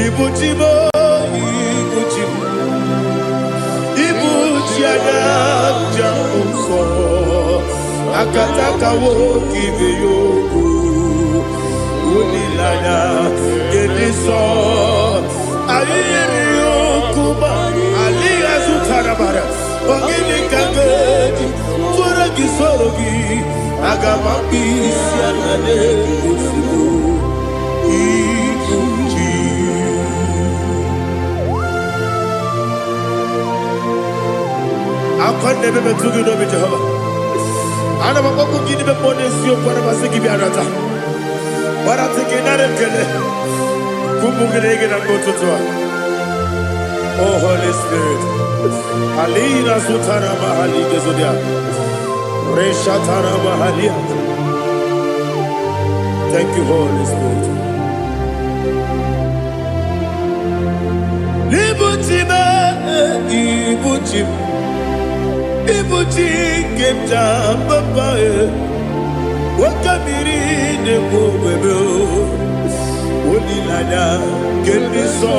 Ibuchimo, Ibuchiada, Jamso, Akataka woki beyoku, Unilaya, Gediso, Ayiriyokuba, Aliya Zutarabara, Ogini Kagedi, Turagi Sorogi, Agamaki, Sianade, I can't never be too good over Jehovah. I never go give the money to you for a Masiki Biarata. But I'm taking another killer. Kumugregin and go to Tua. Oh, Holy Spirit. Alina Sutana Mahali Gezodia. Reshatana Mahalia. Thank you, Holy Spirit. Ibuchima, Ibuchim. Ibuchi kemja papa wakamiri ne bobebe onilanya keniso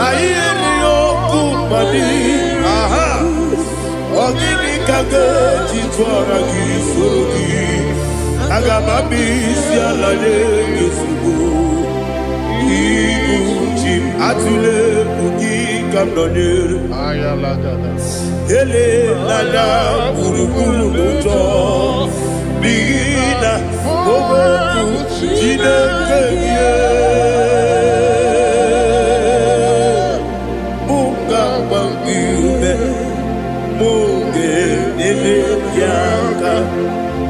ayeni okupadi aha ogini kage jitwara kisorogi agamami sialale yesugo Ibuchi atule ugi kamdonyer ayalagada ele lada buruburu moto bina oboku jinekeye munga bangibe munge nene yanka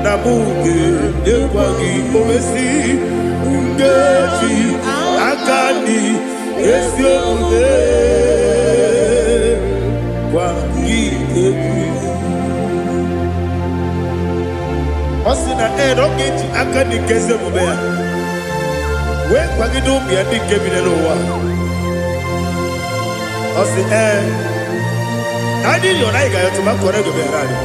na munge nekwagi omesi ngeji akani esiode Osina rocket akani keze mubea. We kwagido bia di kebine no wa. Osi adi yo na iga yo tuma kore go berani.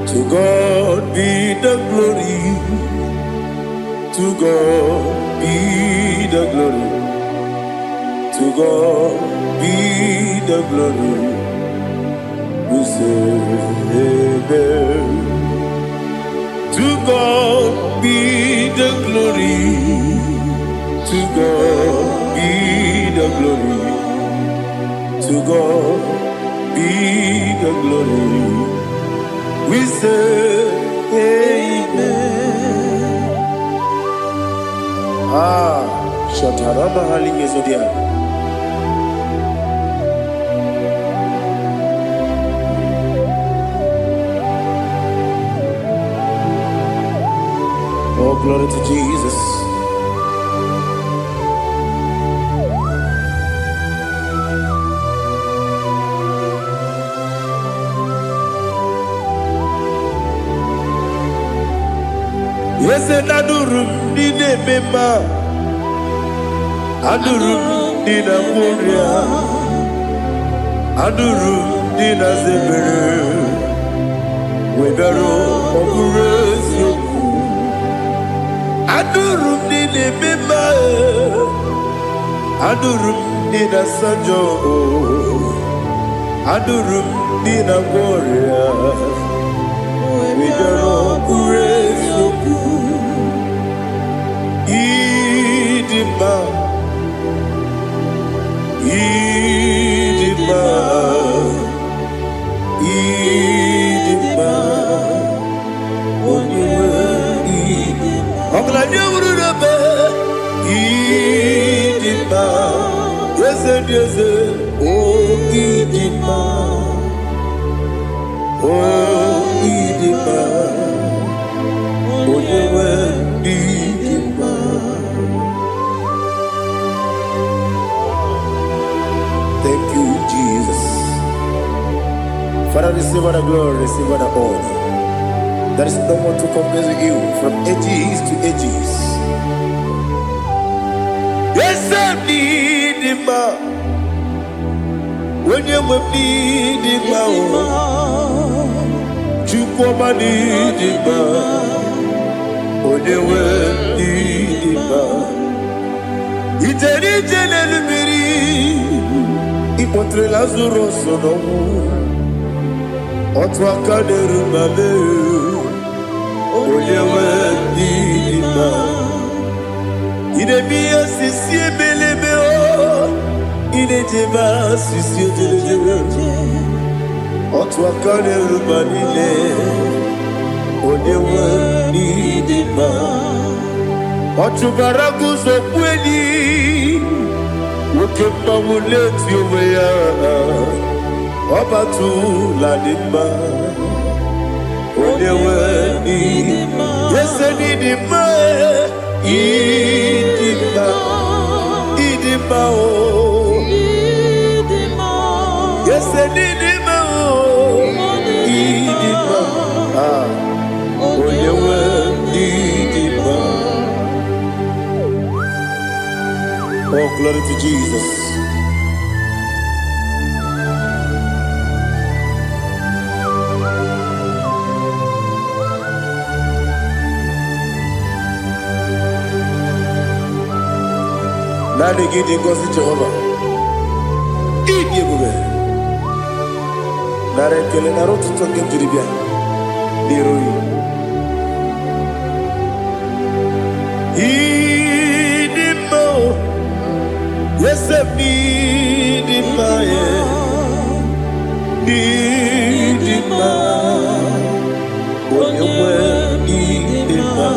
To God be the glory. To God be the glory. To God be the glory. We say amen. To God be the glory. To God be the glory. To God be the glory. We say amen. Shatarama halinge zodia. Oh, glory to Jesus. Yes, and Adurum did a member. Adurum did a warrior. Adurum did a zebra. We better operate you. Adurum did a member. Adurum did a sanjo. Adurum did a warrior. We better operate you. Idima, Idima, Idima, Idima, yes, yes, oh, Idima, oh, Idima, oh, Idima. Thank you, Jesus. Father, receive all the glory, receive all the honor. There is no one to compare with you from ages to ages. Yes, I need him. When you need him, you come and need him. When you incontré Lazarus no otwa kaderu mame oyewe dima ine biya sisi belebe o ine jeba sisi jebe otwa kaderu manile oyewe dima otubaragu so kweli Wokemba muleti oweya Obatu la dima Onewe idima Yese nidima Idima Idima o Idima Yese nidima o Idima Onewe idima Oh, glory to Jesus. Nani gidi ngozi Jehovah. Idi bube. Nare kele naro tutonge jiribia. Niroi. Idi mo. Yes, I need in my need in my when you were need in my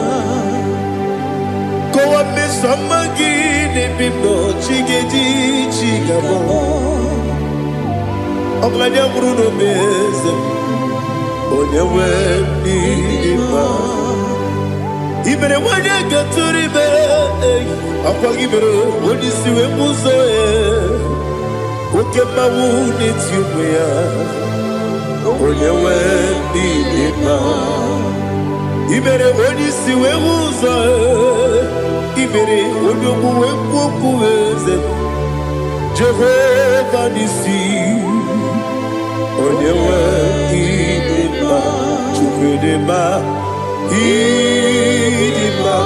go up me some again in Bimbo Chigedi Chigabo Oglania Bruno Bez when you were need in my even when you get to the bed Apagibero, when you see a muso, Okema wound it's you, when you went in Ibere, when you see a muso, Ibere, when you go Jehovah, Nissi, when you went in Chukudema, Idima,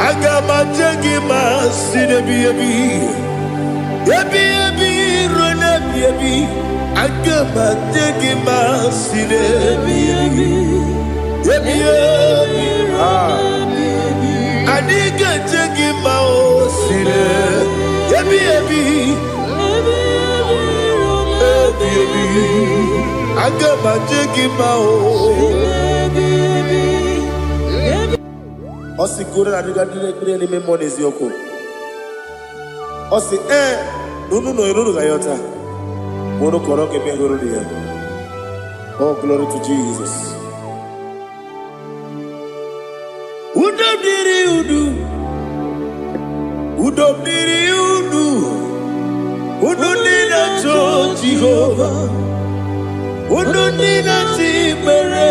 Agama jagima sine biyabi rona biyabi Agama jagima sine biyabi Adiga jagima sine biyabi Agama jagima Osi gure na diga dire me monezi yoko. Osi nunu no iruru gayota. Mono koroke me iruru dia. Oh, glory to Jesus. Udo diri udu. Udo diri udu. Udo dina cho Jehovah. Udo dina chibere.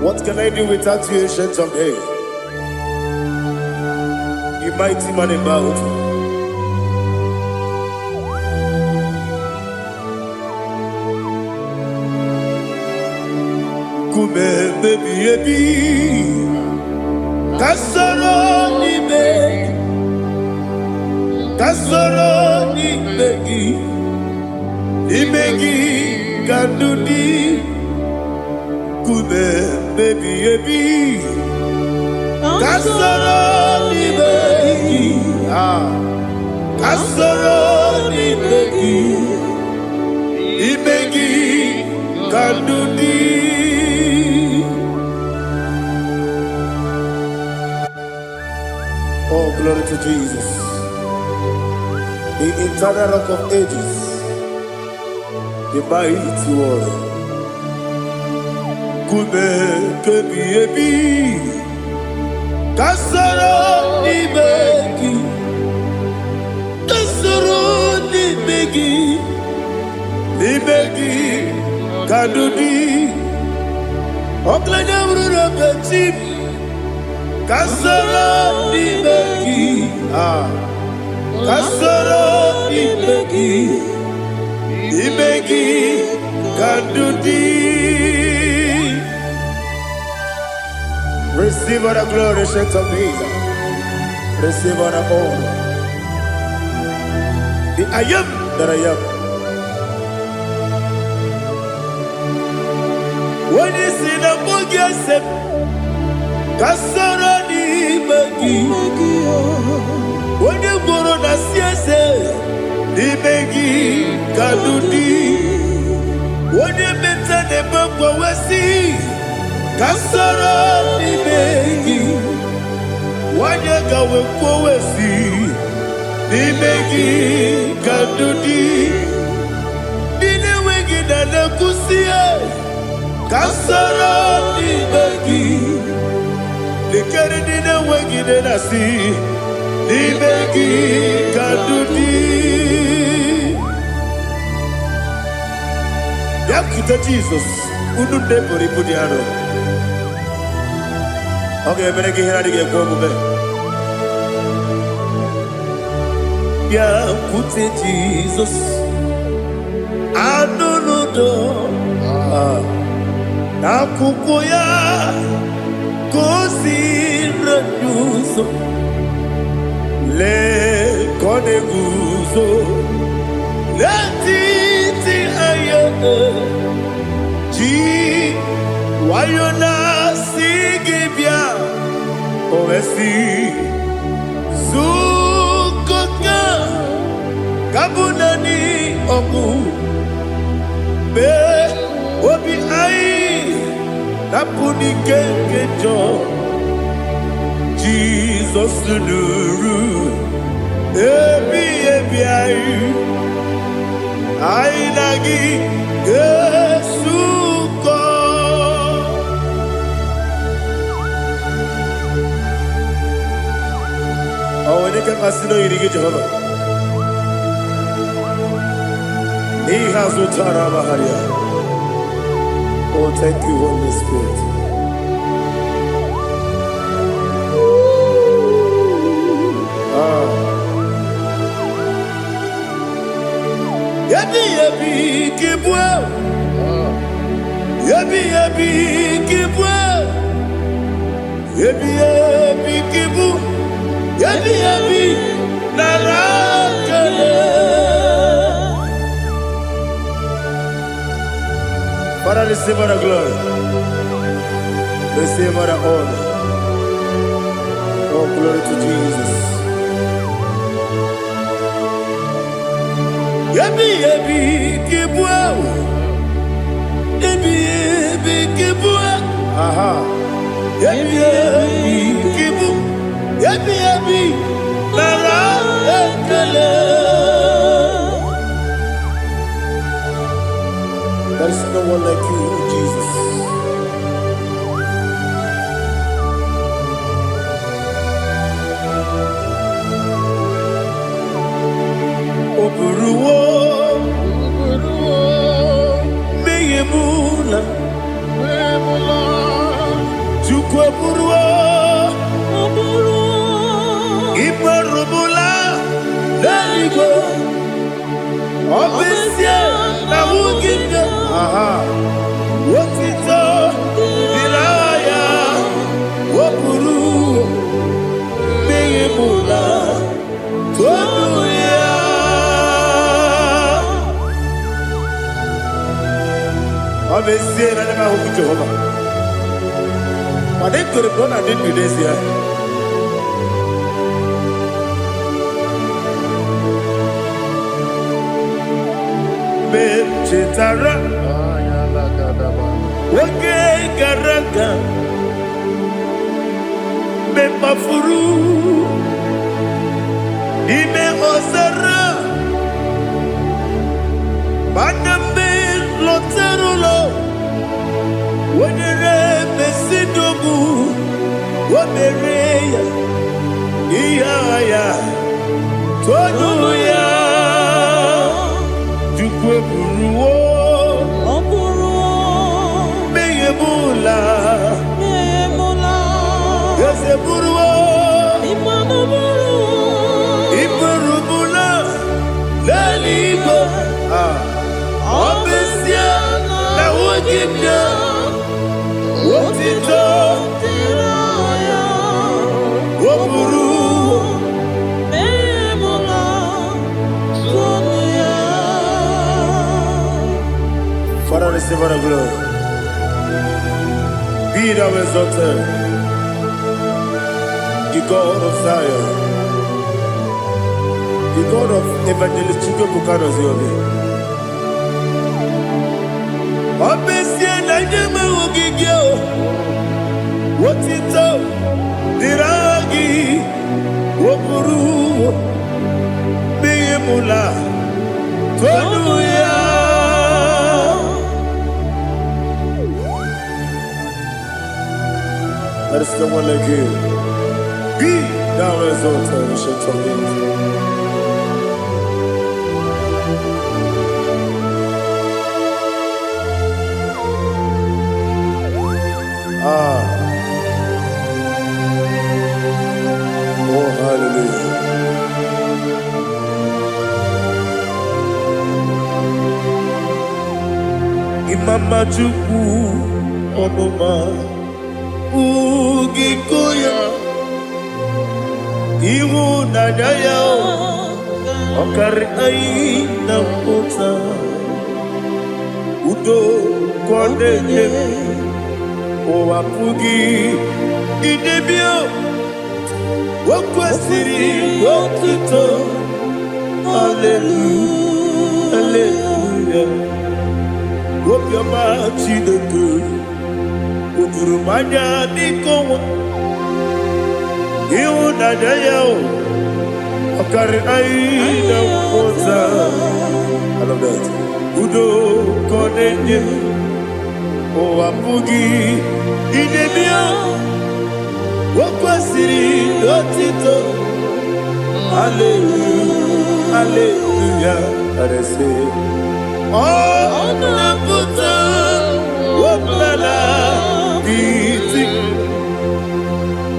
What can I do without you, ancient of days? You mighty man in battle. Kume baby baby, kasoro ni begi. Imegi kandudi kube baby kasoro ni begi kasoro ni begi imegi kandudi Oh, glory to Jesus, the eternal rock of ages, the mighty one. Kube kebi kasoro ni begi kadudi oklanya bruna petit kasoro ni begi kasoro imegi kandudi. Receive all the glory, shake of me. Receive all the honor. The I am that I am. When you see the book, yes, kasoro imegi. When you go on a siese, imegi kandudi. When you mention the book, we see. Kasoro imegi. Wanyaga wekwowesi nimegi kadudi dine wegi na nakusie kasoro nimegi likeri dine wegi na nasi nimegi kadudi yakita Jesus ununde poripudiano. Okay, I'm going to get a yeah, put it Jesus. I don't know. Nakukoya, kosi reduso. Le koneguso. Le titi ayane. Ji wayona sigibia. Oesi. Kabunani oku be obi ai napuni kekejo Jesus nuru ebi ai lagi Yesuko. Oh, ini kan masih no iri Jehovah. He has utara baharia. Oh, thank you, Holy Spirit. Yabi kibwa. Yabi kibwa. Yabi kibu. Yabi narakale. Father, receive all the glory. Receive all the honor. Oh, glory to Jesus. Yabi kibwa. Yabi kibwa. Aha. Yabi kibu. Yabi nara ekele. There is no one like you, Jesus. Oburuwo, meyemula, chukwe buruwo, imarubula, leligo, obesia na wuginde. Aha. Wotito diraya wopuru meyemula toduya. Obesie na nema huku Jehovah. Madekore bona dindu desia. Chetara Wage Garaga Mepafuru Ime Ozara Baname Loterulo Wenere Besidobu Wamereya Iyaya Toduya Jukwe Buruwo Meyemula Yese Buruwo Imarubu Father, receive our glory. Be thou exalted, the God of Zion, the God of Evangelist Chico Bukanos Yobi. Obesia na nyama ogigio, wotito diragi, wopuru, biyemula, tonuya. There is no one like you. Be thou exalted, ancient of days. Oh, hallelujah. Imama Chukwu Onuma Ugikoya Iwu Nadaya Okari Aina Kota Udo Kondeye Owapugi Idebio Wakwasiri Wakito Hallelujah Hallelujah Wopiama Chideku Udurumanya Nikowa Iwu Nadaya Okari Aina Kota I love that Udo Kondeye Owapugi Idebio Wakwasiri Lotito Hallelujah Hallelujah I say Oh Naputa Waplala Biti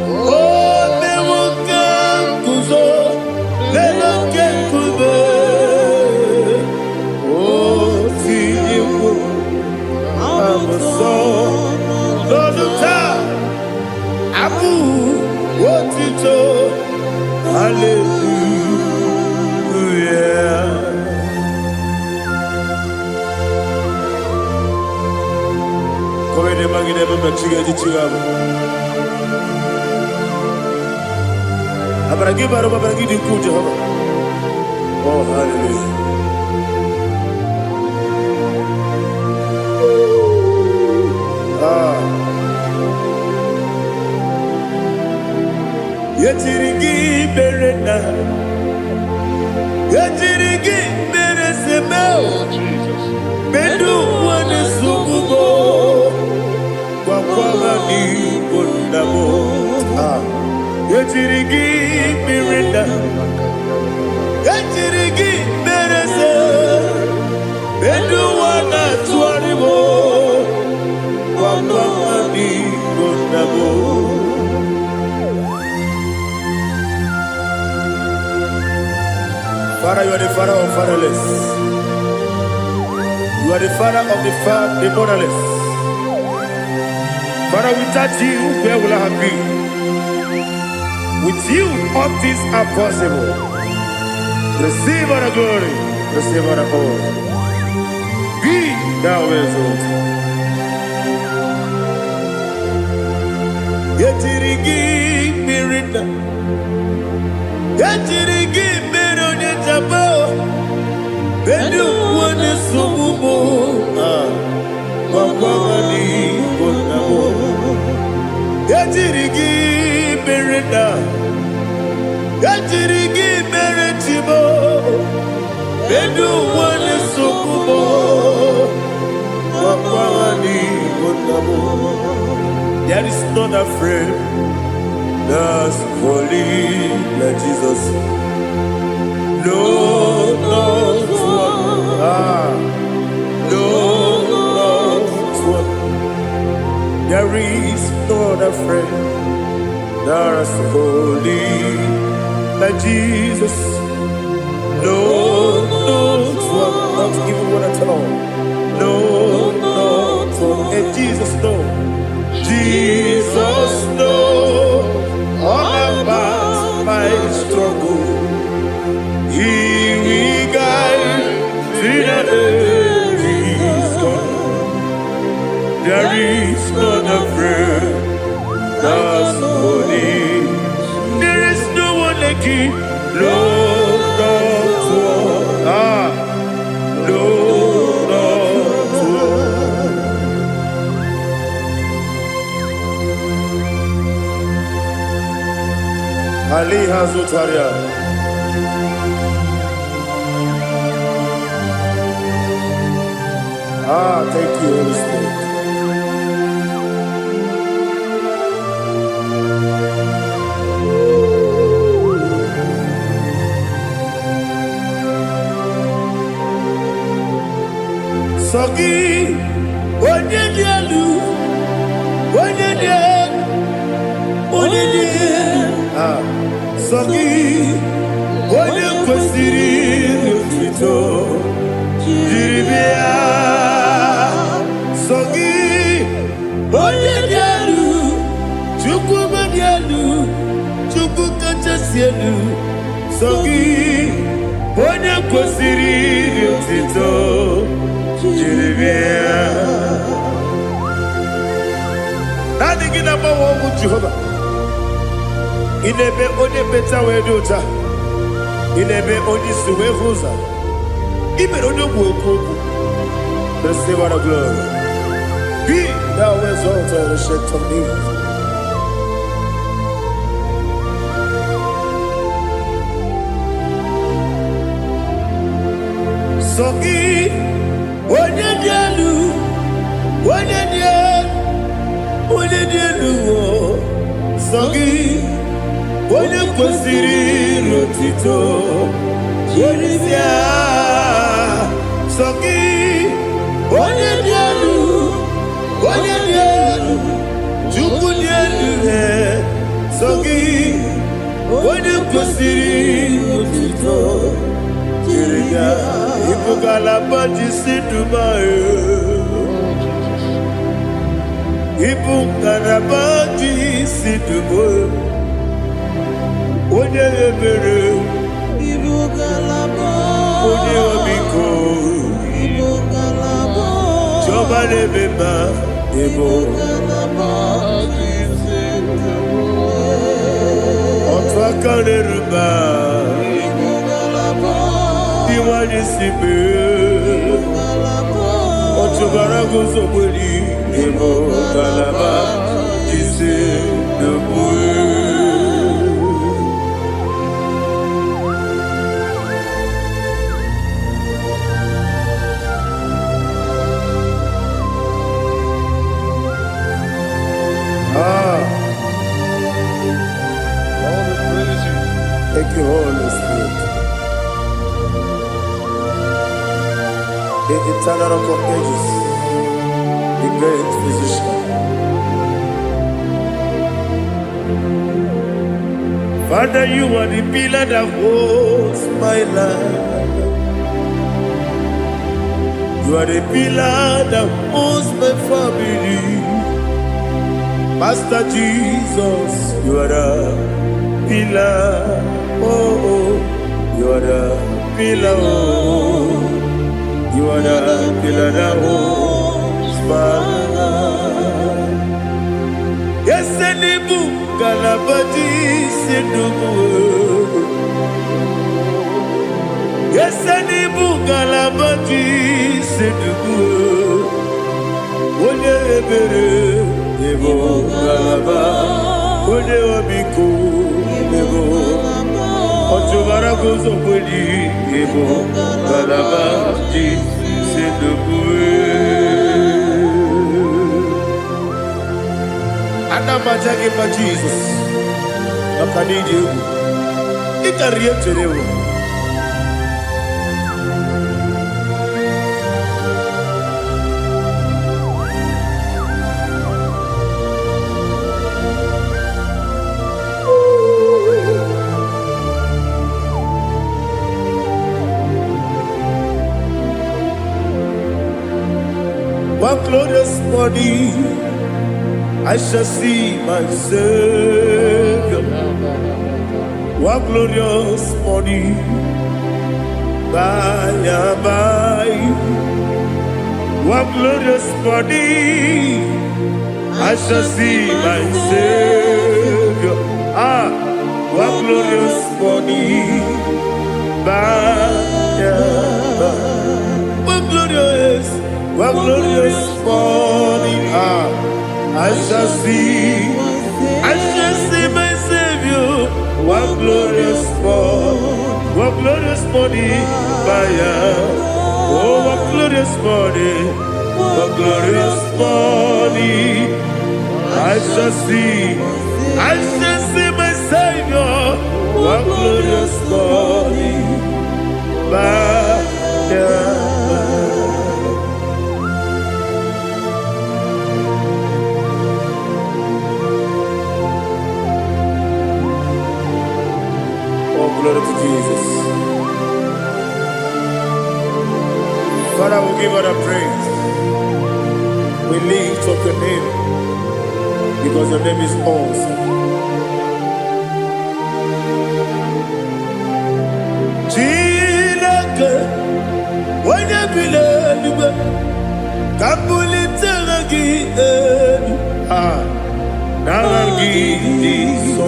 Oh Mewoka Kuzo Leloke Kube Oh Tiyiwo Amason Loduta Abu Wotito Hallelujah Komede magine baba chiga chiga Abaragi baro babaragi di ku Jehovah Oh hallelujah Yetirigi berena Yetirigi beresebel Bedu wane sububo Kwa ni bondabo Yetirigi berena Yetirigi berese Bedu wana tuaribo Kwa ni bondabo Father, you are the father of fatherless. You are the father of the motherless. Father, without you, where will I have been? With you, all things are possible. Receive our glory, receive our honor. Be thou exalted. Yetirigi mirina, yetirigi mironye jabo, bedu wane sumumo, wakwani konamo. Yetirigi mirina, yetirigi miretibo, bedu wane sumumo, wakwani konamo. There is not a friend that's holy like Jesus. No, not one. No, not one. There is not a friend that's holy like Jesus. No, not one. Not even one at all. No, not one. Jesus knows. Jesus knows all about my struggle. He will guide me where He's gone. There is none afraid. That's holy. There is no one like Him. Lord, not one. Lord, not one. Ali Hazutaria. Thank you, Holy Spirit. Sogi, onye dielu, onye dielu, onye dielu. Sogi, onye kwesịrị otuto, jiri bịa. Sogi, onye dielu, Chukwu dielu, Chukwu kachasị elu. Sogi, onye kwesịrị otuto. Nothing in about what would Jehovah. In a be only better way to ta. In a be only suwe hosa. Even on your work. Receive our glory. Be thou exalted and shed on me. Sogi. Onye dielu, onye dielu, Sogi, onye kwesịrị otuto, jiri bịa. Sogi, onye dielu, Chukwu dielu, Sogi, onye kwesịrị otuto, jiri bịa. Ibugalaba Dubai. Ibugalaba Dubai. Onye ebere. Ibugalaba. Onye omiko. Ibugalaba. Jọba lebeba. Ibugalaba Otu aka na-eruba. Iwani sibe Otubara gozoboli Ebo galaba Jise debue All the praise you. Thank you, Holy Spirit. The eternal rock of ages, the great physician. Father, you are the pillar that holds my life. You are the pillar that holds my family. Master Jesus, you are the pillar. Oh, you are the pillar. Oh. You are the pillar that holds my life. Yes, Enibu Galabati Sidubu. Yes, Enibu Galabati Sidubu. Onye ebere Ebo Galaba. Onye obiku Ebo. Otubara gozoboli Ebo Galaba Adamajagi ma Jesus Makaniji Ikariye terewo one glorious morning, I shall see my Savior. One glorious morning, by and by. One glorious morning, I shall see my Savior. One glorious morning, by and by. One glorious morning, I shall see my Savior. One glorious morning, by oh, one glorious morning, I shall see my Savior. One glorious morning, by glory to Jesus. Father, we give all the praise. We lift up your name because your name is awesome. Chineke, onye bileliwe, kabulitera gi elu, naragi so.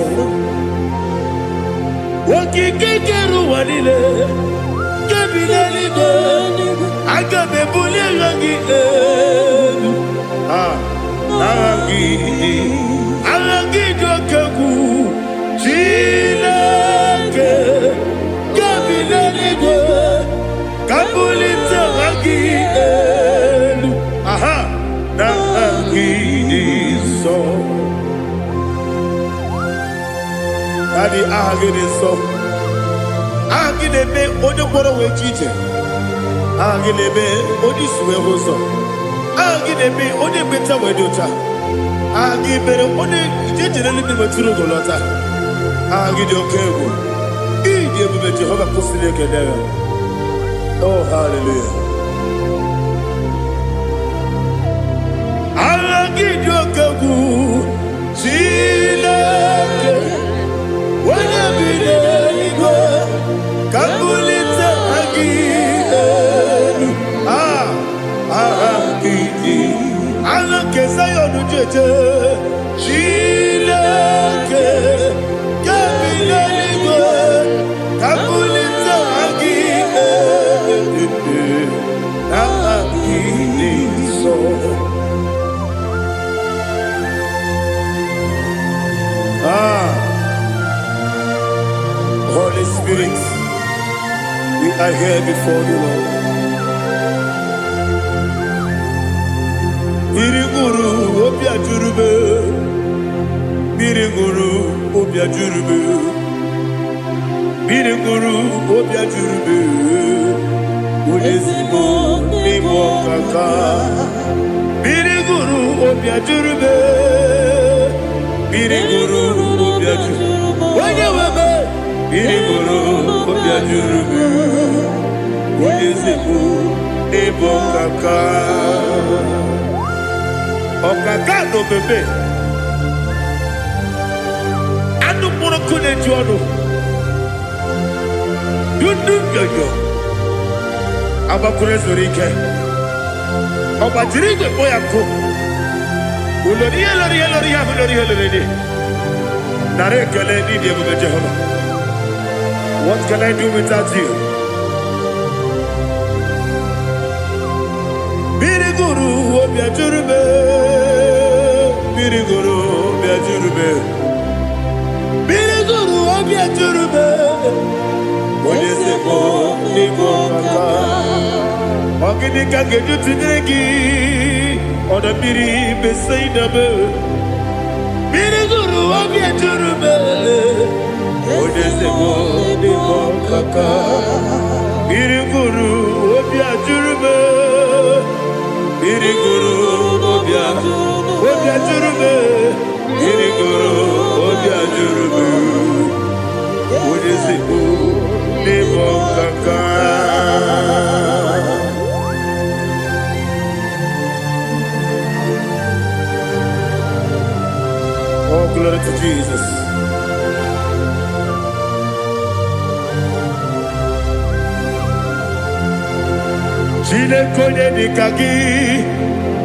Wakikekeru wanile, kebileliwe, agabe buliragi elu, naragi dokeku, Chineke, kebileliwe, kabuliteragi elu, naragi so. Daddy, agide so. Agide be ojo boro we chiche. Agide be oji suwe hoso. Agide be oji beta we dota. Agide be oji jeje le bi meturu golota. Agide okego. Ije be Jehovah kusile kedera. Oh, hallelujah. Agide okego. Chineke. Wanya bileliwe, kabulita agidelu, agidi, alakeza yonu jeje, Chineke, kabileliwe, kabulita agidelu, agidi so. Holy Spirit, we are here before you, Lord. Biriguru obia jurube, biriguru obia jurube, biriguru obia jurube, ulezimo ni mokaka, biriguru obia jurube, biriguru obia jurube, wanyewebe. Biriguru obia jurube, ulezimo ni mokaka. Okaka no bebe. Anu muro kune juono. Dundu yoyo. Abakure zorike. Obajirige boyako. Uloriye. Nare kele ni diye Jehovah. What can I do without you? Biriguru obia jurube, biriguru obia jurube, biriguru obia jurube. Olezemo ni mokaka, ogini kangeju tinegi, oda biri beseinabe. Biriguru obia jurube, olezemo ni mokaka, biriguru obia jurube. Biriguru obia jurube, biriguru obia jurube, ulezimo ni mokaka. glory to Jesus. Chinekonye nikagi,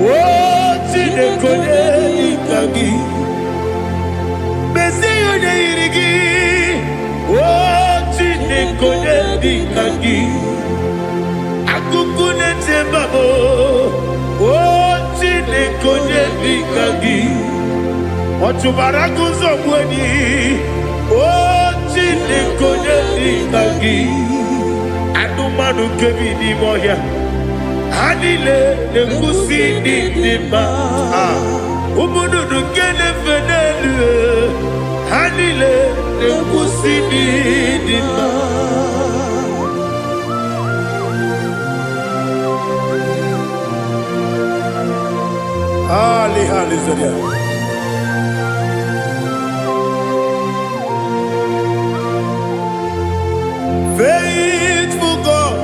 oh chinekonye nikagi, Mesiyo ne irigi, oh chinekonye nikagi, Akukune tembabo, oh chinekonye nikagi, Otubarakuzo mweni, oh chinekonye nikagi, Anumanu kebini moya. Hanile ne kusini nima, umudu kene fenelu. Hanile ne kusini nima. Ali zodia. Faithful God,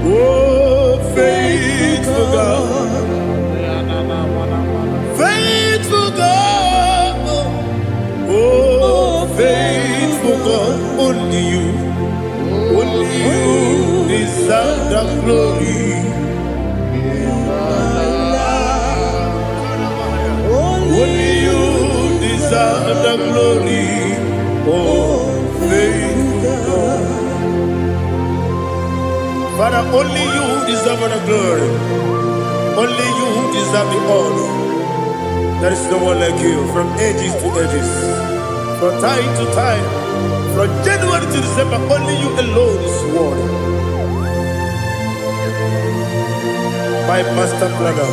oh faithful God, faithful God, oh faithful God, only you deserve the glory. Only you deserve the glory, oh faithful God. Father, only you deserve the glory. Only you deserve the honor. There is no one like you, from ages to ages, from time to time, from January to December. Only you alone is worthy. My master planner,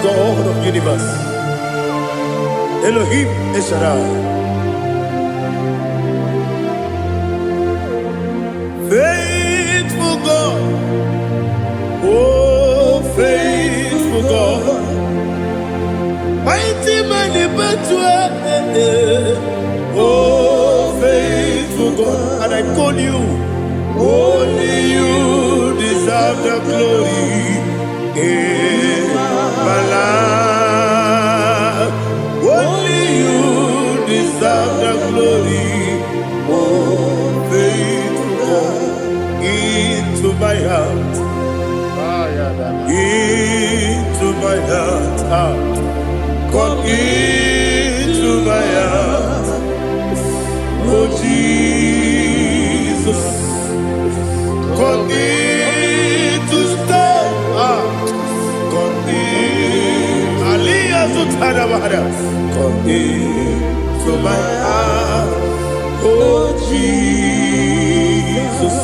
the God of the universe, Elohim Eshadai. Faithful God, oh faithful God, mighty man in battle, oh faithful God, and I call you, only you deserve the glory in my life, only you deserve the glory, oh faithful God. Into my heart, into my heart, come into my heart, oh Jesus, come in to stay, come in, Aliyah Zutanabara, come into my heart, oh Jesus.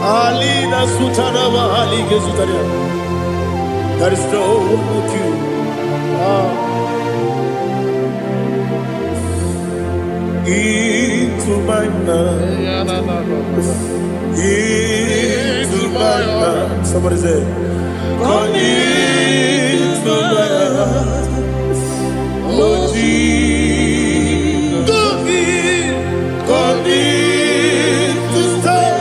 Alina Sutanaba Ali Gezutaria. There is no one like you. Into my heart. Into my heart. Somebody say, come into my heart. Oh Jesus. Come in to stay.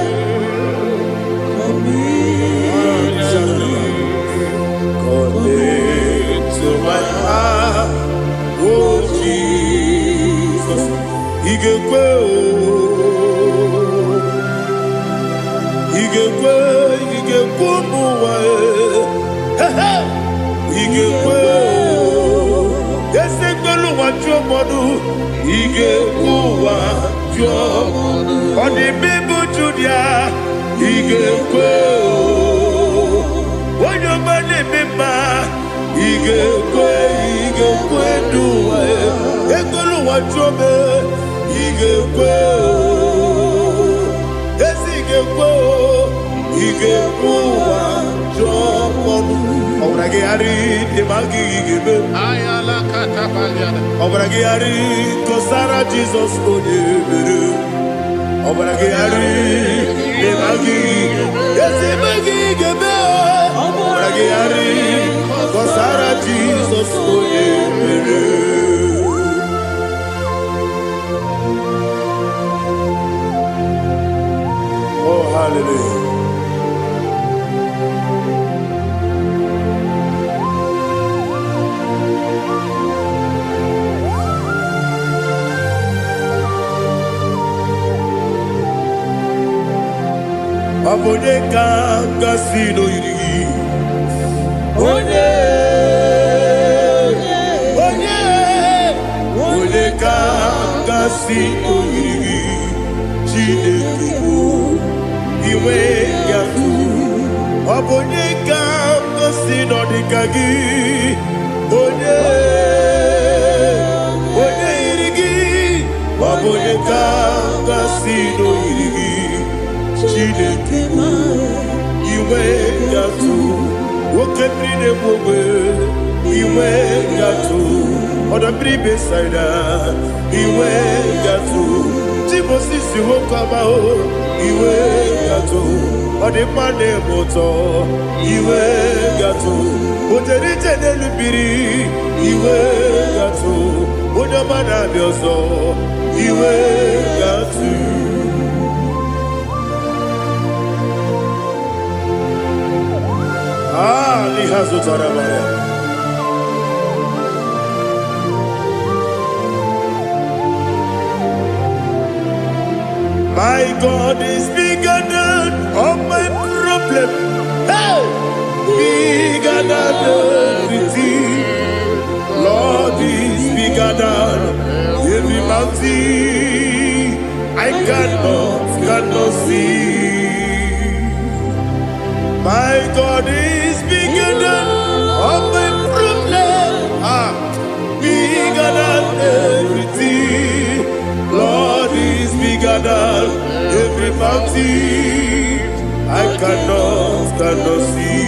To my heart, oh Jesus, Igekwe, muwa, Igekwe, Esegbelu wa jomodu, Igekwe wa jomodu, Oni bibu Judia, Igekwe, Wanyomane mema. Igekwe duwa, Egolu wa jome, Igekwe, Igekwe wa jomodu. Obragi ari demagi igebe. Ayala katapaliana. Obragi ari kosara Jesus onye. Obragi ari demagi igebe. Obragi ari kosara Jesus onye. Oh hallelujah. Onye kangasi no yiri. Onye kangasi no yiri. Chineke iwe yatu. Onye kangasi no dikagi. Onye yirigi. Onye kangasi no yirigi. Chineke iwe yatu. Woke bride mwe iwe yatu. Oda bribe saida iwe yatu. Timosisi wokama o iwe yatu. Ode mane moto iwe yatu. Ode jene lubiri iwe yatu. Ode mana bioso iwe yatu. Lihazo tarabaya. My God is bigger than all my problem. Hey, bigger than everything. Lord is bigger than every mountain. I cannot see. My God is bigger than all my problems. Bigger than everything. Lord is bigger than every mountain. I cannot see.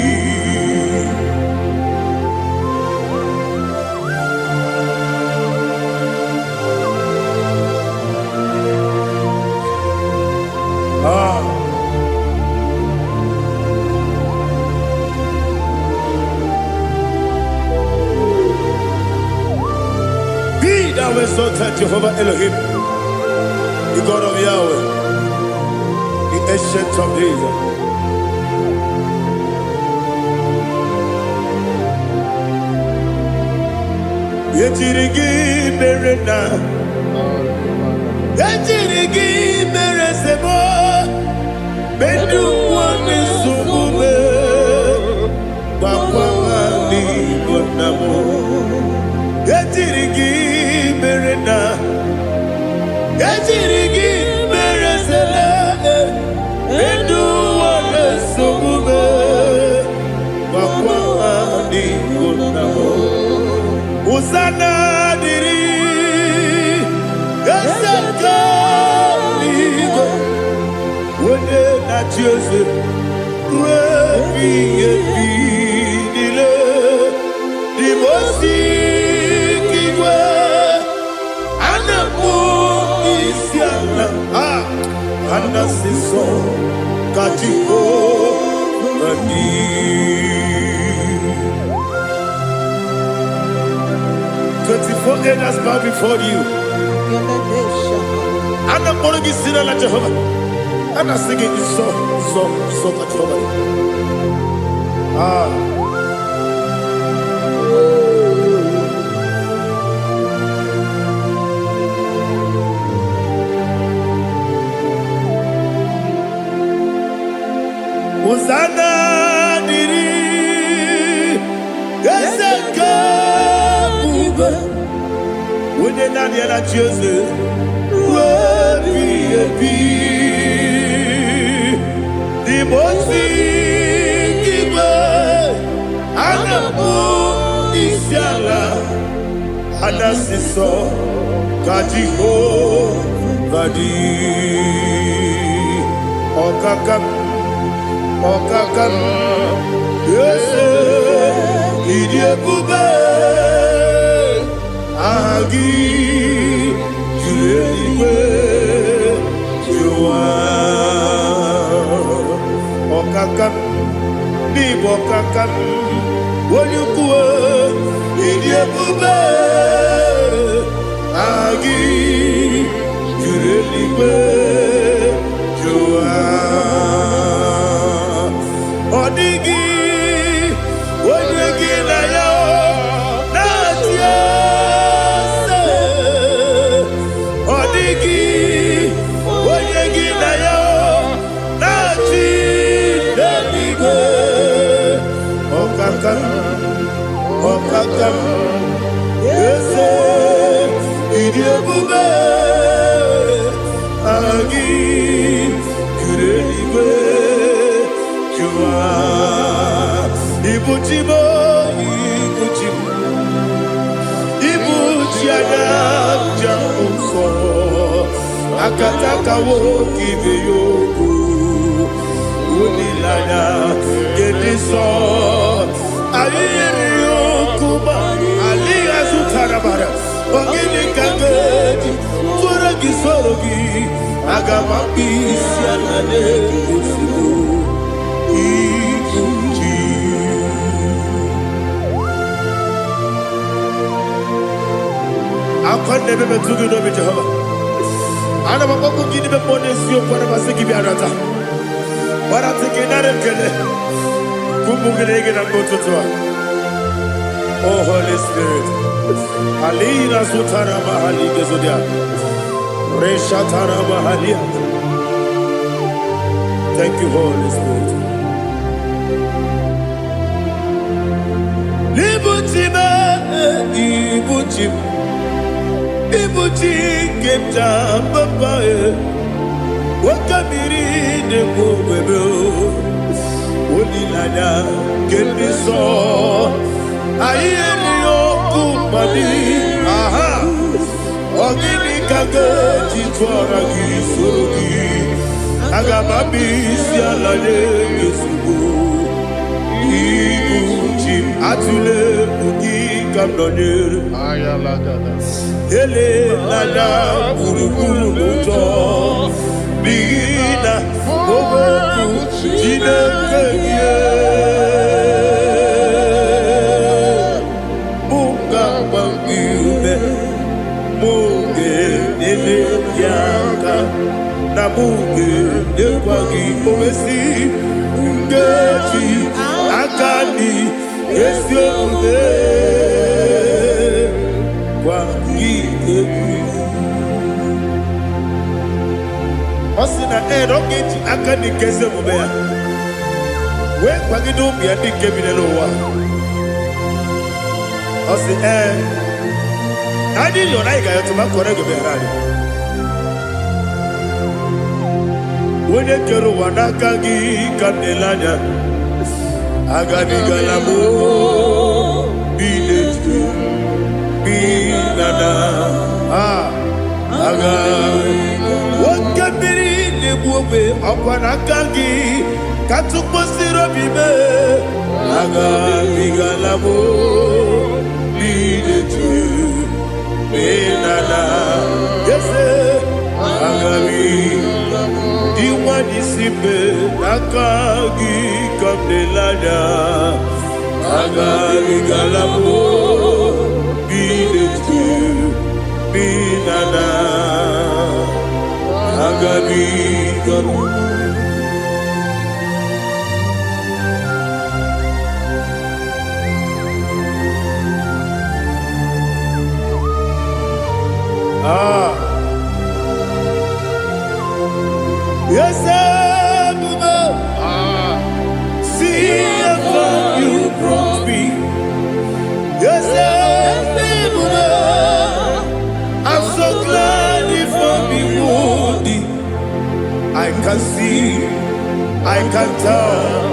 Thou exalted Jehovah Elohim, the God of Yahweh, the ancient of days. Yetirigi merena, yetirigi meresebo, bedu wani sumube, bakwamani gonamo. Yetirigi merena, yetirigi meresele, bedu wani sumube, bakwamani gonamo. Usana diri, esaka ligo, wone na Jose, wepi dile, di mosi kiwe, anamu isiana, anasiso katiko mani. 24 elders bow before you. And I'm going to be singing like Jehovah. And I'm singing this song like Jehovah. Hosanna diri, Eseka. When you're not yet at Joseph, the most Isiala, Anasiso, Kajiho, Vadi, Okakam, yes, Idiabube. Agi jueliwe jua okakam ni bokakam wonyukue idiebube agi jueliwe jua odigi wonyegi na yo natia. Odigi, oyegi na yo, nachi. ọkaka eze ịdị ebube agị juru eluigwe jụwa ibuchi m ibuchi m ibuchi anya ja nsọ akatakawo ibe yogo unilanya gediso ayiri yokuba aliya zutarabara ogini kangedi tura gisorogi agamapisi anane kusibu ibuchi akwande bebe tugi no Jehova ana maboko gini be mone sio kwa na basiki bi arata bara tiki nare kele kumugirege na mtoto oh Holy Spirit alina sutara mahali gezodia resha tara mahali. Thank you Holy Spirit. Libutime ibutim ibuti kemta papa wakamiri de bobebe olilanya kemiso ayeni yokumani aha ogini kage titwara gisorogi agamabisi alale yesugo ibuti atule bugi kamdonir ayalagada ele lada buruburu luto bigina ogoku jinekeye munga bangiune munge nele yaka na munge nekwagi owesi ngeji akani esiode Osina rogeji akani keze mubea we kwagido mi adi kebinelo wa osi adi yo na igayo to makore go berari wone kero wanaka gi kanelanya agadi galamo biletu binana aga wakabiri nebuobe akwanakagi katuposiro bibe aga bigalamo biletu binana yese aga diwani sipe nakagi kamdelanya aga bigalamo biletu binana agabi galu yes see how you brought me. Yes I'm so glad if me woody. I can see, I can tell,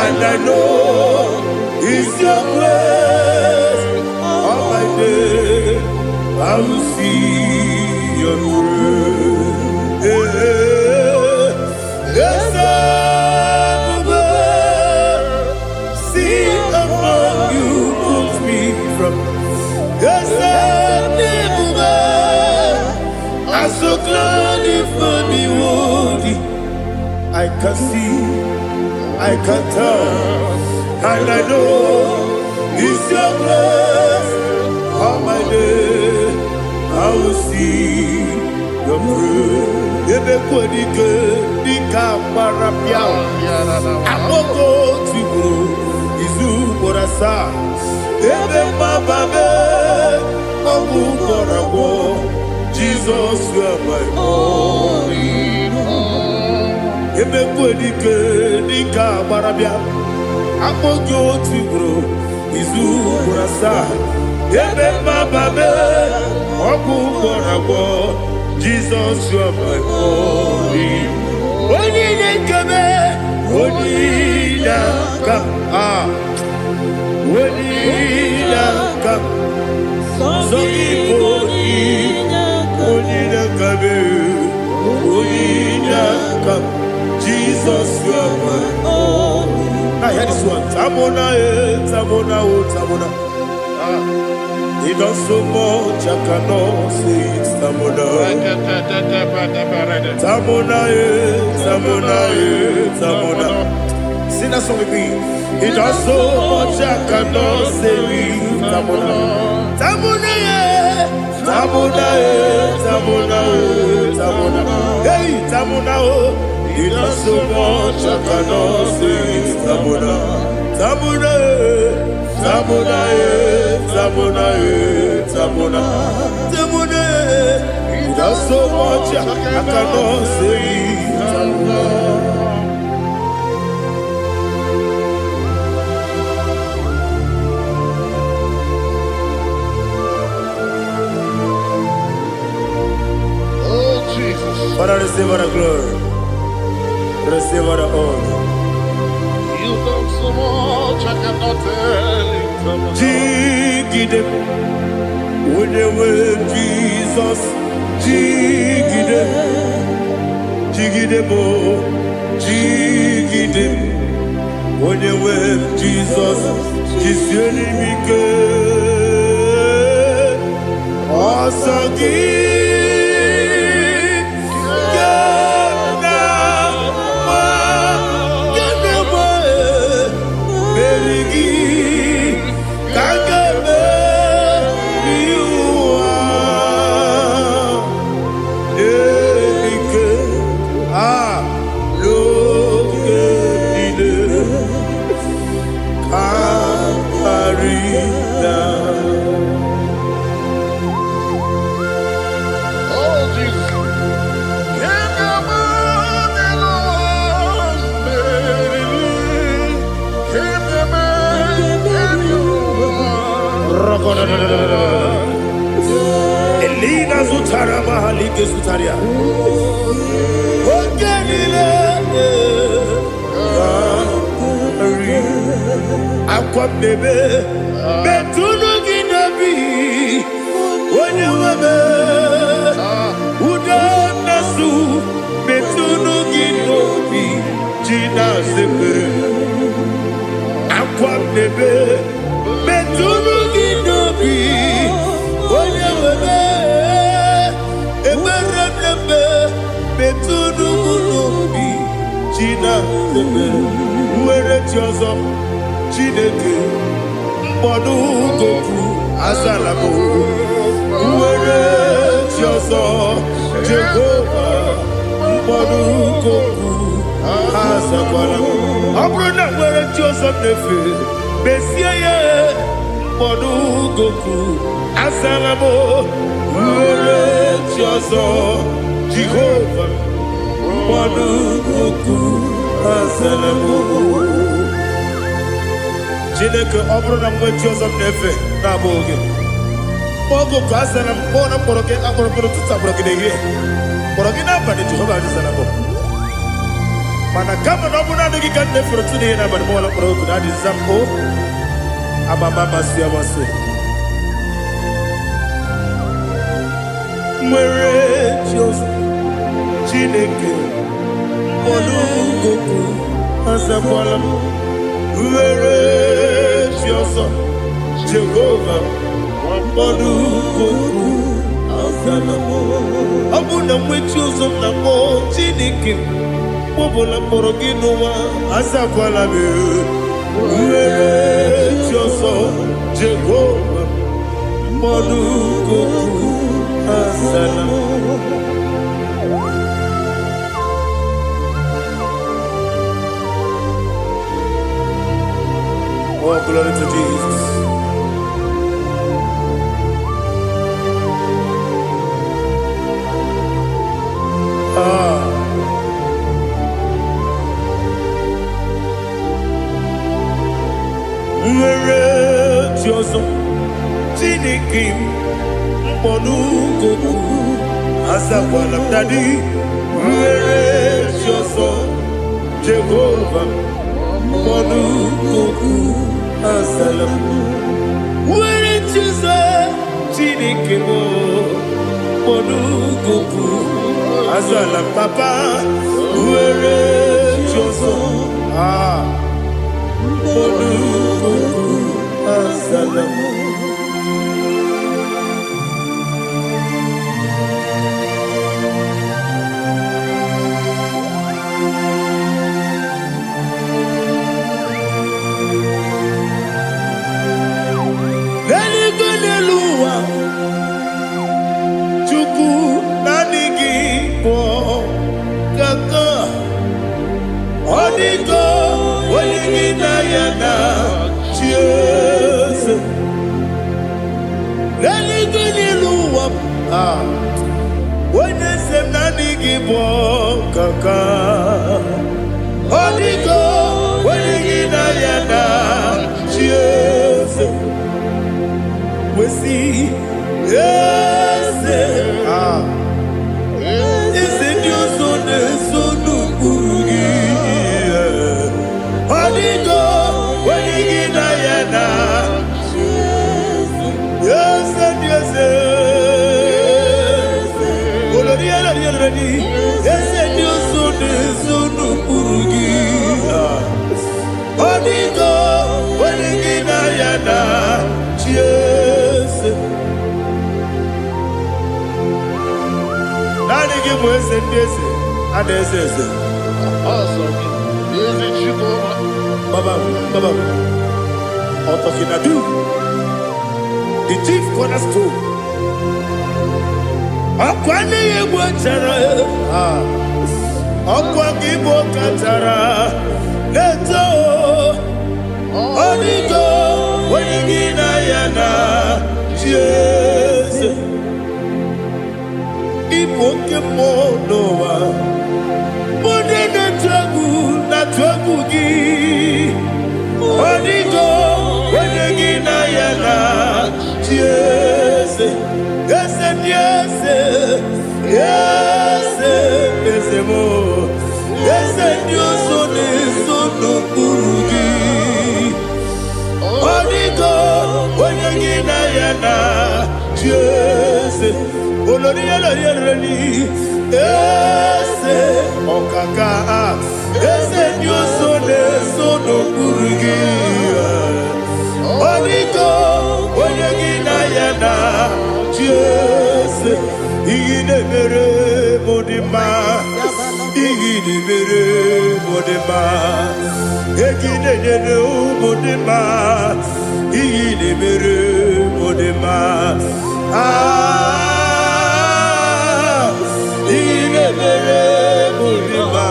and I know it's your grace. All my day I will see your grace. Yes, see among you put me from. Yes, I'm so glad if me woody. I can see, I can tell, and I know it's your grace. All my day I will see your grace. Ebe kodike dika marapia, amoko tibo izu borasa. Ebe mababe obu korabo. Jesus, you are my only home. Ebe kodike dika marapia, amoko tibo asa ebe mababe ọkụ gbọrọgbọ Jesus you are my only onye na-ekebe onye na-aka onye na-aka sọ Igbo onye na-akabe onye na-aka Jesus you are my only. I hear this one. Tamona, Tamona, Tamona. He does so much, I cannot say it. Tamona, Tamona, Tamona, Tamona. Sing that song with me. He does so much, I cannot say it. Tamona, Tamona, Tamona, Tamona, Tamona. Hey, Tamona, he does so much, I cannot say it. Tamona, Tamona, Tamona, Tamona, Tamona, Tamona. He does so much, I cannot say it. Tamona. Oh, Jesus. Father, receive all the glory. Receive all the honor. You done so much, I cannot tell it. Jigide, when you were Jesus, Jigide, Jigide bo, Jigide, when you were Jesus, Jisieni mike, Asagi. Elina Zutara Mahalike Zutaria. Ogenile Aqua bebe Betunu Ginabi Onye webe Uda Nasu Betunu Ginobi Jina Zepe Aqua bebe Betunu Ginobi Onye webe Eberebe Betunu Ginobi Jina Zepe Uwere Tiozo Chineke Mbodu Goku Azalabo Uwere Tiozo Jehovah Mbodu Goku Azalabo Abrona Uwere Tiozo Nefe Besiye Mbodu Goku Azalabo Uwere Tiozo Jehovah Mbodu Goku Azalabo Chineke ọ bụrụ na mgbe chi ọzọ m na-efe na-abụ oge ogo ka a sara m kpọọ na mkpọrọ gị akpọrọ mkpọrọ ụtụtụ akpọrọ gị n'ehihie kpọrọ gị n'abalị Jehova adịzara m mana kama na ọ bụrụ na adịghị ka m na-efere otu n'ihe n'abalị mụọla mkpọrọ oku na adịza m o amama amasị amasị nwere chi ọzọ Chineke mkpọrọ oku azakwala m Uwere Chioso Jehovah Mbodu Goku Azalamo Abuna mwe Chioso na mo Chineke Mbobola mkpọrọ gị n'ụwa Azakwala m Uwere Chioso Jehovah Mbodu Goku Azalamo Oh, glory to Jesus. Where ọzọ Chineke mkpọnụ goku azakwala m dadi nwere chi ọzọ Jehova mkpọnụ goku azala m nwere chi ọzọ Chineke mkpọnụ goku azala m papa nwere chi ọzọ mkpọnụ goku azala m. The chief cornerstone. Akwani Igbo chara, akwani Igbo chara. Leto, onigo, wenigina yana, Jesus. Igbo kemo noa, mone na tragu gi. Onigo, wenigina yana, Jesus. Yes, yes, yes, yes, more. Yes, and you so no Guruji. Onigo, when you get Ayana, yes, Olori, yes, Okaka, yes, and you so no Guruji. Onigo, when you get Ayana. Yes, Igidebere Modima, Igidebere Modima, Egidebere Modima, Igidebere Modima, Igidebere Modima,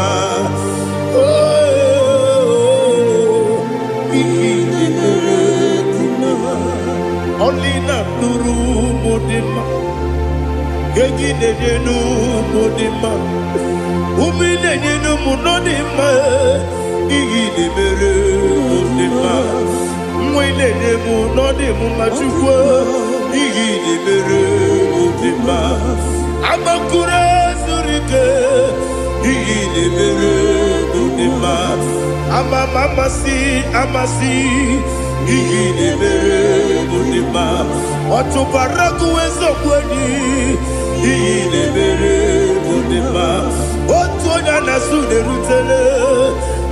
oh, Igidebere Modima, only not Nuru. Gegi nu modima, umine nu munodima, igi de mere modima, mwine ne munodimu machukwa, igi de mere modima, amakure surike, igi de mere modima, amasi, igi de mere modima. Otu baraku wezo kweni Igidebere Modima. Otu onya nasu de rutele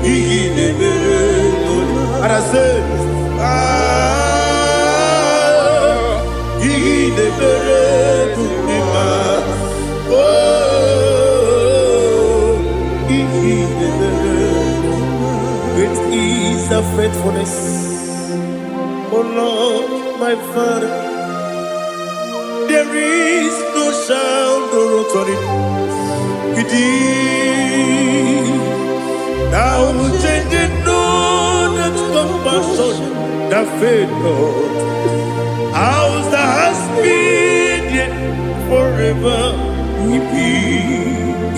Igidebere Modima. And I say Igidebere Modima. Oh, Igidebere Modima. Great is the faithfulness, oh Lord, my Father. There is no sound or authority. It is now changing, no, that compassion, that faith, Lord. Ours that has been yet forever.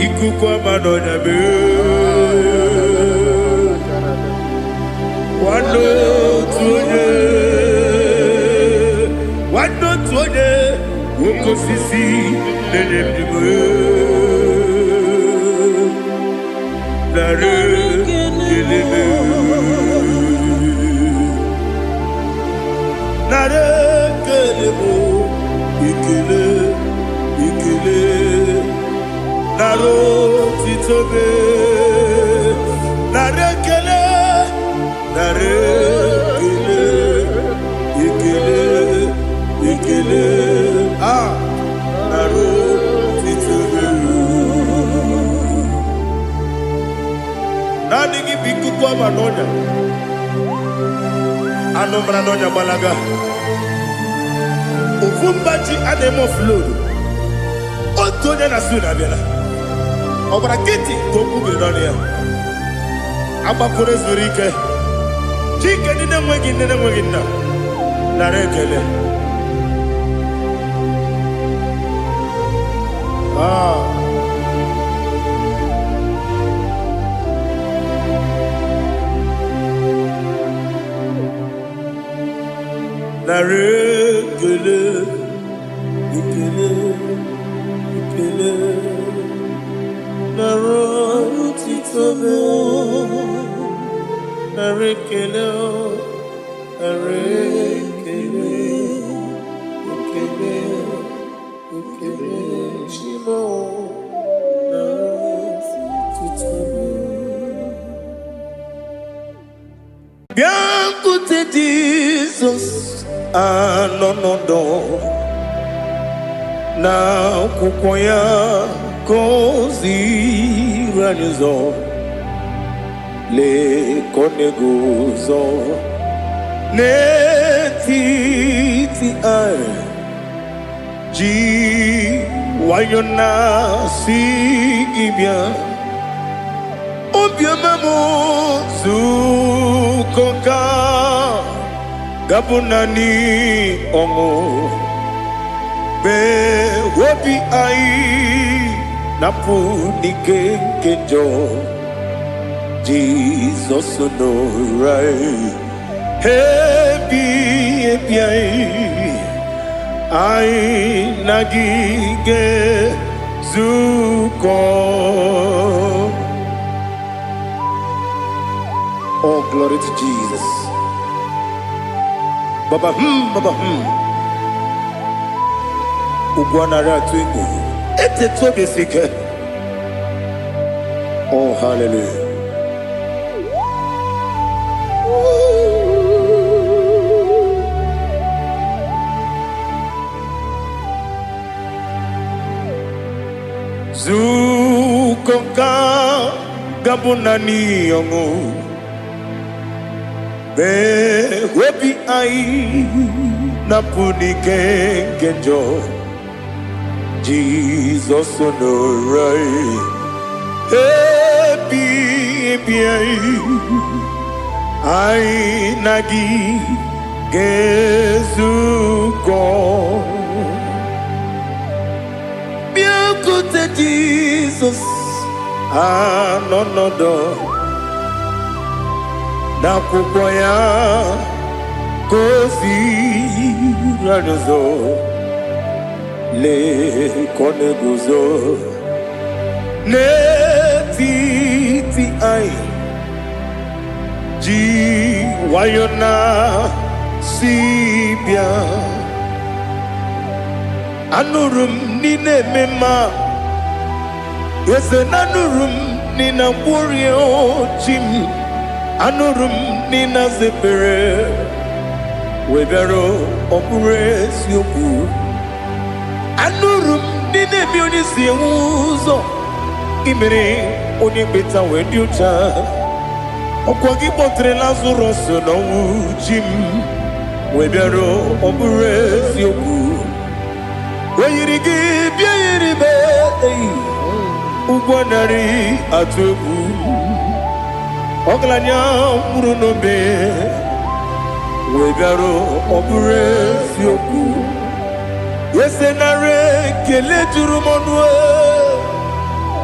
Ikukwa madonna be. One to osisi na-enyemdime nara keleme nara kelemo ikele ikele nara otitobe nara kele nara kele ikele ikele nara otitobe nani gi bikuko manonya anomra nonya balaga Ufumbaji anemo flood. Otonya na suna bela. Obra kiti koku bedonia. Abakure zurike. Chike nine mwegi na. Narekele. Narekele, ikele, ikele, narotitobe, narekele, narekele, ikele, ikele, chimo, narotitobe. Bien écoute Jesus. Anonodo na kukoya kozi ranizo le konegozo ne titi ai ji wayona sigibia obiamamo zukoka Gabunani ongo be wobi ai napu nike kenjo Jesus no right happy ai nagige zuko. Oh, glory to Jesus. Baba Ugwanara twingu ete tobe sike. Oh, hallelujah. Zukonka gabunani yongo be webi ai napuni kenjo Jesus no right happy ai nagi gezuko bien côté Jesus no na kukoya kozi ranozo le koneguzo ne titi ai ji wayona sibia anurum nine mema yese nanurum nina burio chim anurum nina zepere webero opure sioku anurum nine mioni siuzo imere oni beta wediucha okwagi potre lazarus no jim webero opure sioku weyirigi biayiribe ugwanari atubu Oglanya murunobe wegaro obure sioku yesenare kele turumonwe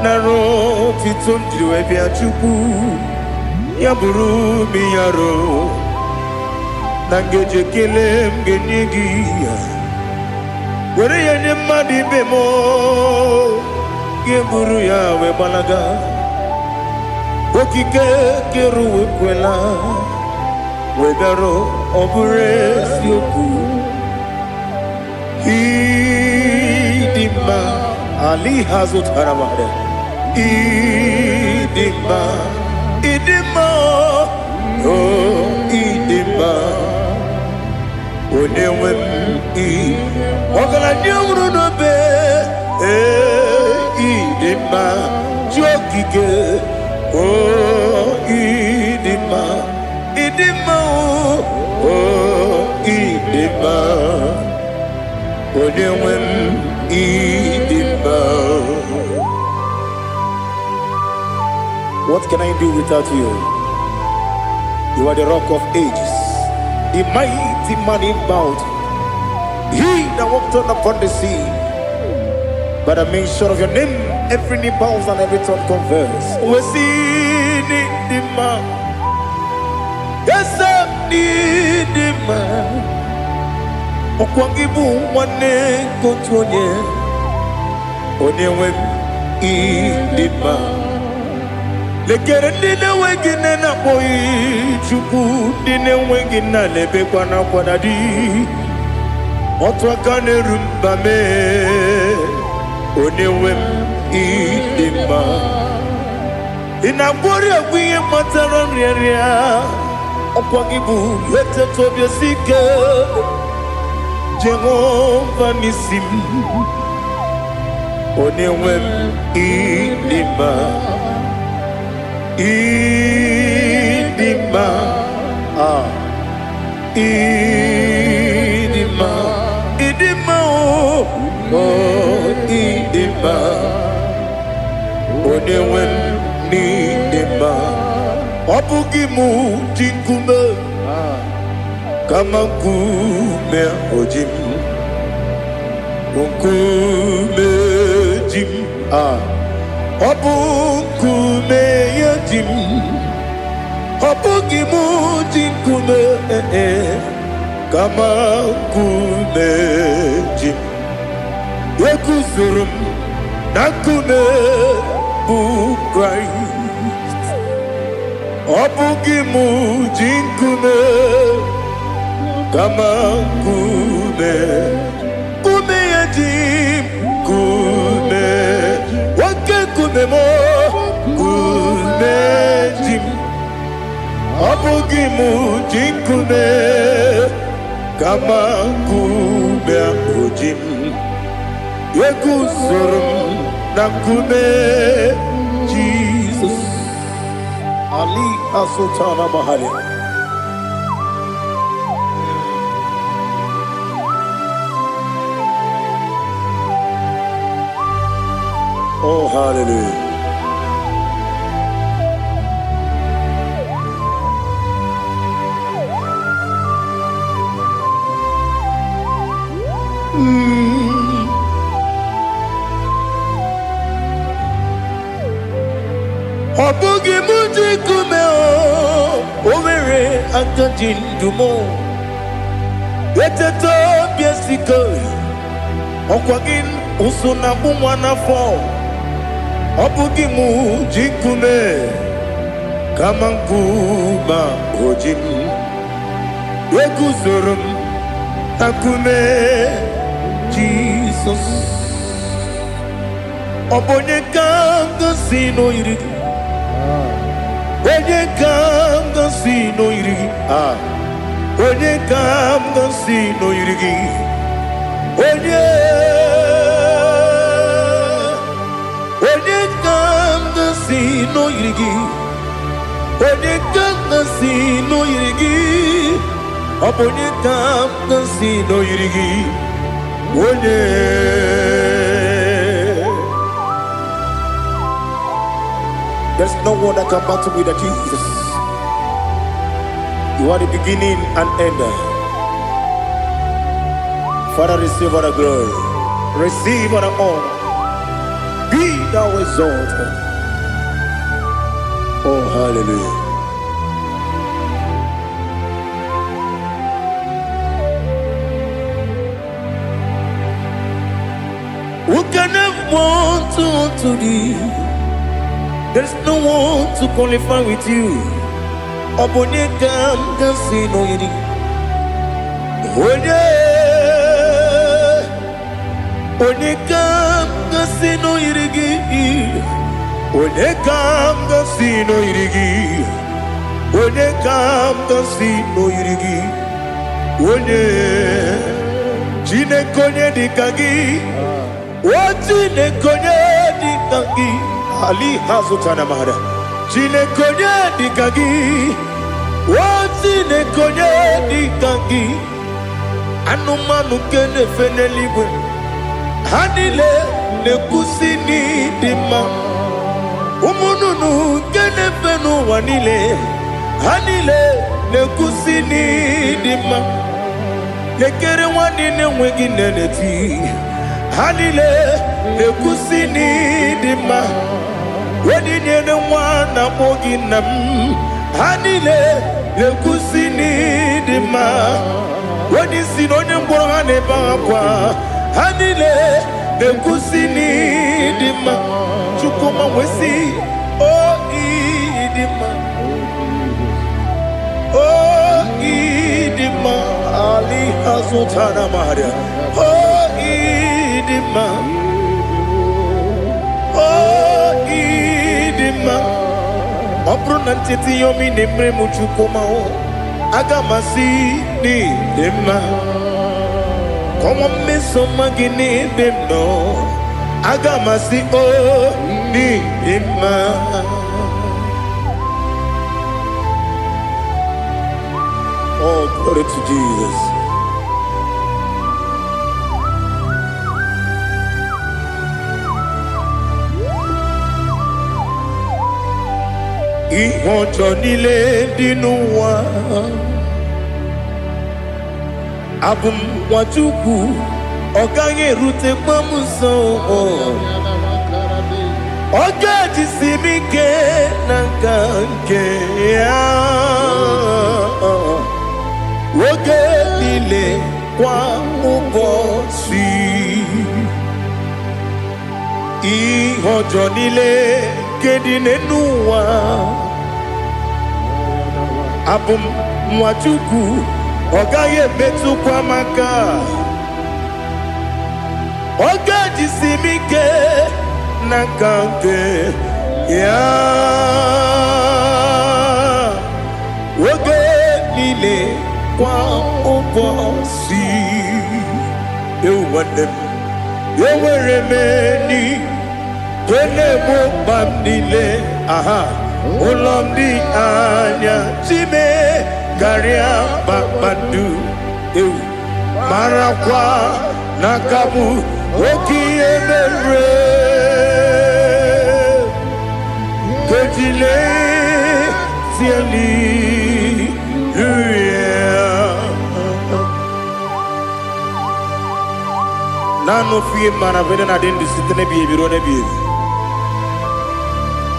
naro titondriwe biachuku yaburu miyaro nangeje kele mgenyigi were ya nye mmadụ ibe m ga-eburu ya wee gbalaga okike kere uwe kwela wee bịarụ ọ bụrụ eziokwu ịdị mma ali ha zụtara mmadụ ịdị mma ịdị mma ịdị mma onye nwe m ọgaranya nwụrụ n'obe ịdị mma ji okike ịdị mma ịdị mma ịdị mma onye nwe m ịdị mma. What can I do without you? You are the rock of ages, the mighty man in battle, he that walked on upon the sea. By the mention of your name, every knee bows and every tongue confess. We see the man. Yes, I need the man. Okwangibu wane kotonye. Onyewe the man. Lekere ndine wengine na boy chuku ndine wengine lebe kwa na kwa dadi. Otwakane rumba me. Onyewe ịdị mma ịna-agbori agwụghị matara nrịarịa ọkwa gị bụ etetu obi osike Jehova n'isi m Onyewe m ịdị mma ịdị mma ịdị mma ịdị mma ịdị mma Onyewe m n'ịdị mma ọ bụghị mụ ji nkume kama nkume oji m nkume ji m ọ bụ nkume ya ji m ọ bụghị mụ ji nkume kama nkume ji m Ekuzuru m na nkume bụ Kraịst ọ bụghị mụ ji nkume kama nkume nkume ya ji nkume nwoke nkume m nkume ji m ọ bụghị mụ ji nkume kama nkume ahụ ji m Ekuzuru m na nkume Jesus Ali Asultana Mahali. Oh, hallelujah. Ọ bụghị mụ ji nkume o nwere aka ji ndụ m eteta obi esiko ọkwa gị ụsụ na mụ nwa n'afọ ọ bụghị mụ ji nkume kama nkume oji m eguzoro m na nkume Jizọs ọ bụ onye ka m gosi n'oyiri gị onye ka m gosi n'oyiri gị onye ka m gosi n'oyiri gị onye ka m gosi n'oyiri gị onye ka m gosi n'oyiri gị ọ bụ onye ka m gosi n'oyiri gị onye There's no one that can battle with Jesus. You are the beginning and end. Father, receive all the glory. Receive all the honor. Be thou exalted. Oh, hallelujah. want to thee. There's no one to qualify with you. Obonekam kasino yidi. Onekam kasino yidi. Onekam kasino yidi. Onekam kasino yidi. One Jinekonye dikagi. Jinekonye dikagi. Ali Hazutana Mahara. Jinekonye dikagi. Jinekonye dikagi. Anumanu kene feneliwe. Hanile nekusini dima. Umununu kene fenu wanile. Hanile nekusini dima. Nekere wanine wengi neneti. Hanile nekusini dima. Wedi nyene wana mogi nam. Hanile nekusini dima. Wedi sinonye mbwangane bakwa. Hanile nekusini dima. Chukuma wesi oh idima. Oh idima. Ali Hazutana Maria. Oh idima. Oh idima. Opronantiti yomi nemre muchukoma o. Agamasi ni dema. Como me somagini demno. Agamasi o ni dema. Oh, glory to Jesus. Ihojo nile dinuwa. Abum wajuku. Oganye rute mamuso. Oga jisimike nankanke ya. Woge nile kwa ubosi. Ihojo nile kedine nuwa. Abum mwachuku ogaye betu kwa maka. Oga jisimike nakanke ya. Woge nile kwa ubosi. You want them. You were remaining. Twele bandile. Aha. Ulomdi anya. Chime. Garia babadu. You. Marakwa. Nakabu. Oki emere. Kejile. Siali. Nano fiye mana vene na den disitene biye biro ne biye.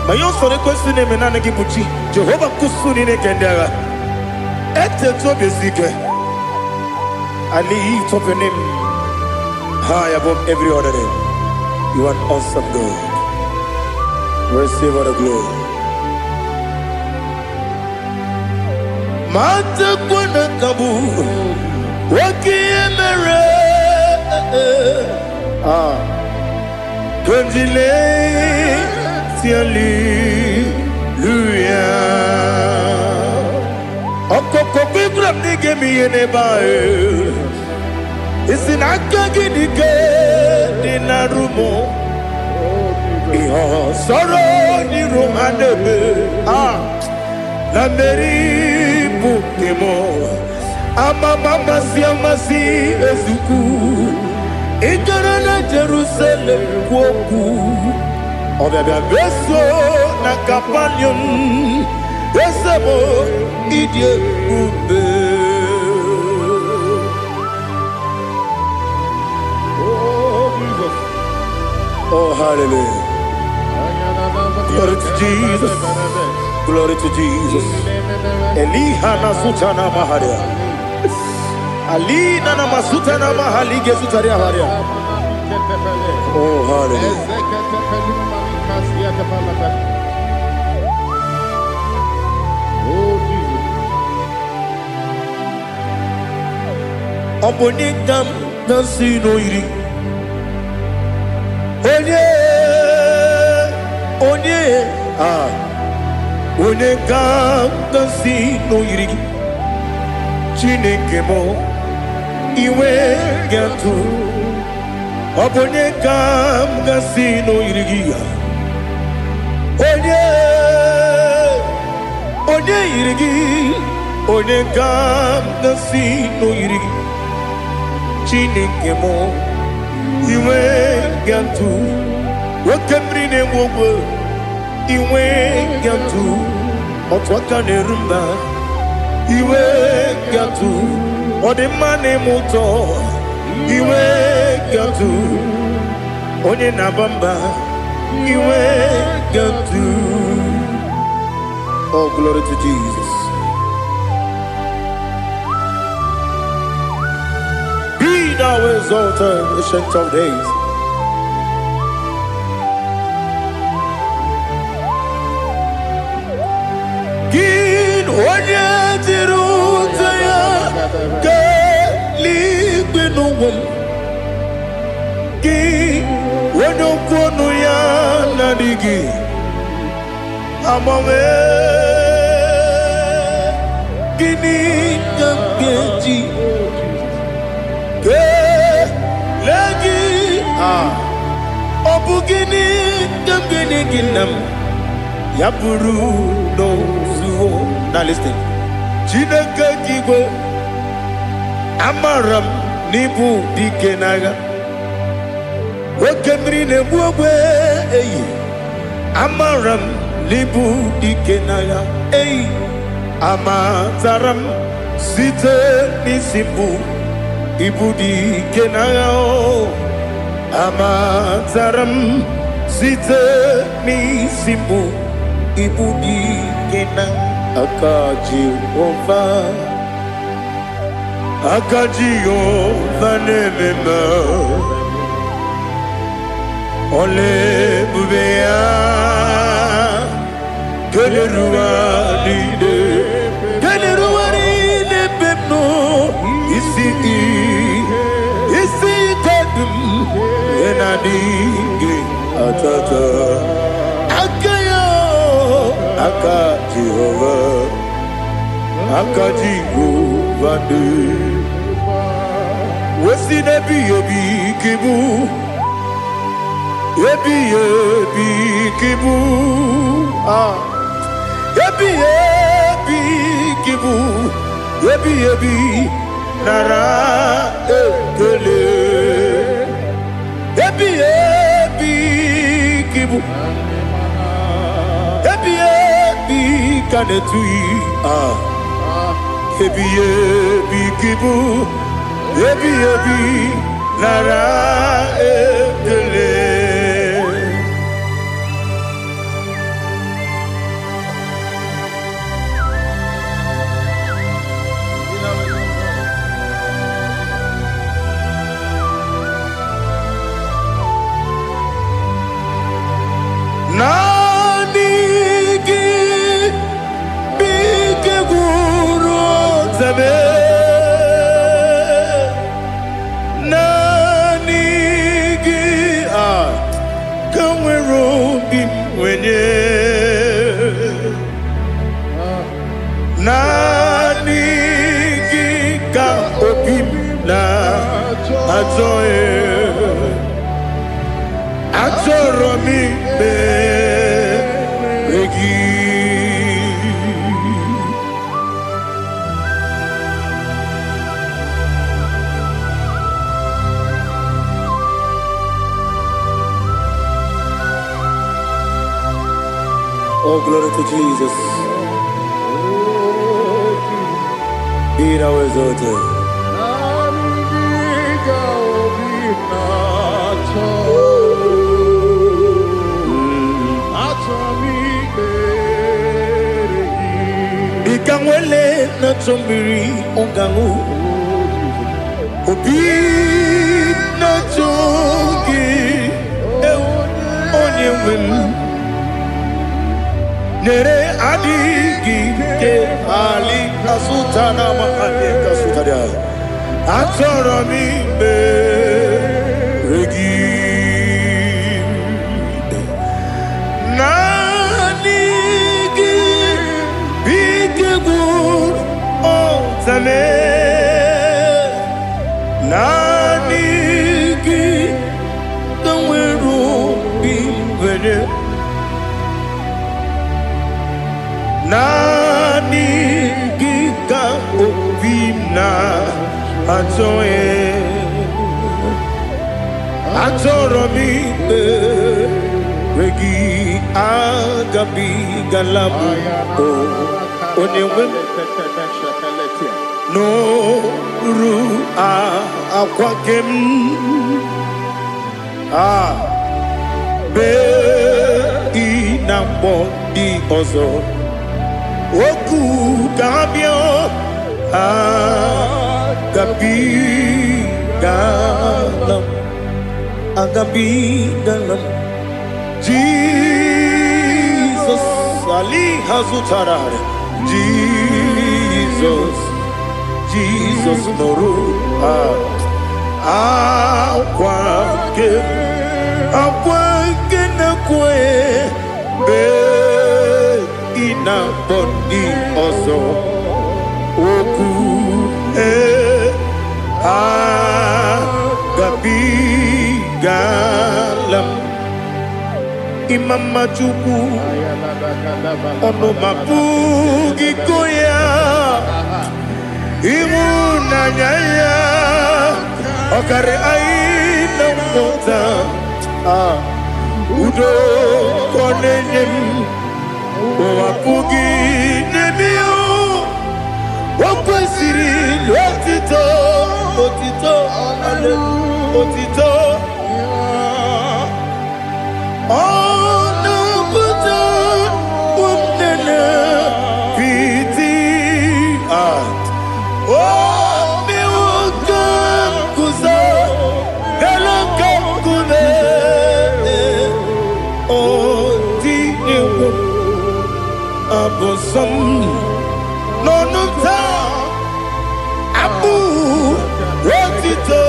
Mayon sore kosu ne menane ki buchi. Jehova kusuni ne kendera. Ete to besike. I lift up your name high above every other name. You are an awesome God. Receive all the glory. Mata kuna kabu. Waki emere. Konjile siali luya. Okoko bibram nige miyene bae. Isinaka gidike dinarumo. Iho soro ni romanebe. La meri bukemo. Amama siamasi ezuku. Ikarana Jerusalem woku. Obebe beso na kapanion. Esebo idie ube. Oh Jesus. Oh hallelujah. Glory to Jesus. Glory to Jesus. Elihana sutana maharia. Ali nana masuta na mahali gesutaria haria. Oh, hallelujah. Oh, Jesus. Obonikam nasino iri. Onye, Onekam nasino iri. Chineke mo iwe gatu. Obonekam nasino iri. Onye iri. Onekam nasino iri. Chineke mo iwe gatu. Wakemri ne wogo iwe gatu. Otwaka ne rumba iwe gatu. Odemane moto iwe gatu. Onye nabamba iwe gatu. Oh, glory to Jesus. Be thou exalted, ancient of days. Gin onye tirutaya ke ligbinum. Gin onye kwonu ya nadigi amame. Gini kamgeji ke lagi obugini kamgini ginam yapuru no zuo. Now listen. Chineke kigwe amaram nibu dikenaga. Wakemri ne buogwe eyi amaram nibu dikenaga eyi. Amataram site nisimbu ibudi kenao. Amataram site nisimbu ibudi kenang. Akaji ova nemema ole bubea Geleruaride bebno isi kadum enadinge atata akayo aka Jehova de wesi nebi obi kibu ebi kibu ebi kibu ebi nara ekele ebi kibu ebi kanetui ebi kibu ebi nara ekele. Nanigi bige guru zabe nanigi kamwero bimwenye nanigi ka obim na ajoe Atoromi begi. Oh, glory to Jesus. Be thou exalted. Ikangwele na chombiri ongangu obi na chombiri nyere adịghị nke ali kasutana mahali kasutaria achọrọ m imere gị naanị gị bike gwụrụ ọtame naanị gị ka nwere obi nwere naanị gị ka obi na-achọghị achọrọ m ikpere gị agabigala m onye nwe m n'oru akwa gị m bee na mgbọ dị ọzọ oku ga-abịa agabigala m Jesus ali hazutara Jesus nọrụ akwa nke na-ekwe bee na bọdị ọzọ okwu agabigala m imama Chukwu ọnụmapụ gị ko ya ịhụnanya ya ọkarị anyị na mmụta udo ka ọ na-enye m ụwapụghị n'ebe o kwesịrị otito otito ọ na-apụta ụmụnne piti o mewo ka nkụza elu ka nkụme o tinyewo abosom n'ọnụ taa abụ otito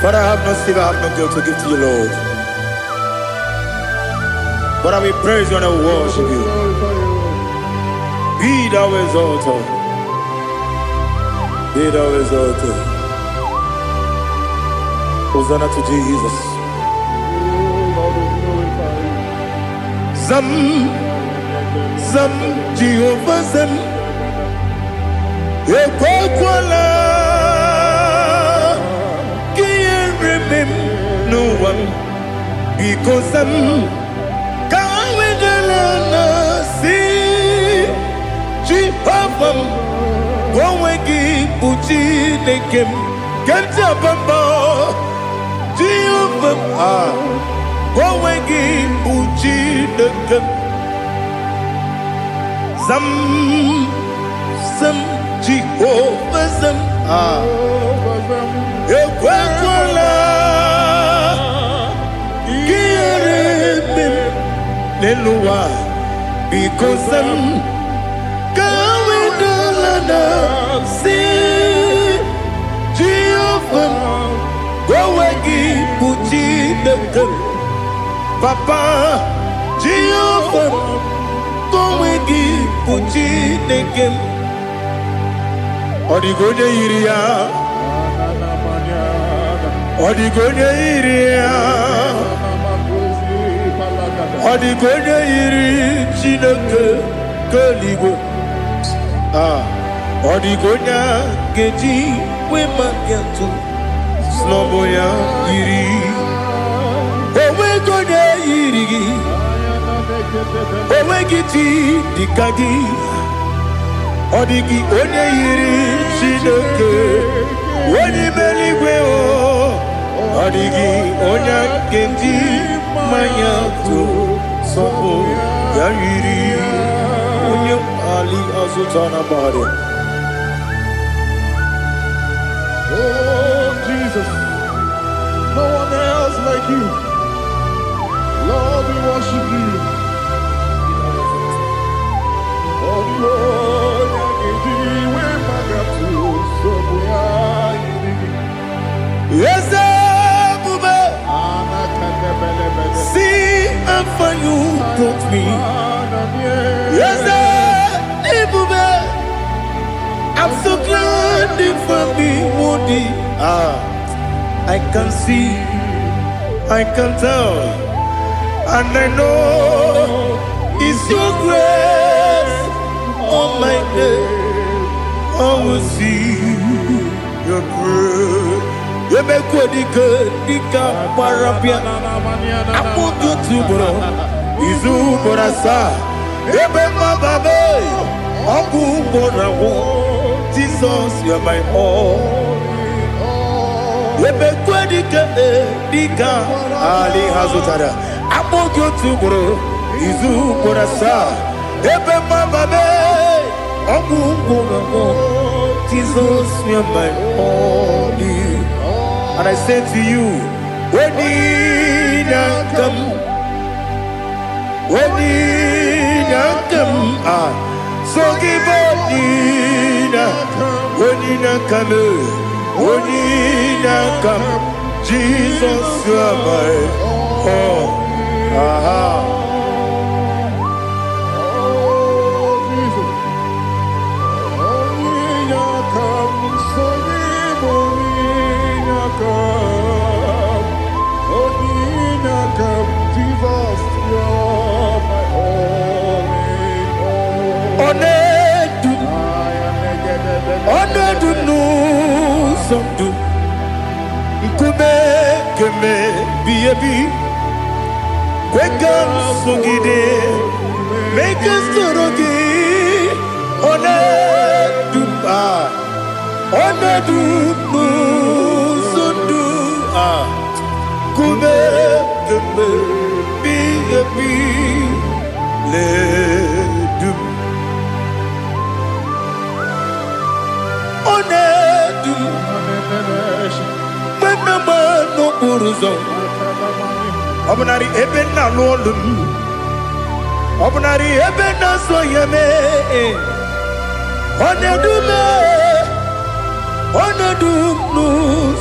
Father, I have no silver, I have no gold to give to you, Lord. But I will praise you and I will worship you. Be thou exalted. Be thou exalted. Hosanna to Jesus. Zam, Jehovah Zam. Ekwakwala. Can't remember no one. Because I'm Jehovah, go wegi uchi nekem, kenta bamba. Jehovah, go wegi uchi nekem. Zam Jehovah zam ekwekwala kieremem neluwa because kawedalana si Jehovah go wegi uchi nekem Papa Jehovah go wegi uchi nekem Odigonye iria Odigonye iri Chineke keligwe Odigonya geji wema gentu Slobo ya iri Owegonye iri Owegiti dikagi Odigi onye yiri Chineke onye meligwe o Odigi onye kendi manya to sopo ya yiri onye Ali Azutana Bari. Oh, Jesus. No one else like you. Lord, we worship you. Oh, Lord, yes, Bube. See how far you brought me. Yes, Bube. I'm so glad for me, Woody. I can see, I can tell, and I know it's your grace. Oh my God, I will see your grace. You make good, Dika, Parapia. I put you to bro. Izu Borasa. You make my baby. Aku Borawo. Jesus, you're my all. You make good, Dika, Ali Hazutara. I put you to bro. Izu Borasa. You make my baby. Aku Borawo. Jesus, you're my all. And I say to you, when you come, so give up, when you come, Jesus, you are my all. Make us Obnari ebena lolum Obnari ebena soyeme Onedu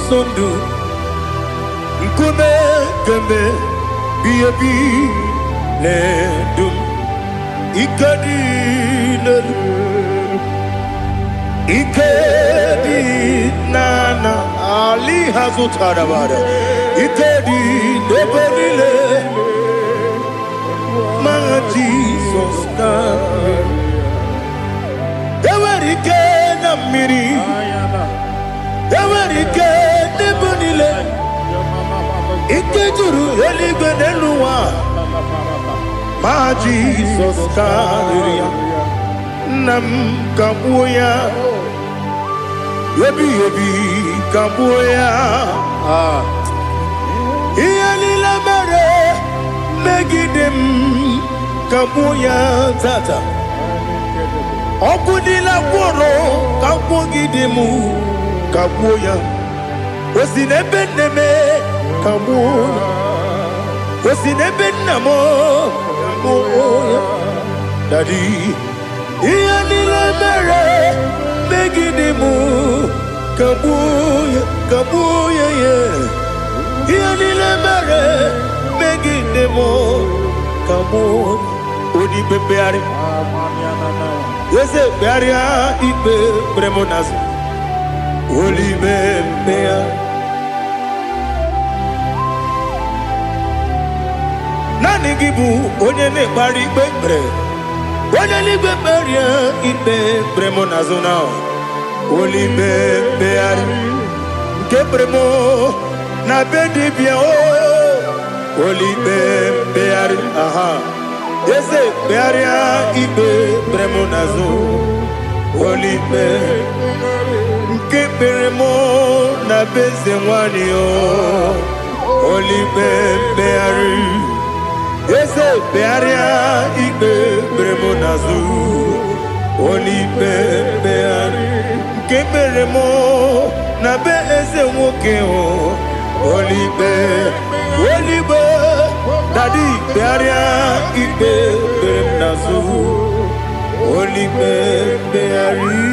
sondu Nkume keme biyebi ledum Ikedi nana Ali Hazutara Bada Ikedi Deberile My Jesus Ewerike na miri Ewerike Debenile Ikejuru Eligwe Neluwa My Jesus Nam Kabuya Yebi Kabuya Iyalila mere Megidem Kabuya Tata Okudila Kworo Kabugidemu Kabuya Osinebeneme Kabuya Osinebenamo Kabuya Daddy Iyalila mere Megidemu Kabuya Kabuya Iyalila mere Megidemu Kabuya Odi bebeari Yese bearia Ibe bremonas Oli bebea Nani gibu Onye ne bari bebre Onye li beberia Ibe bremonas Oli bebeari Ke bremo Na bedi bia Oli bebeari Yese bearia Ibe bremonazo Oli be Ke bremo Na beze wani Oli bebeari Yese bearia Ibe bremonazo Olipe beari kebere mo na be eze nwoke o Olipe Daddy bearia ikpe bere nazu Olipe beari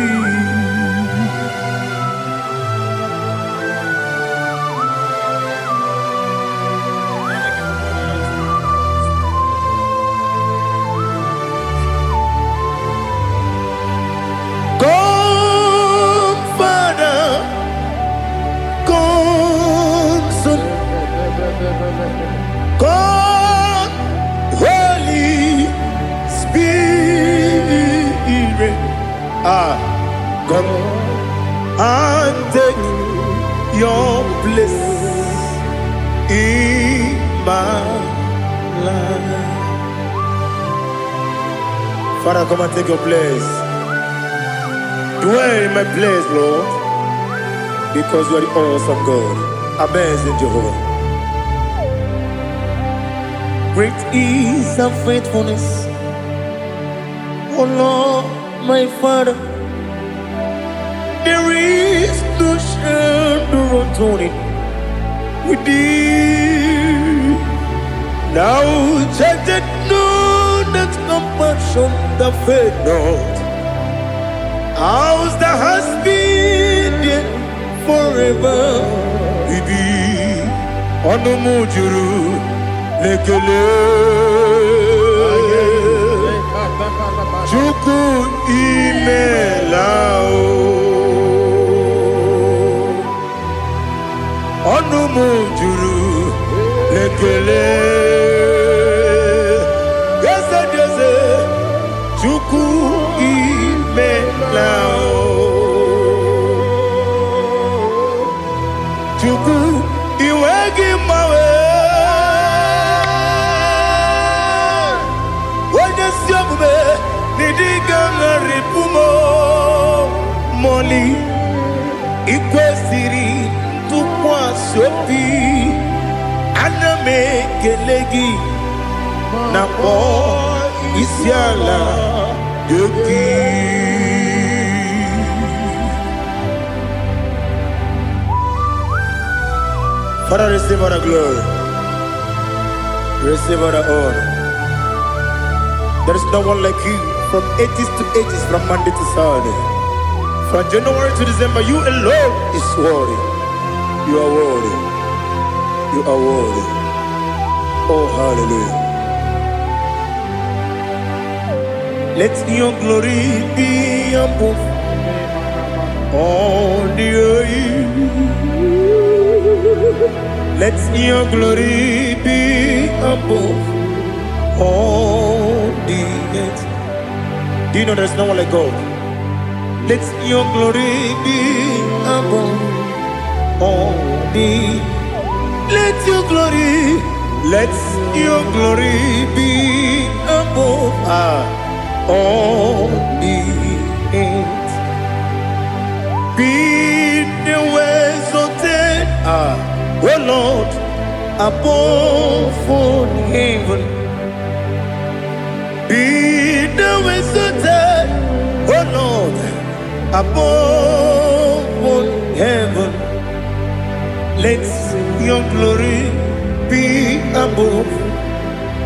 God, Holy Spirit, come and take your place in my life. Father, come and take your place. Dwell in my place, Lord, because you are the awesome God. Amazing Jehovah. Great is thy faithfulness, O Lord, my Father. There is no shadow of turning with thee. Now check that no, that compassion that faith not. Ours that has been there forever. Bibi, Onomujuru. Lekele Chuku imelao Onumujuru Lekele Yese Chuku imelao Chuku iwegi mawe Moli ikwesiri tukwasopi aname kelegi na po isiala yoki Father, receive all the glory, receive all the honor. There is no one like you. From ages to ages, from Monday to Saturday, from January to December, you alone is worthy. You are worthy. You are worthy. Oh, hallelujah. Let your glory be above all the earth. Let your glory be above all the earth. Do you know there's no one like God? Let your glory be above all the. Let your glory be above all the earth. Be the ways of dead, oh Lord, above all heaven. Be the ways of dead, oh Lord, above all heaven. Let your glory be above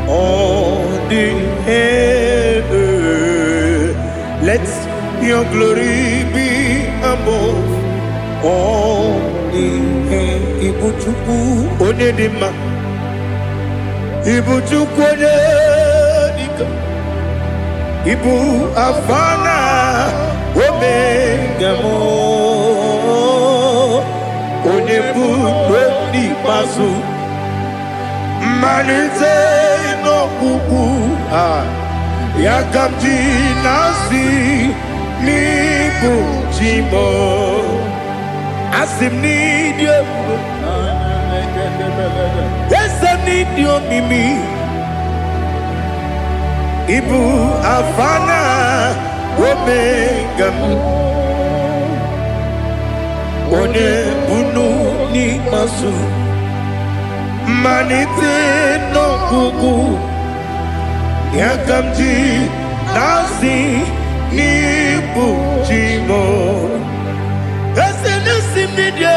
all the earth. Let your glory be above all the earth. Ibuchuku onedima, Ibuchuku onedika, Ibu afana omega mo, Onebu weni pasu, Manite no kuku Yakamji nasi Nibu chimo Asim need you Yes I need you mimi Ibu afana Omega One bunu ni masu Manite no kuku Yakamji nasi n'ibu chimo ese nisi mnidye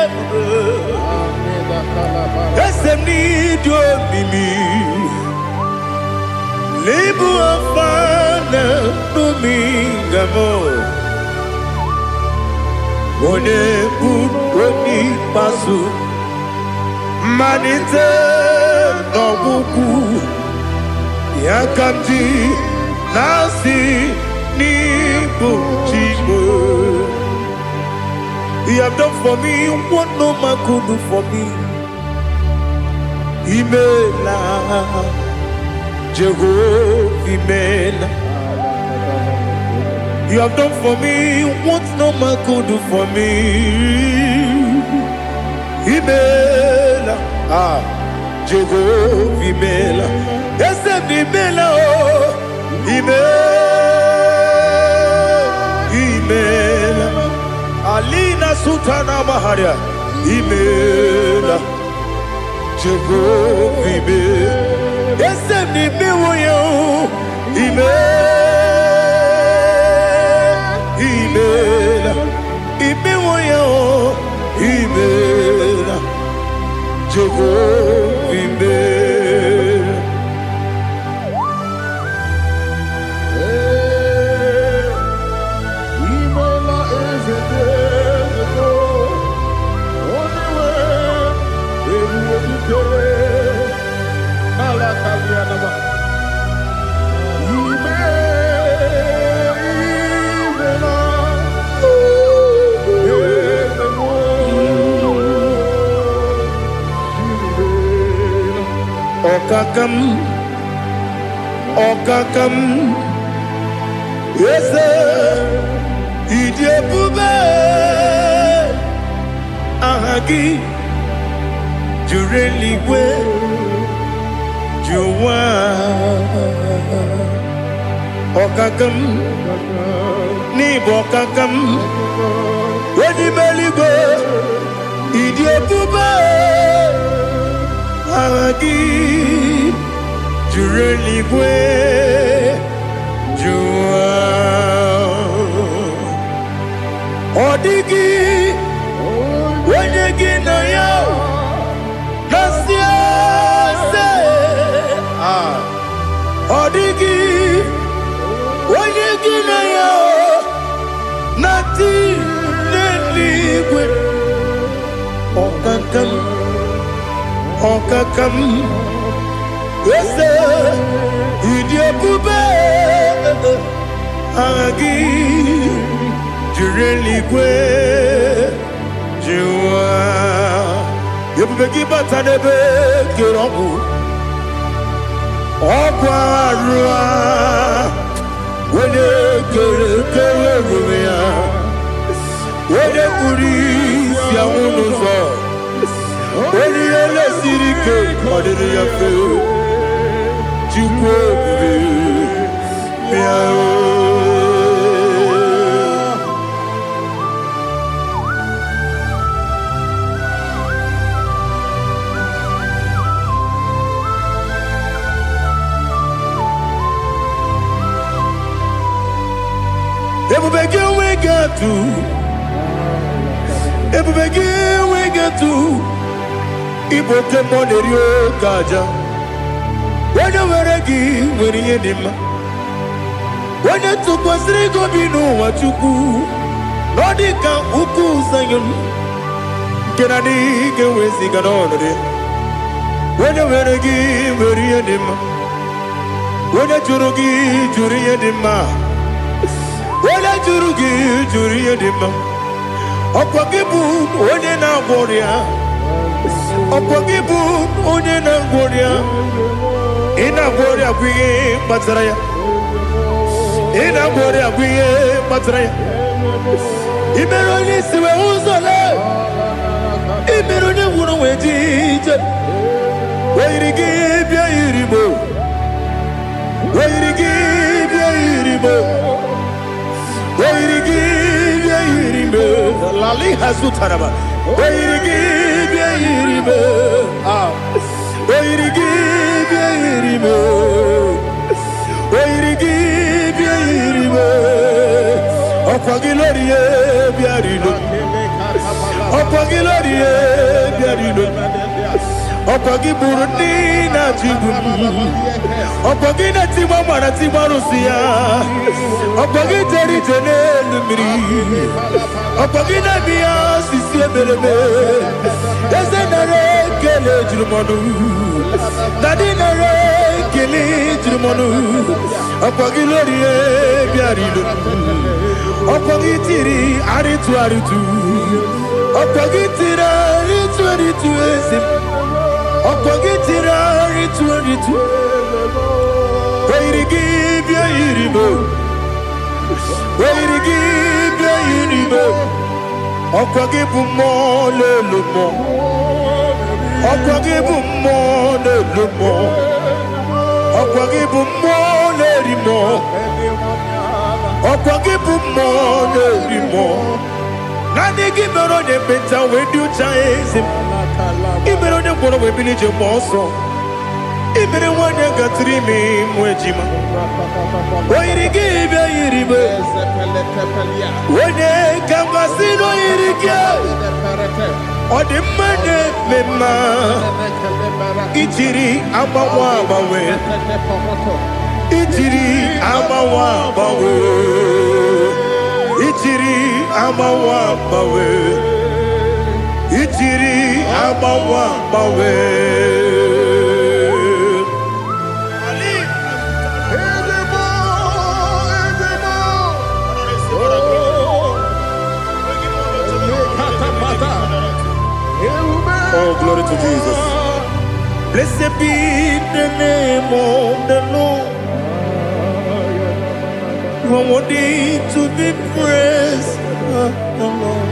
ese mnidyo mimi libu afana numingamo one oni pasu manite nobuku yakamji nasi nibu chimo. You have done for me what no man could do for me. Imela Jehovah Imela. You have done for me what no man could do for me. Imela Jehovah Imela. Yes, Imela Imela Alina Sutana Maharia Imela Jehovah Imela. Yes, Imela Imela Imela Jehovah Imela. Okakam, yes, Idiabube, Ahagi, Jureligwe, Juwa, Okakam, Nibokakam, Wedimeligo, Idiabube, Ahagi. Jureligwe Jua Odigi Wenyegi na ya Nasia se Odigi Wenyegi na ya Nati Neligwe Okakam Okakam yes, Idiabube Agi Jureligwe Jua Yebubeki Batanebe Kirobu Okwarua Wene Kere Rumia Wene Kuri Siamunuzo Wene Yele Sirike Kodiri Yafe Ebubegi we get to Igbo Kemonerio Kaja. When you were a gay, when you did, when you took was Rico Bino, what you do, Nordica, Uku, Sayon, Kennedy, get with Zigadon. When you were a gay, when you did, when you Jurugi, Juria Dima, when you Jurugi, Juria Dima, Opakibu, Odena Boria, Opakibu, Odena Boria. Ina Boria Guye Matraya. Ina Boria Guye Matraya. Imeroni Siwe Uzole. Imeroni Wuno Wejija. Where you give your Iribo. Where you give your Iribo. Where you give your Iribo. Lali Hasutaraba. Where you give your Iribo. Where you give your Iribo. Okwagiloriye biarilo. Okwagiloriye biarilo. Okwagiburundi na jibu. Okwagina timama na timarusia. Okwagiteri tenelu miri. Okwagina biya sisi ebelebe. Ezenare kele jirumonu. Nadinare kele jirumonu. Okwagiloriye biarilo. Okwagitiri aritu aritu. Okwagitira aritu aritu ezim. Okwagitira aritu aritu. Weirigibya iribo. Weirigibya iribo. Okwagibumo lelumo. Okwagibumo lelumo. Okwagibumo lerimo. Okwagibumo lerimo. Nani gimero ne beta wedu chaizim. Imero ne kono we bilije moso. Imere wane gatrimi mwejima. Oirigibya iribe. Wene kamasino irige. Odimane mema. Ichiri amawa bawe. Ichiri amawa bawe. Ichiri amawa bawe. Ichiri amawa bawe. Oh, glory to Jesus. Blessed be the name of the Lord. You are worthy to be praised, the Lord.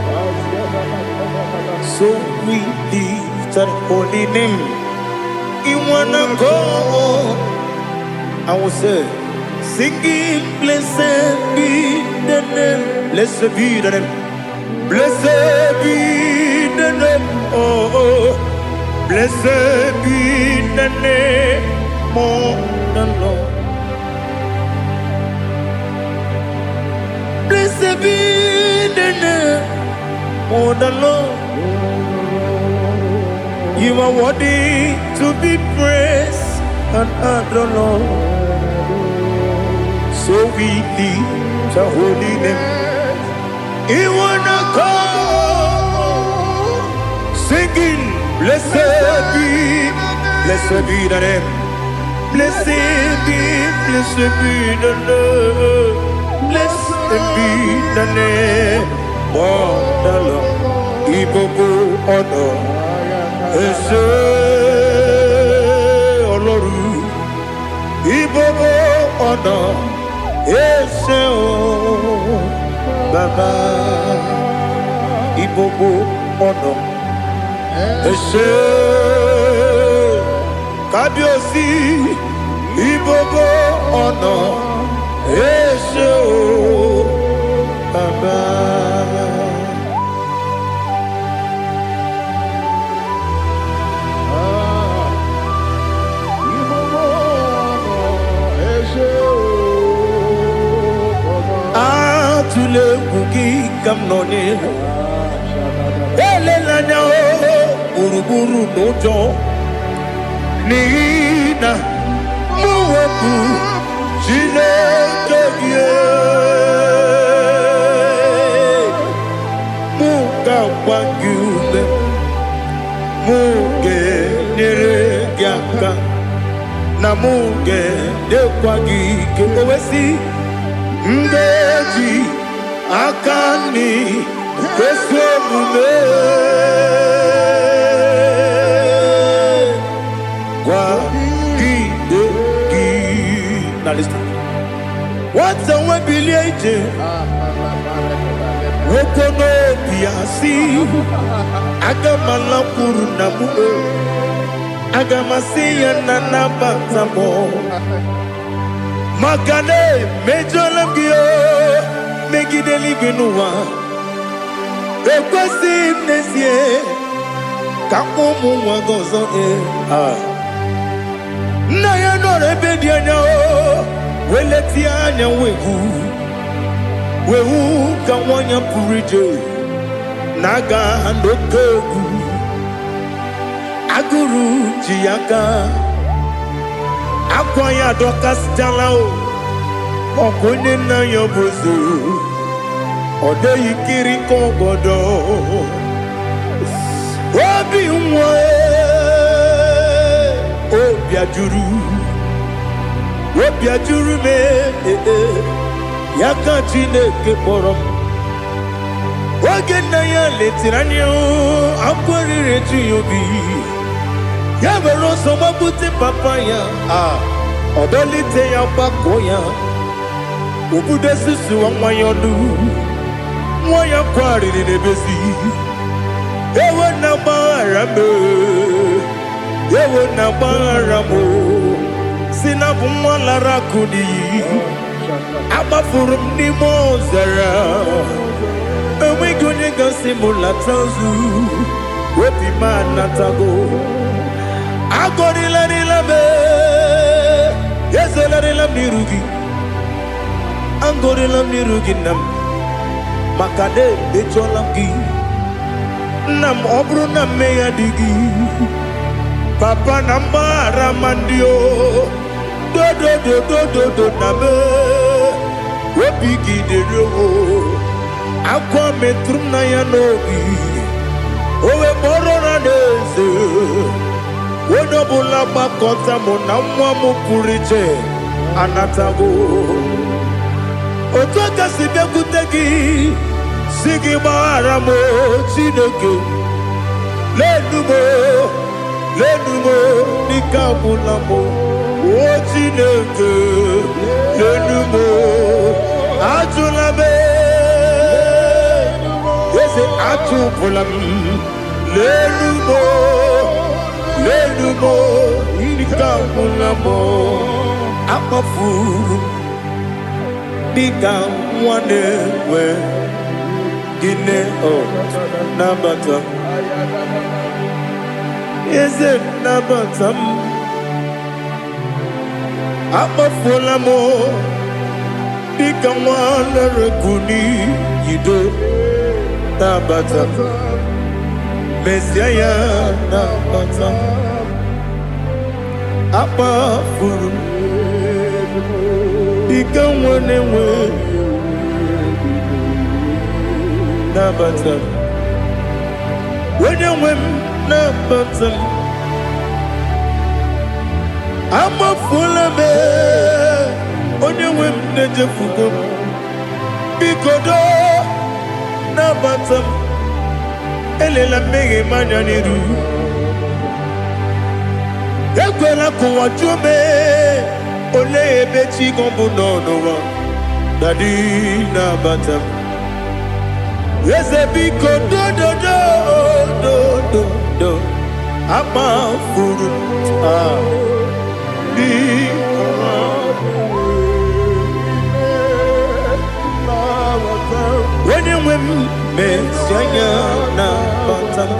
So we lift our holy name. You wanna go? I will say, singing, blessed be the name. Blessed be the name. Blessed be the name. Oh, blessed be the name of the Lord. Blessed be the name of the Lord. You are worthy to be praised and adored, Lord. So we lift your holy name. You wanna call, singing, blessed be the name. Blessed be the Lord. Blessed be the name of the Lord. Igbo honor. Ese Oloru. Igbo honor. Ese o Baba. Igbo honor. Ese Kabiosi. Igbo honor. Ese o Baba. Atule kuki kamnoni. Elelanya o uruburu nojo. Nina muweku Chineke muka wangume muge neregiaka na muge dekwagike owesi ngeji akani kwesomume kwa gidegi. Now listen. What's the one billion? Wokono piasi agamala kurunamu agamasiya nanabatamo magane mejolamgio megideli benua ekwesi nesie kakomu wagozo na ya no rebedianya weleti anya wegu wewu ka nwanya pụrụ ije na-aga n'oke egwu agụrụ ji ya ka akwa ya dọkasịchala ọkụ onye nna ya bụzi ọ dịghị kiri ka obodo obi nwa obi ajuru m ya ka Chineke kpọrọ m oge nna ya letiri anya akwa riri eju ya obi ya were ọsọ gbapute papa ya ọ dọlite ya gbakọ ya obodo susuwa nwa ya ọnụ nwa ya kwarịrị n'ebezi ewe na gbaghara m si na bụ nwa lara akụ n'iyi agbafuru m n'ime ọzara enweghị onye gasị m lata nzu obi m anatago agọrịlarịla m ezolarịla m n'iru gị agọrịla m n'iru gị nna m maka na emejọla m gị nna m ọ bụrụ na mmehie dị gị papa na mgbaghara ma ndị o dodododododo na me obi gị dịrị o akwa metụrụ m na ya n'obi o wee kpọrọ na n'eze onye ọbụla gbakọta mụ na nwa m pụrụ iche anatago otu aka si bịakwute gị si gị gbaghara m Chineke lenumo dịka agwụla m o Chineke lenumo ajụla m eze atụpụla m lenumo dịka agwụla m akpafuru dịka nwa na-enwe gịnị nabata eze nabata m akpafuola m dịka nwa na-erekwu n'iyido nabata mezie ya nabata akpafuru dịka nwa na-enwe nabata onye nwe m nabata m amafuola m onye nwe m na-ejefugo m biko do nabata m elela mmehie m anya n'iru ekwela ka ụwa jụọ m olee ebe chi gọ bụ n'ụwa dadi nabata m eze biko do akpafuru onye nwe m mezi anya nabata m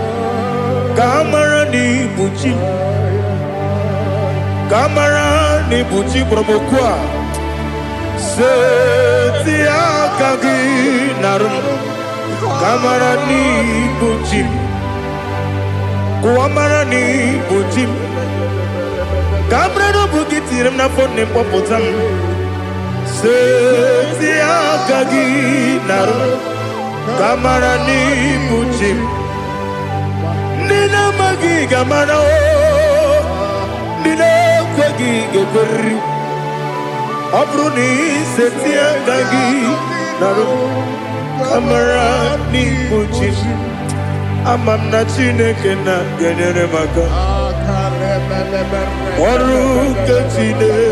ka amara n'ibu chi ka amara n'ibu chi kpọrọ m okwu a seti aka gị narụ m ka amara n'ibu chi kụwa mara n'ibu chi ka amara n'obu gị tiri m n'afọ nne mkpọpụta m seti aka gị narụ ka amara n'ibu chi ndị na-amaghị ga-amara ndị na-ekweghị ga-ekweriri ọ bụrụ na iseti aka gị narụ amara n'ibu chi ama m na Chineke na-enyere m aka ọrụ nke Chineke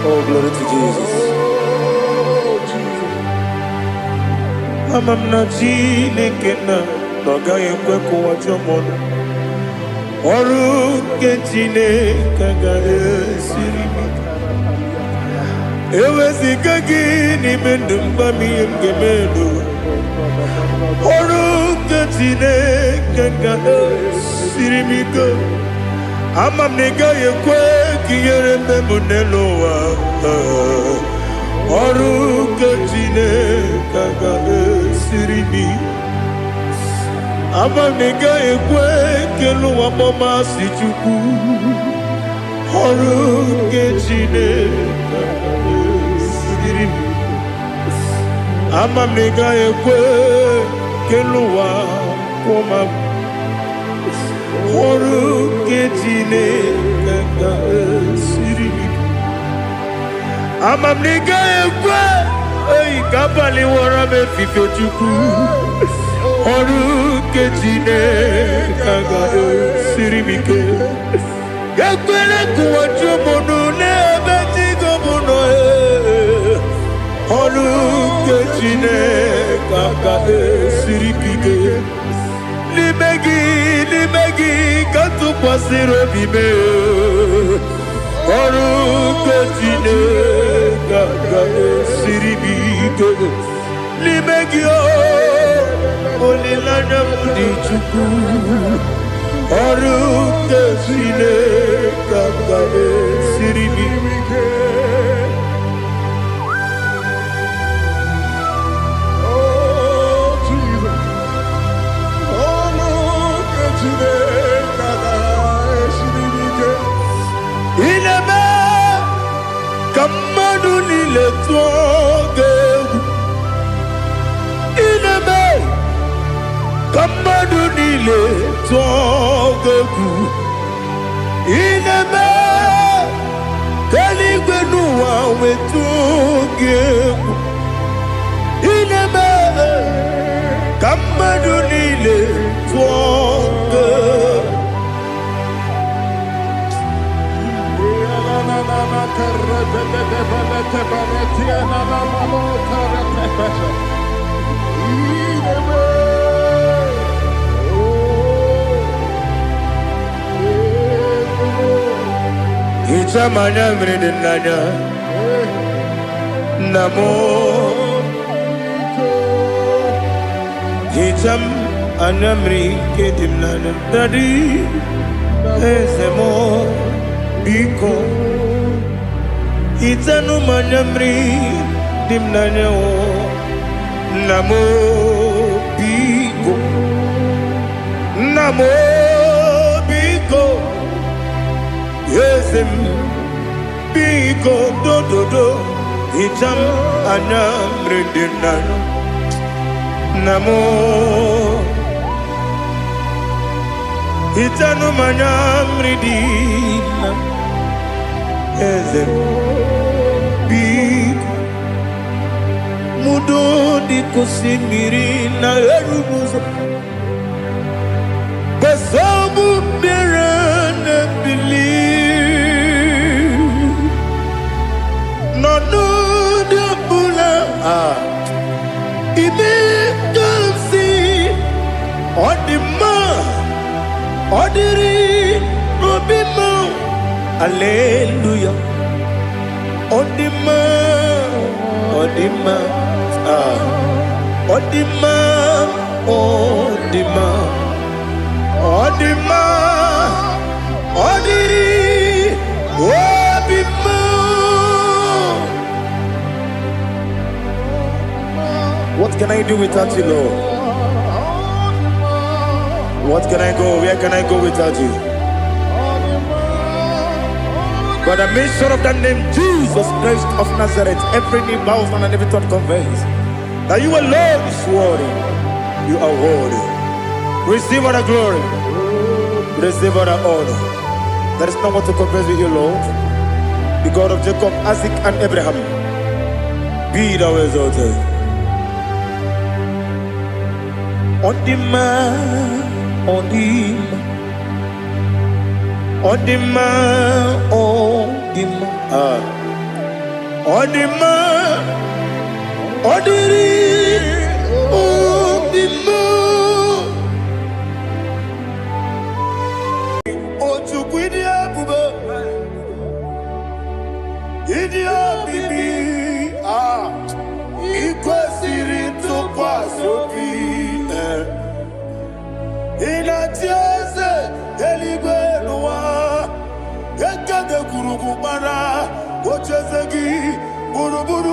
Oh, glory to Jesus. Amam na Chineke na ọ gaghị ekwe ka ụwa jụọ m ọnụ. ọrụ nke Chineke ga-esiri m eweziga gị n'ime ndụ mgbami ihe m ga-emedo ọrụ nke Chineke ga-esiri m ike ama m na ị gaghị ekwe ka ihere mbe m n'elu ụwa ọrụ nke Chineke ga-esiri m ama m na ị gaghị ekwe ka elu ụwa gbamasị Chukwu ọrụ nke Chineke ga-esiri m ama m na ị gaghị ekwe ka elu ụwa kwụma m ọrụ nke Chineke ga-esiri m ama m na ị gaghị ekwe ka abalị wara m efife Chukwu ọrụ nke Chineke ga-esiri m ike ekwere ka ụwa jụọ m ọnụ n'ebe Chigo m nọ ọrụ nke Chineke ga-esiri m ike n'ime gị ka tụkwasịrị obi m ọrụ nke Chineke ga-esiri m ike n'ime gị olileanya m dị Chukwu ọrụ nke Chineke ga-esiri m ike ineme ka mmadụ niile tụọ gị egwu ineme ka mmadụ niile tụọ gị egwu ineme ka eluigwe n'ụwa wee tụọ gị egwu ineme ka mmadụ niile tụọ gị egwu Hicham anya mmiri dị n'anya nna m hicham anya mmiri nke dị m n'anya dadi eze m biko hitanụ m anya mmiri dị m n'anya nna m biko nna m biko eze m biko dododo hicham anya mmiri dị n'anya nna m hitanụ m anya mmiri dị n'anya eze m biko mudo di kosimiri na erubuzo besobu birane bili no no de bula ibe kansi odima odiri obima Hallelujah. Odima, Odima, Odima, Odima, Odima, Odiri, Odima. What can I do without you, Lord? What can I go? Where can I go without you? By the mention of that name, Jesus Christ of Nazareth, every knee bows and every tongue confesses that you alone is worthy. You are worthy. Receive all the glory. Receive all the honor. There is no one to compare with you, Lord. The God of Jacob, Isaac, and Abraham. Be thou exalted. On the man, on the man. Odima, Odima, Odima, Odiri, Odima. Buruburu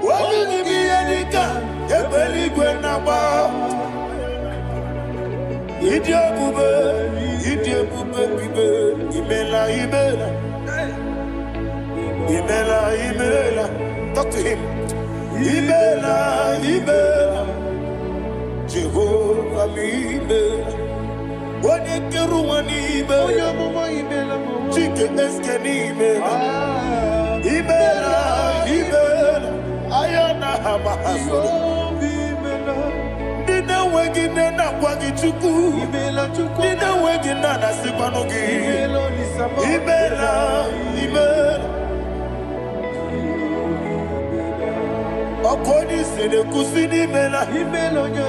Wagi Bianika Ebeli Gwenaba Idia Bube Bibe Imela Imela talk to him Imela Jehovah Imela Wani Keruani Imela Chicken Eskeni Imela Ayana Hamahaso Nina Wagina Wagi Chuku Nina Wagina Nasipanogi Imela Okodi Sede Kusini Imela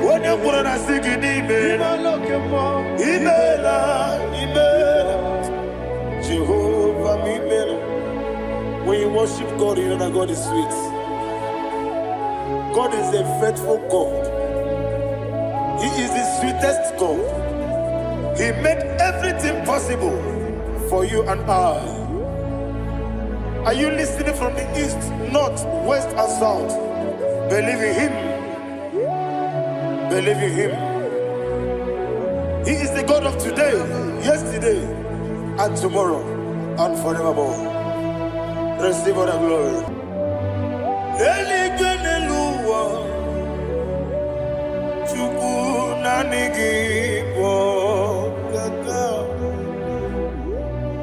Wani Purana Sigidi Imela Jehovah Imela. When you worship God, you know that God is sweet. God is a faithful God. He is the sweetest God. He made everything possible for you and I. Are you listening from the east, north, west, and south? Believe in Him. Believe in Him. He is the God of today, yesterday, and tomorrow, and forevermore. Receive all the glory. Eligenelua Chuku nanigi Kaka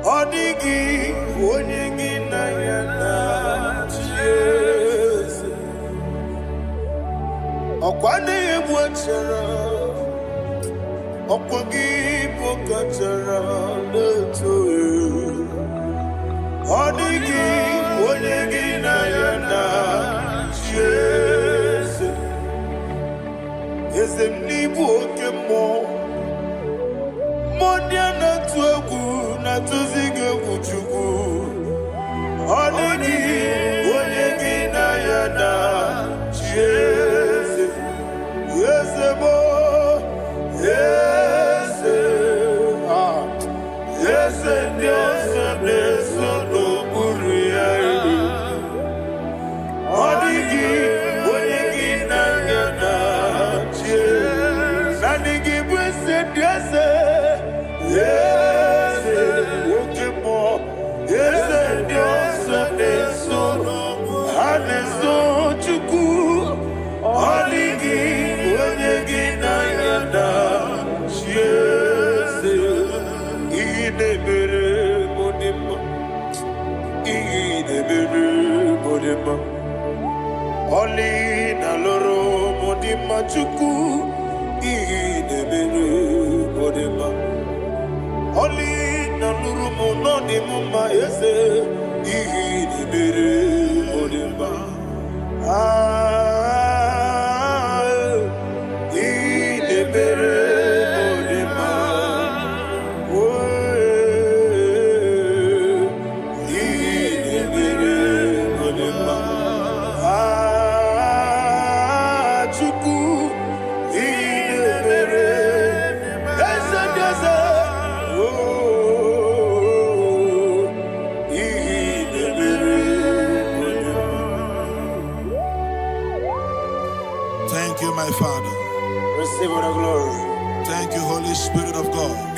Odigi Wonyigi Nayana Jesus Okwane Mwachara Okwagi Pokachara Netoye Odigi Wonyegi Nayana Jesus Eze mnibu oke mo Mondia na tuegu na tuzige kuchugu Odigi Wonyegi Nayana Jesus Yese mo Yese Yese Yese Yese Odigi, Odigi, Nayana, Jesus. Nanigi, blessed, yes, yes, Okemo, yes, yes, yes, Chuku, Odigi, Odigi, Nayana, Jesus. Idebere, Modema. Oli na loro modima chuku idebere modema. Oli na loro monodi muma ese idebere modema. Idebere modema. Idebere modema. Thank you, my Father. Receive all the glory. Thank you, Holy Spirit of God.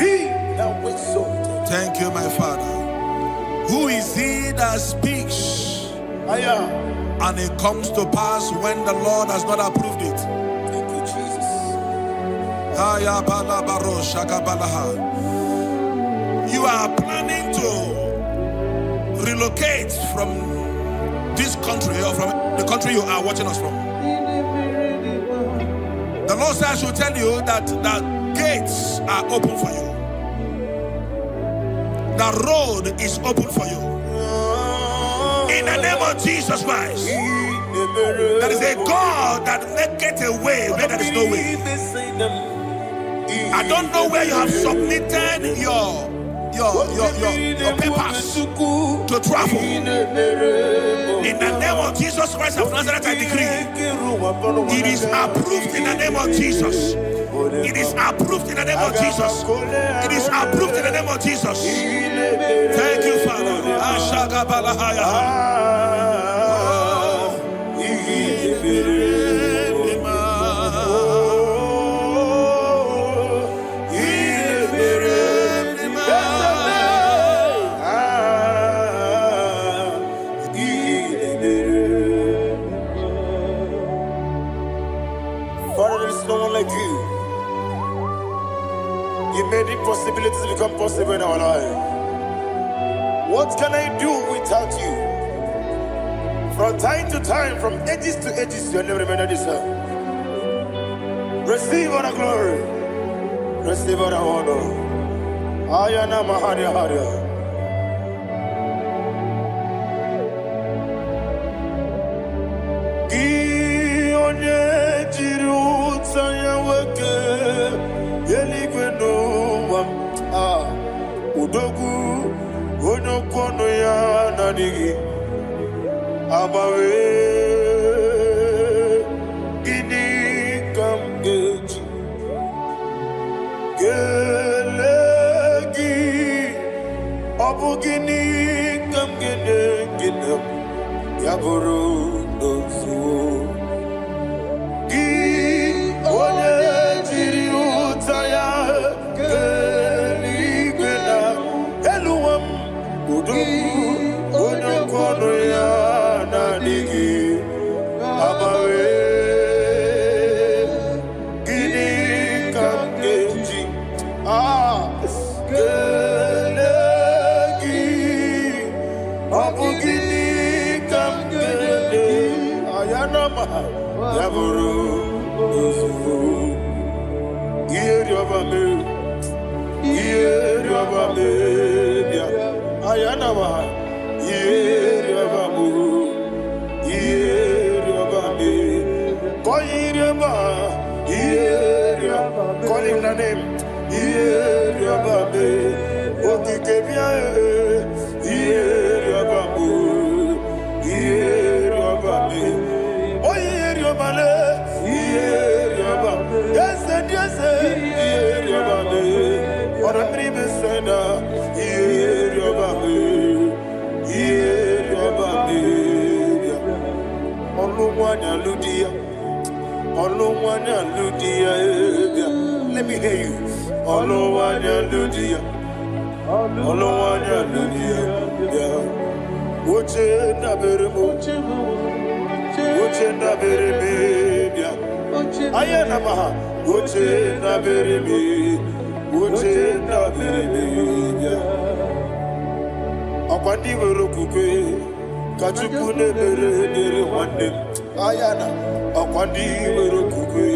Thank you, my Father. Who is he that speaks and it comes to pass when the Lord has not approved it? Thank you, Jesus. You are planning to relocate from this country or from the country you are watching us from. The Lord says I should tell you that the gates are open for you. The road is open for you. In the name of Jesus Christ. There is a God that maketh a way where there is no way. I don't know where you have submitted your papers to travel. In the name of Jesus Christ of Nazareth, I decree it is is approved in the name of Jesus. It is approved in the name of Jesus. It is approved in the name of Jesus. Thank you, Father. Father, there is no one like you. You made impossibilities become possible in our life. What can I do without you? From time to time, from ages to ages, you never remain the same. Receive all the glory. Receive all the honor. Ayana Maharia Haria. Udogu onokono ya nadigi abawe gini kamgeji gelegi abu gini kamgene ginem yaburu dosu gi onye jiri utaya onokono ya nadigi abawe gini kamgeji gelegi abu gini kamgene ayanama yaburu dosu yeri obame bia ayanama yeri obamu yeri obame koyirema yeri call him the name yeri obame okikebia yeri obamu yeri obame oyeri obale yeri obame yes yeri obame ora tribe sena yeri obame yeri obame olumwanya ludia let me hear you olumwanya ludia uche na beremo bia ayana maha uche na bereme bia akwandi werokukwe kachukwu nebere nwanne ayana akwandi werokukwe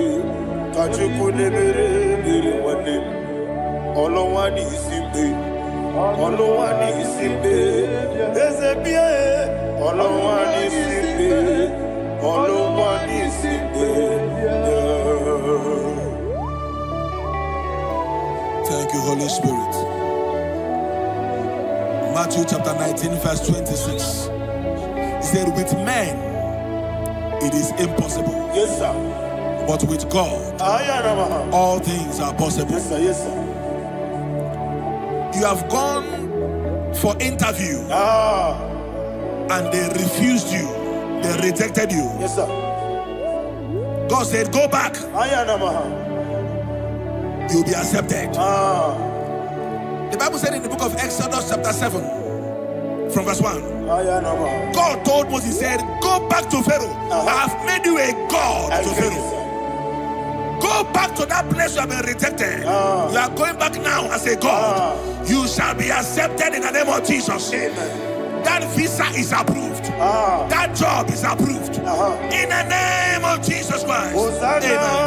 kachukwu nebere nwanne Ọlọ́wà ní ìsìnbé eze bíẹ́ Ọlọ́wà ní ìsìnbé Thank you, Holy Spirit. Matthew chapter 19 verse 26. He said, with men it is impossible. Yes, sir. But with God all things are possible. Yes, sir. Yes, sir. You have gone for interview and they refused you. They rejected you. Yes, sir. God said, go back. You'll be accepted. The Bible said in the book of Exodus chapter 7 from verse 1. God told Moses, he said, go back to Pharaoh. I have made you a God to Pharaoh. Go back to that place you have been rejected. You are going back now as a God. You shall be accepted in the name of Jesus. Amen. That visa is approved. That job is approved. In the name of Jesus Christ. Amen.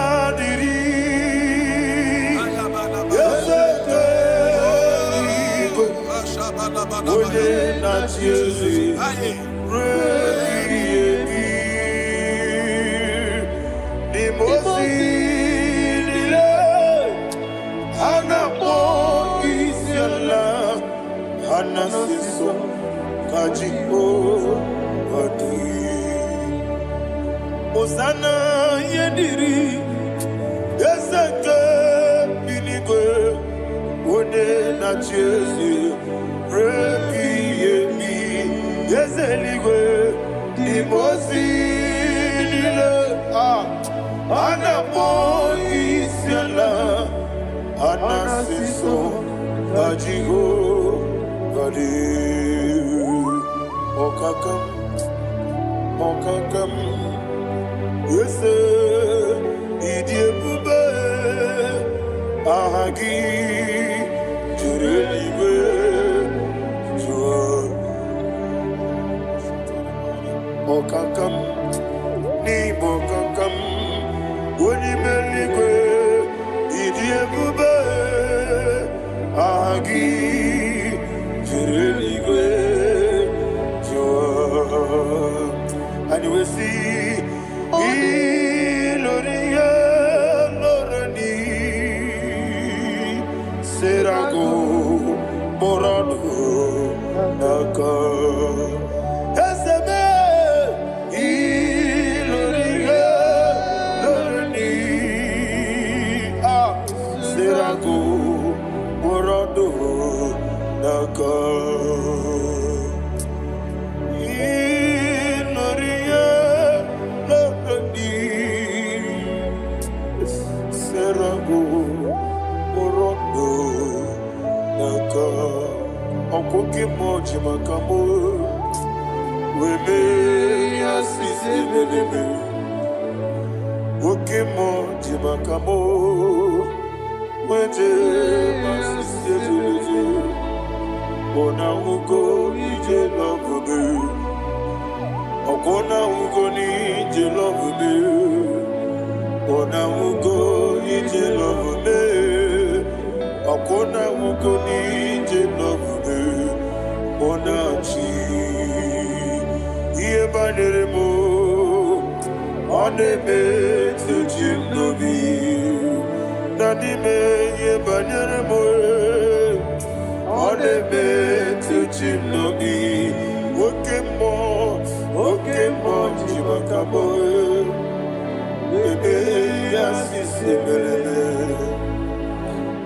'Cause Osana yediri Ezeke binigwe One na chezi Repi yemi Ezeligwe Imozi nile Anapo isiala Anasiso Ajigo Gadi Okakam Yese Idiebube Ahagi Jurelibe Jua Okakam Ni Bokakam Wonimeligwe Idiebube Ahagi Jurelibe and you will see Iloria Lorani Serago Morado Naka Esebe Iloria Lorani Serago Morado Naka Okoke moji makamo Weme yasisi meleme Oke moji makamo Wete masisi jeleze Ona ugo ije love me Okona ugo ni ije love me Ona ugo ije love me Okona ugo ni ije love me Onachi Iye banere mo Onebe tujim nobi Nadime iye banere mo Onebe tujim nobi Oke mo jimakabo Ebe yasisi melele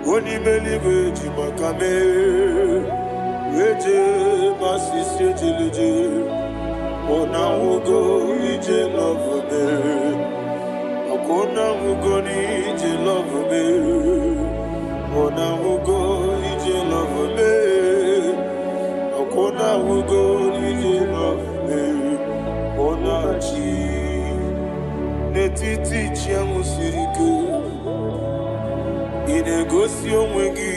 Oni believe jimakame Eje masisi ejeleje Ona ugo ije love me Akona ugo ni ije love me Ona ugo ije love me Akona ugo ije love me Ona chi Netiti chiamu sirike Inegosi onwegi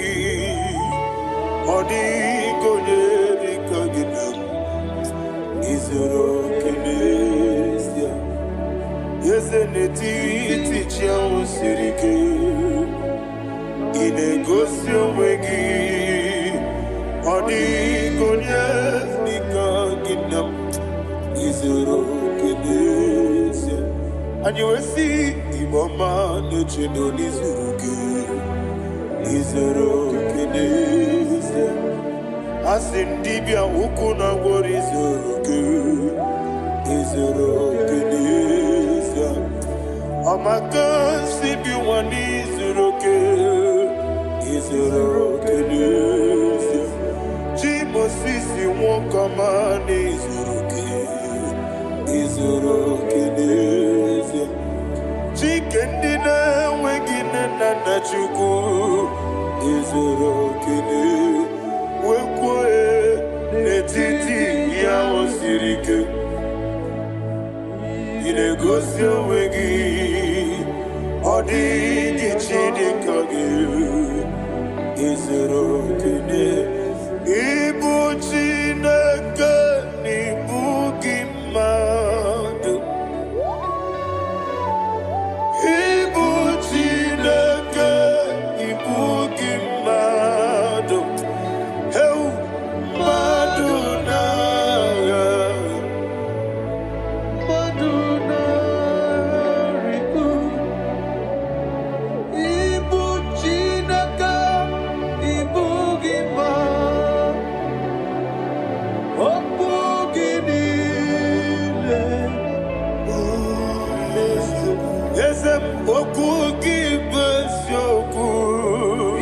Odigonye dikaginam Izoro kenesia Yezeneti tichiamu sirike Inegosi onwegi Odigonye dikaginam Izoro kenesia And you will see Imama nechino nizuruke Izoro kenesia Asindibia ukuna gori Izoro kenesia Amaka sibi wani Izoro kenesia Jimo sisi wakama Izoro kenesia Chikendina wegina nana chuku Izoro kenesia Wekwe netiti ya osirike Inegosi onwegi Odigi chidikage Izoro kenesia Ibu Chineke n'ibu gị mmadụ Ibu Chineke n'ibu gị mmadụ Heu mmadụ n'agha Mmadụ n'agha Ezem okwu gị bụ eziokwu.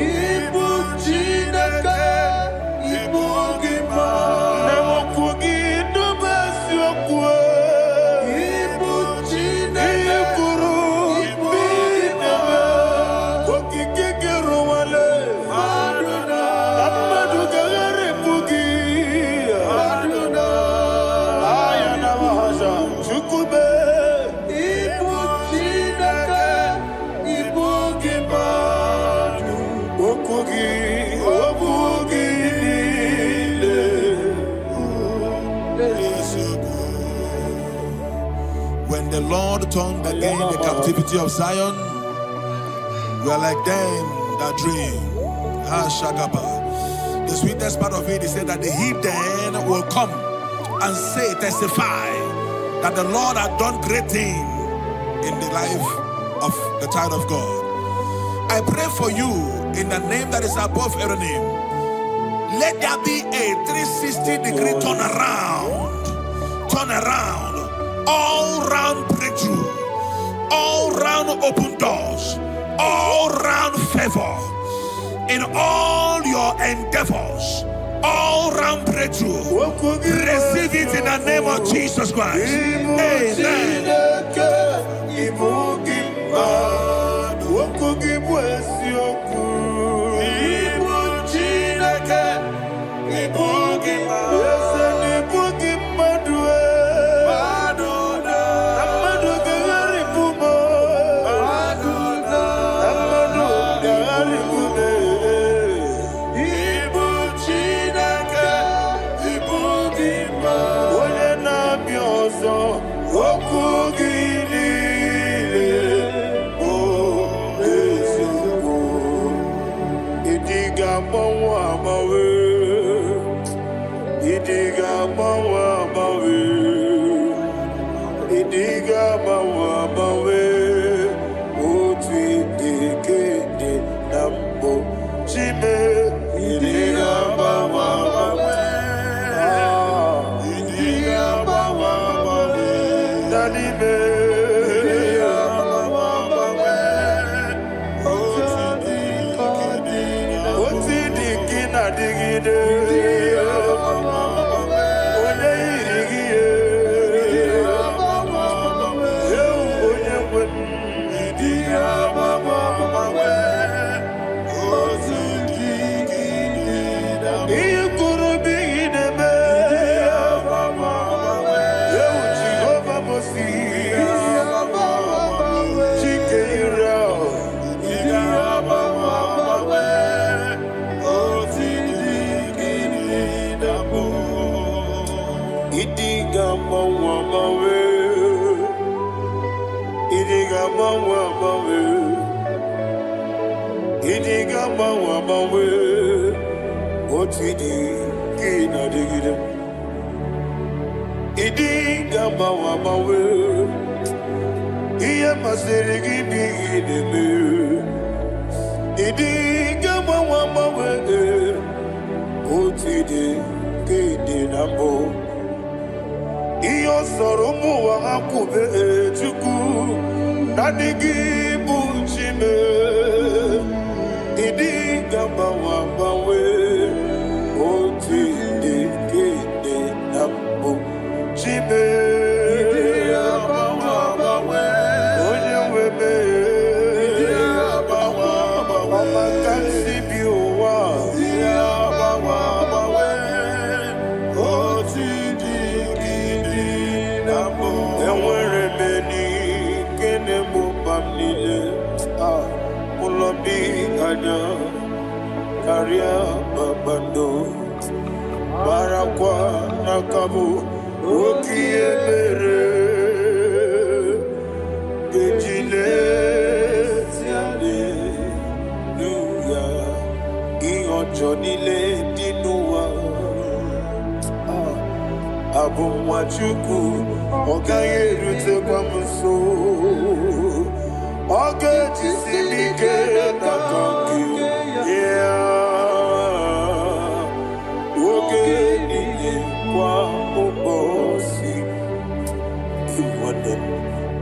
Ibu Chineke, ibu gị ma. Na okwu gị bụ eziokwu. Ibu Chineke, ikwuru ibu gị ma. Okike gị rụwale. Amadu gaghara ebu gị. Aya na mahasha Chukwube. When the Lord turned again the captivity of Zion, we are like them that dream. The sweetest part of it is said that the heathen will come and say, testify that the Lord had done great things in the life of the child of God. I pray for you in the name that is above every name. Let there be a 360-degree turn around, all round breakthrough, all round open doors, all round favor in all your endeavors, all round breakthrough. Receive it in the name of Jesus Christ. Amen.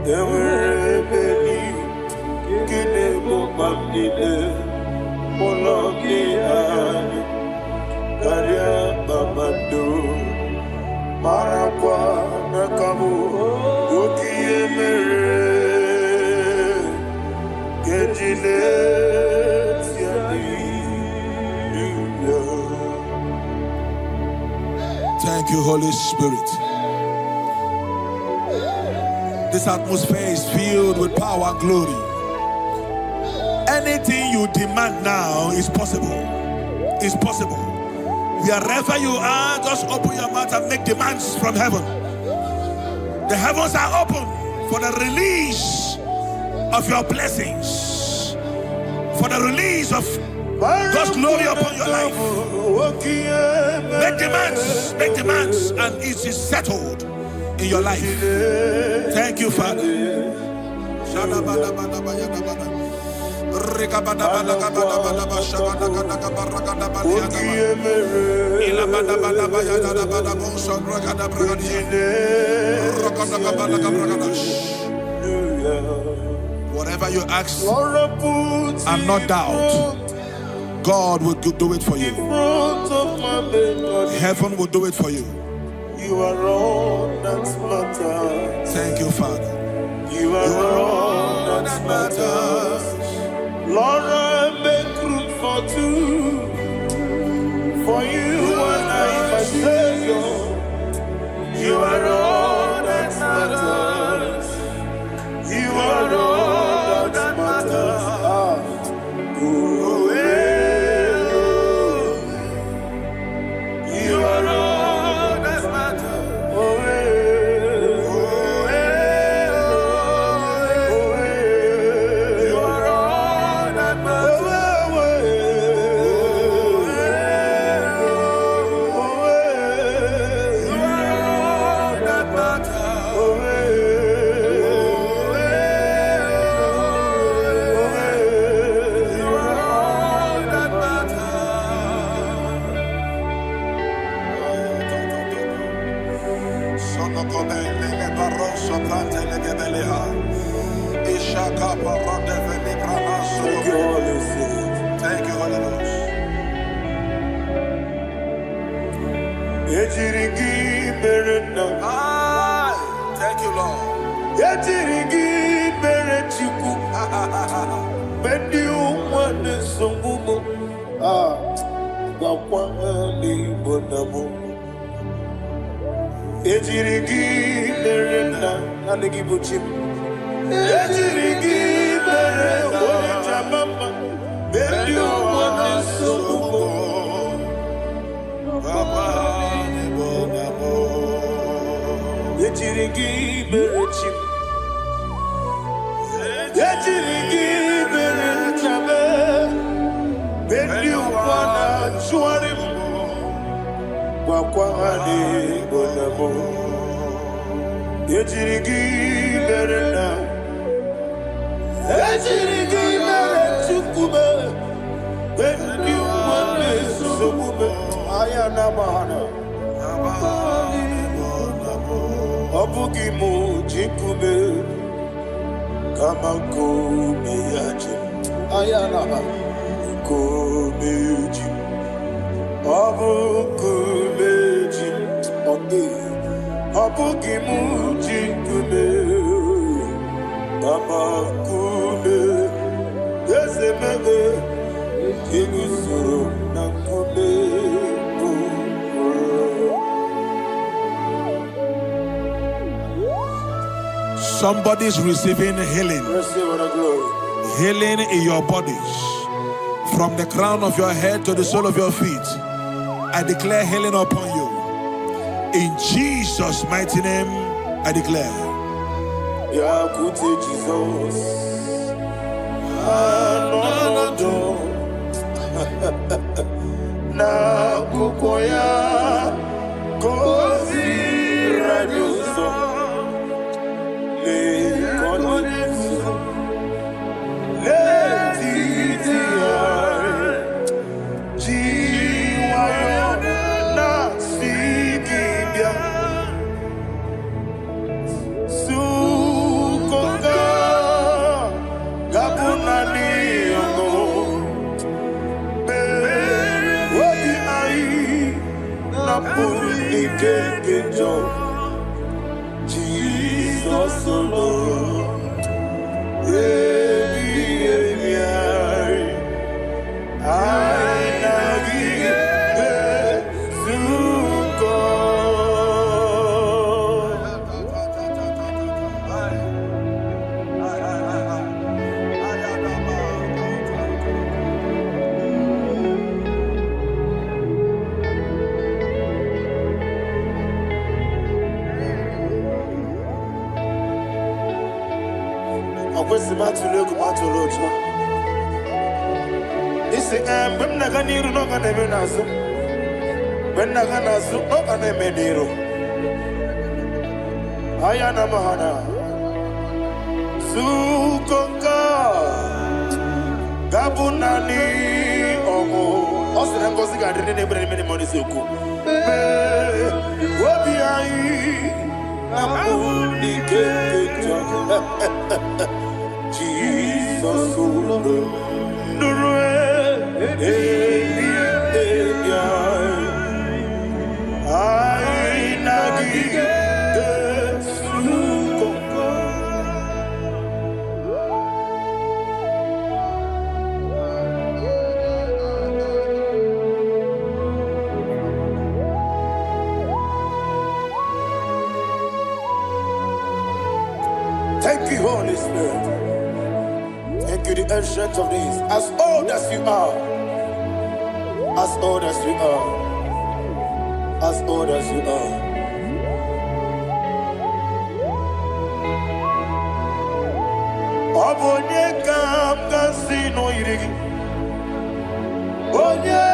There were many Thank you, Holy Spirit. This atmosphere is filled with power and glory. Anything you demand now is possible. It's possible. Wherever you are, just open your mouth and make demands from heaven. The heavens are open for the release of your blessings, for the release of God's glory upon your life. Make demands, and it is settled in your life. Thank you, Father. Whatever you ask and not doubt, God will do it for you. Heaven will do it for you. You are all that matters. Thank you, Father. You are all that matters. Lord, I make room for two. For you and I, my Savior. You are all that matters. You are all that matters. You are all that matters. You are all that matters. Thank you, Holy Ghost. Thank you, Lord. Somebody's receiving healing. Healing in your bodies. From the crown of your head to the sole of your feet. I declare healing upon you. In Jesus' mighty name, I declare. Jesus. Na kukoya kozi rajuso le konesu le titiare jiwayo na sikibia sukonga gabuna niyongo Jesus alone. kwesi matulu egu matulu ojo. Isi when naga niru no ga neme nazu. When naga nazu no ga neme niru. Ayana mahana. Sukonga Gabunani Omo Osina Ngozi Gadri Nebre many money Suku Wabi ai Namuni Keketa Jesus Nurue Ai Nagi Thank you, Holy Spirit. Thank you, the ancient of days. As old as you are. As old as you are. As old as you are. Obonye kam kasino irigi. Onye.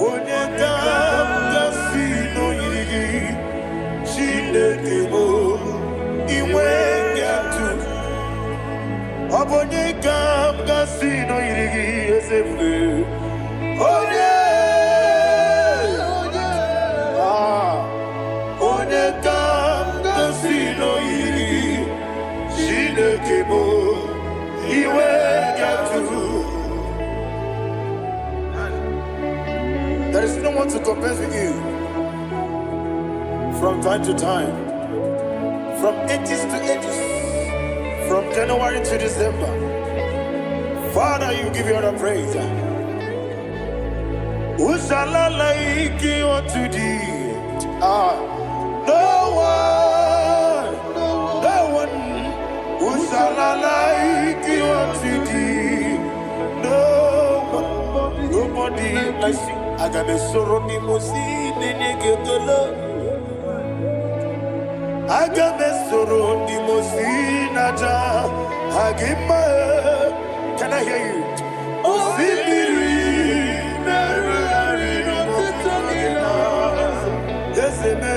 Onye kam kasino irigi. Chinekebo iwe yatu Obonye kam kasino irigi esefe Onye Onye kam kasino irigi Chinekebo iwe yatu There is no one to compare with you. From time to time, from ages to ages, from January to December, Father, you give you all the praise. Who shall I like you unto thee? No one. Who shall I like you unto thee? No one, nobody. I sing. I got a sorrow, the most in the love. Agame soro di mosinaja agima. Can I hear you? Osibiri nerari no titogina. Yeseme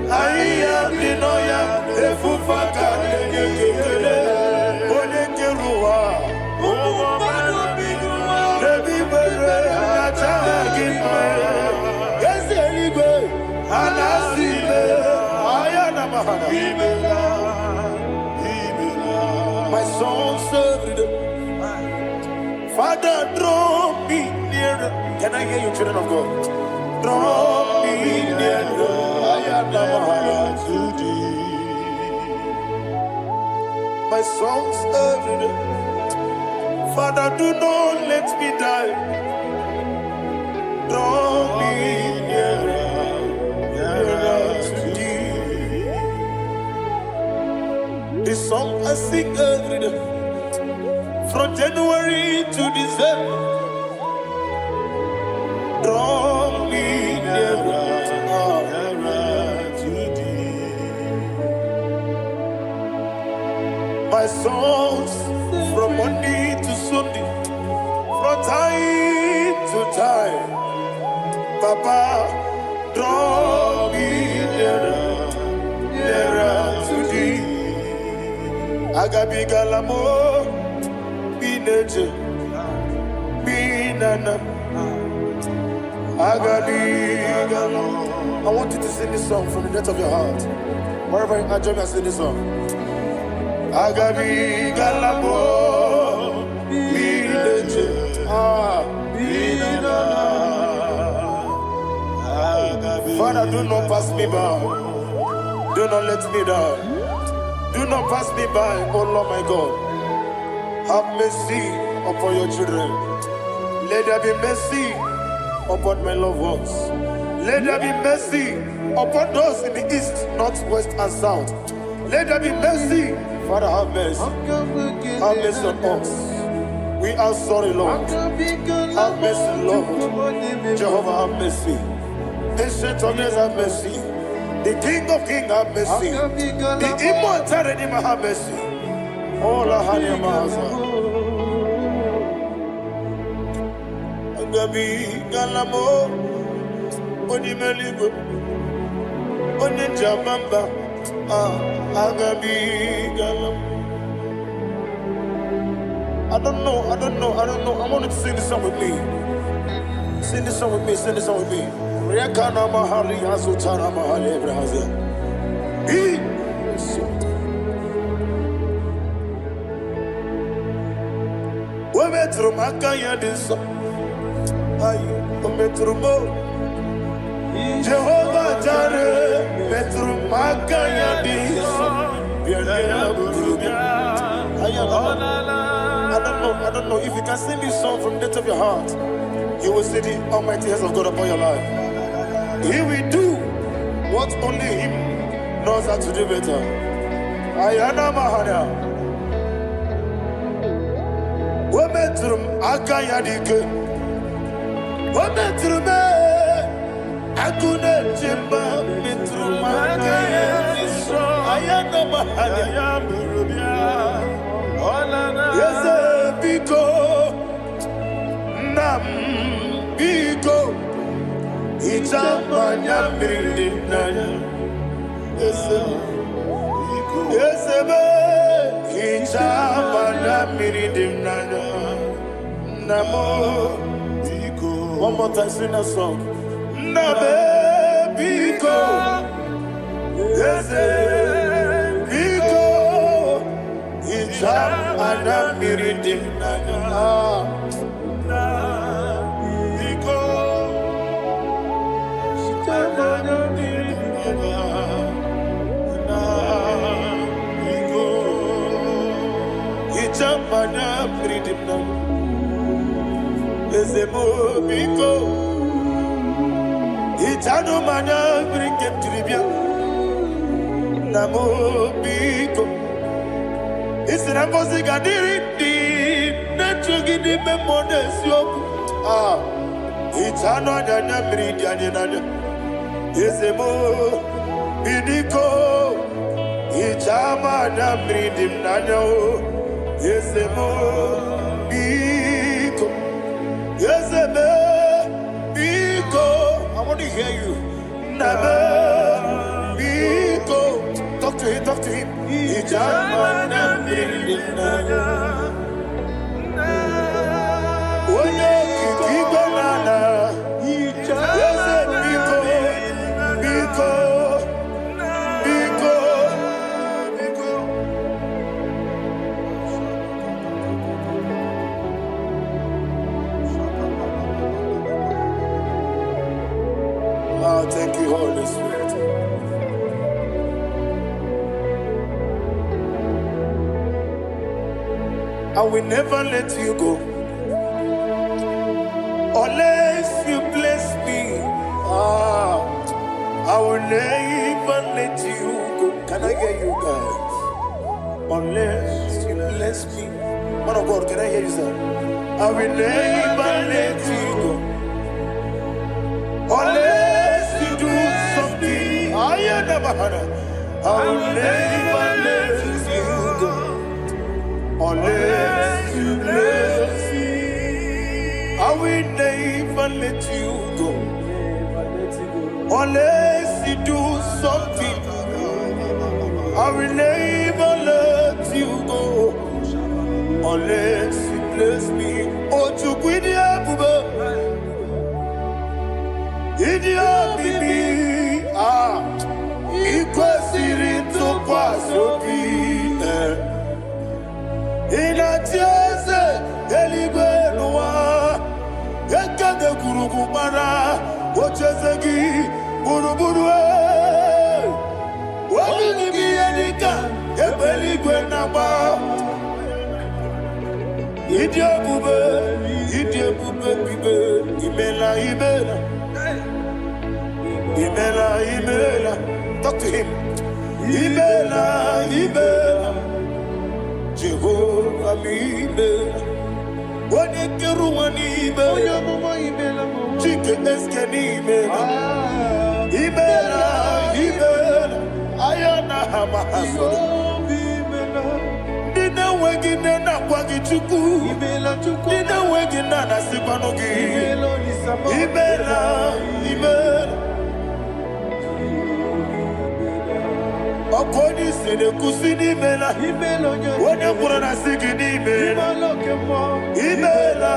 aiya dinoya efufaka nekekele. Onekeruwa omubano binuwa. Nebi bere naja agima. Yeseligwe anasile. My soul served. Father, draw me nearer. Can I hear you, children of God? Draw me nearer. My soul served. Father, do not let me die. Draw me nearer. This song I sing every day, from January to December. Draw me nearer to thee. My songs from Monday to Sunday, from time to time. Papa, draw me nearer to thee. Agabi galamo, bineje, binana. Agabi galamo. I want you to sing this song from the depth of your heart. Wherever you are, join me and sing this song. Agabi galamo, bineje, binana. Father, do not pass me by. Do not let me down. Do not pass me by, oh Lord my God. Have mercy upon your children. Let there be mercy upon my loved ones. Let there be mercy upon those in the east, north, west, and south. Let there be mercy. Father, have mercy. Have mercy on us. We are sorry, Lord. Have mercy, Lord. Jehovah, have mercy. Ancient of days, have mercy. The King of Kings have mercy. The immortal Redeemer have mercy. All I had in my Agabi Galamo Onimeligo Onijabamba Agabi Galamo. I don't know. I want you to sing this song with me. Sing this song with me. Riakana Mahali Azutana Mahali Brazil. We metro Makaya this. Metrumo Jehovah Jare Metru Makaya this. I don't know if you can sing this song from the depth of your heart. You will see the almighty hands of God upon your life. He will do what only Him knows how to do better. Ayana Mahana Wometrum Akayadike Wometrum Akune Jimba Metrum Akayadike Ayana Mahana Yes, Biko Nam Biko Itamanya Mirinaya Yes, Itamanya Mirinaya Namo Biko. One more time, sing that song. Nabe Biko Yes, Biko Itamanya Mirinaya Mana freedom now. Ezemo biko. Itano mana bring him to Libya. Namo biko. Isn't Gadiri natural di memones yoku. Itano dana bridge. Ezemo bidiko. Itama na bridge nano. Yes, Biko. Yes, Biko. I want to hear you. Nabe Biko. Talk to him. Ijamana Brinana. Oye Kikibanana. Yes, Biko. Biko. Thank you, Holy Spirit. I will never let you go unless you bless me. I will never let you go. Can I hear you guys? Unless you bless me. Man of God, can I hear you, sir? I will never let you go unless you do something. I will never let you go unless you bless me. I will never let you go unless you do something. I will never let you go unless you bless me. Oh, to quit Idia bibi ikwesiri tukwasobi inatieze eligwe nuwa ekade kurugumara ochezegi buruburu wabini edika ebeligwe naba Idia bube bibe imela Imela, talk to him. Imela, Jehovah Imela. Wanikeru Imela, Chicken Esken Imela. Imela, Dina wegina na kwagi chuku. Dina wegina na sipanogi. Ibela. Okoni sede kusini mela. Wone kura na sigini mela. Ibela.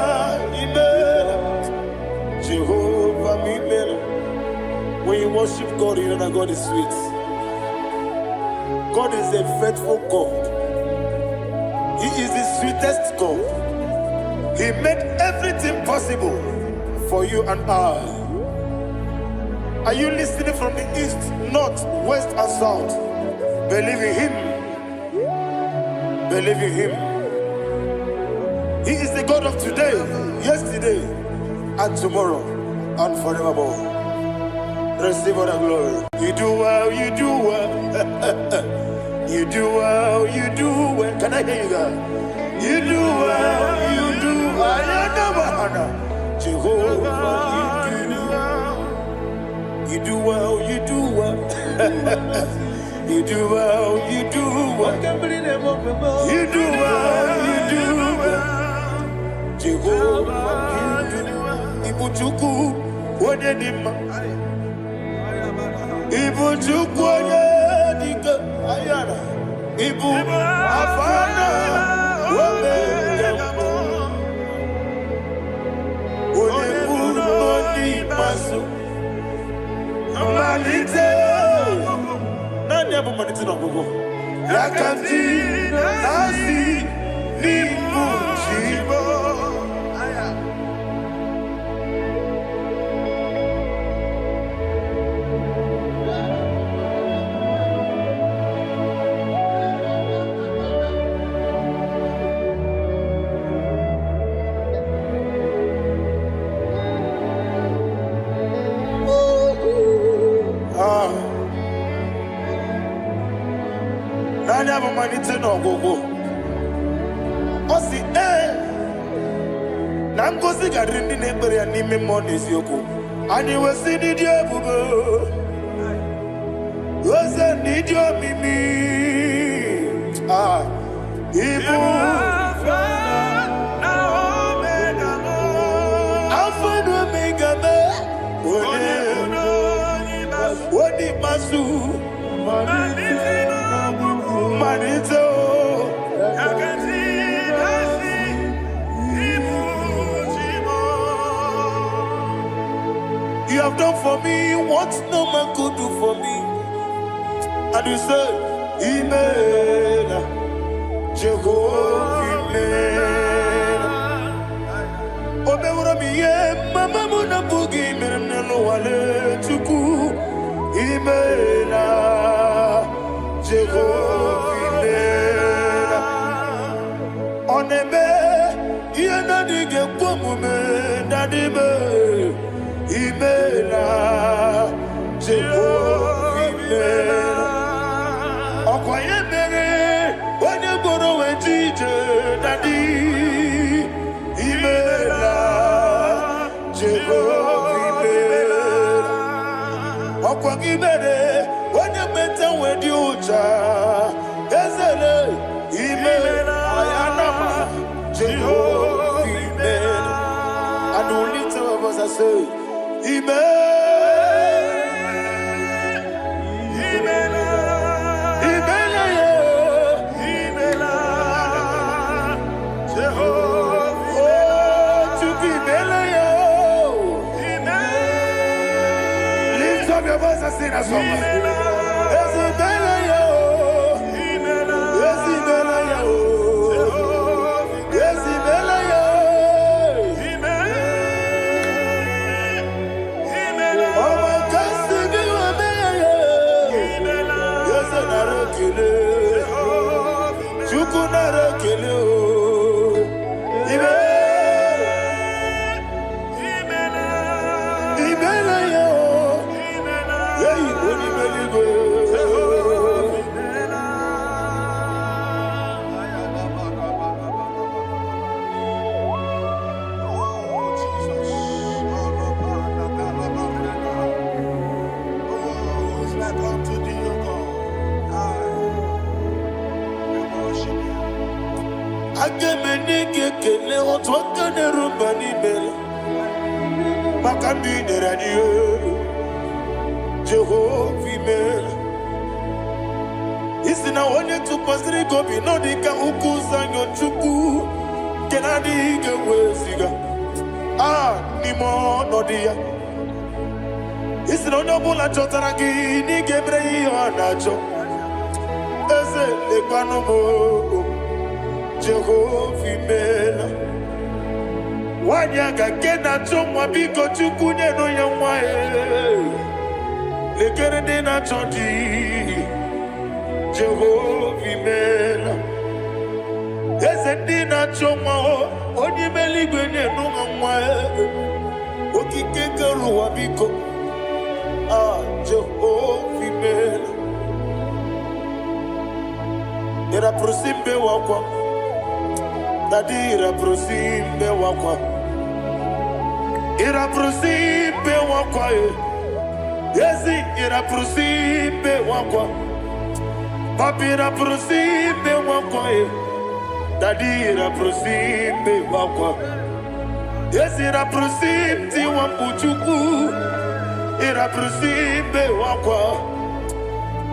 Jehovah mimela. When you worship God, you know that God is sweet. God is a faithful God. He is the sweetest God. He made everything possible for you and I. Are you listening from the east, north, west, and south? Believe in Him. Believe in Him. He is the God of today, yesterday, and tomorrow, and forevermore. Receive all the glory. You do well, you do well. You do well, you do well. Can I hear you guys? You do well, you do well. Jehovah, you do well, you do well. You do well, you do well. You do well, you do well. Jehovah, you do well. Ibuchuku, Wodedima. Ibuchuku, Wodedika. Ayana. Ibu, Afana. Wodedima. Wodedima. Masu. Manite. Nani hapo manite na gogo? Yakanti. Nasi. Nibu. Chibo. Nani hapo manite na gogo? Osi na ngozi gadiri ndị na-ekpere ya n'ime mmụọ na eziokwu. Anyị wesi n'ịdị ebube, oze n'ịdị omimi. Ibu Alpha na Omega me. Odi masu manito. You have done for me what no man could do for me. And you say, Imela, Jehovah, Imela. Obeura miye, mama muna bugi, meremnelo wale tuku. Imela, Jehovah, Imela. Onebe, yena dige kwomume, nadibe. Imela, Jehovah, Imela. Okwaye mere, onye goro wejije, Daddy. Imela, Jehovah, Imela. Okwagi mere, onye meta wedi ucha, Ezele. Imela, Ayanama, Jehovah, Imela. And the only two of us are say, lift up your voice and sing a song. Agemenike kele otwaka nerumba nimele Makandi neraniyo Jehovah imele Isina onye tupasiri gobi Nodika ukuzanyo chuku Kenadi gewesiga Nimo nodia Isina onye bula chotaragi Ni gebre iyo nacho Eze lekwano mo Jehovah imela Wanyaga kena chomwa biko chukunye no ya mwae Lekere dena chondi Jehovah imela Eze dina chomwa Oni meligwe nye no ya mwae Okikeke ruwa biko Jehovah imela Era prosimbe wakwa Dadira prosimbe wakwa Ira prosimbe wakwa Yezi ira prosimbe wakwa Papira prosimbe wakwa Dadira prosimbe wakwa Yezi ira prosimti wambuchuku Ira prosimbe wakwa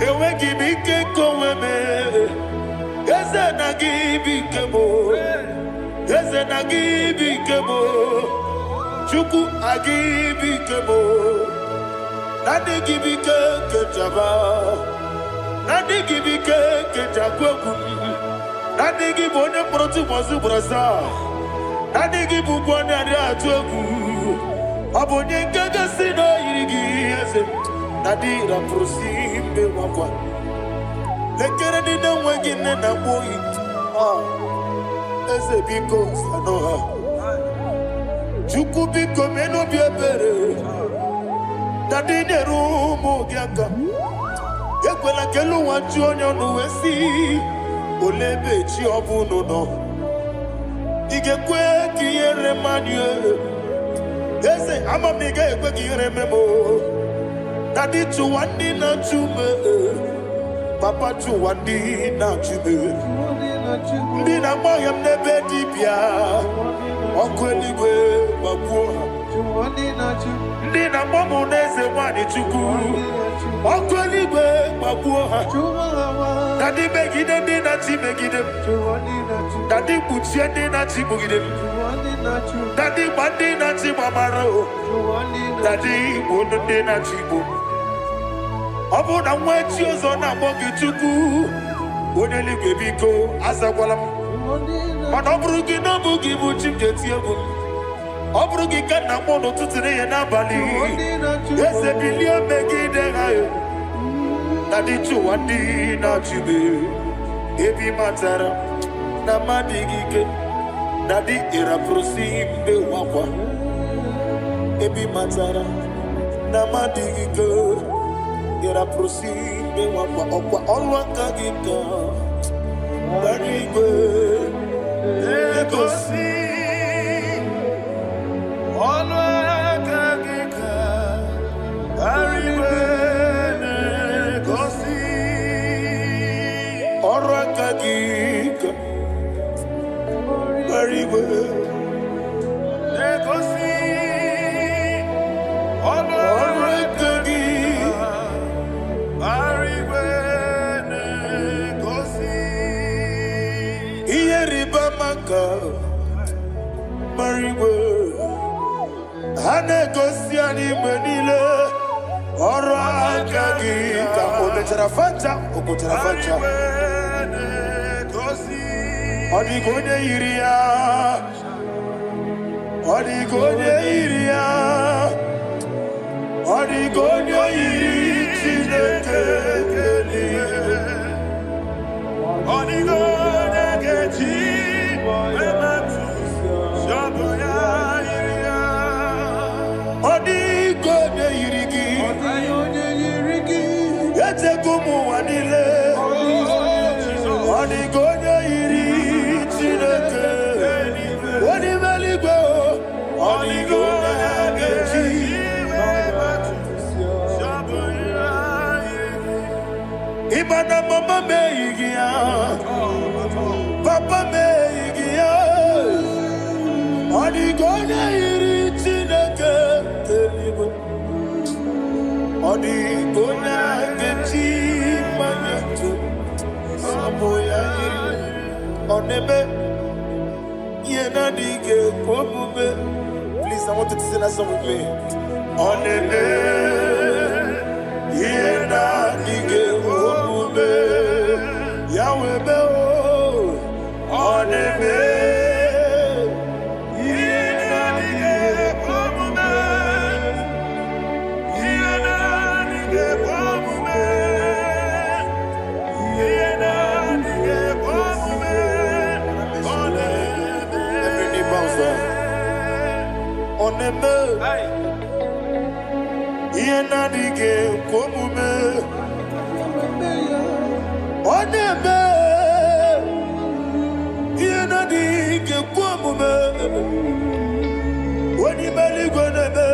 Ewe gibike koweme Eze na gibi kebo, Eze na gibi kebo, Chuku agibi kebo, Nadi gibi kejaba, Nadi gibi kejakweku, Nadi gibi one protu mazu brasa, Nadi gibi bwane atuegu, Abonye kega sino irigi eze, Nadi raprosimbe wakwa. Lekere di na wengine na boy Eze biko sanoha Chuku biko meno biebere Dadi nerumu giaka Yekwela kelu wanchu onyo nuwesi Olebe chi obuno no Igekwe kiyere manye Eze amamige ekwe kiyere memo Dadi chuwandi na chume Papa chuwandi na chube Ndi na moya mnebe dibia Okweligwe babuha Ndi na momo neze wani chuku Okweligwe babuha Dadi megide ndi na chi megide Dadi kuchie ndi na chi mugide Dadi bandi na chi mamaro Dadi bono ndi na chi bo Obu na mwechi ozo na mogi chuku Oneli bebiko azagwalam Mana obrugi no bugi buchim jeti ebu Obrugi kana mono tutire ye na bali Ese bilia megide hayo Nadi chuwandi na chibe Ebi matara na madigike Nadi ira prosimbe wakwa Ebi matara na madigike Ira prosimbe wakwa okwa olwa kagika Barigwe Egosi olwa kagika Barigwe Egosi olwa kagika Barigwe Egosi olwa kagika Mariwe Hanegosi animenile Oro akagi Ometera fanta Okotera fanta Odigonye iria Odigonye iria Odigonye iri Chineke Odigonye geji Odigonye yirigi Yete kumu wanile Odigonye yiri Chineke Odimeligwe Odigonye geji Imana mama meigia Papa meigia Oneme, yena dige komume. Please, I want you to sing that song with me. Oneme, yena dige komume. Yahweh be o. Oneme, yena dige komume. Yena dige komume. Yena dige komume. Every knee bows down. Oneme, yena dige komume. Oneme, yena dige komume. Wani mali goneme,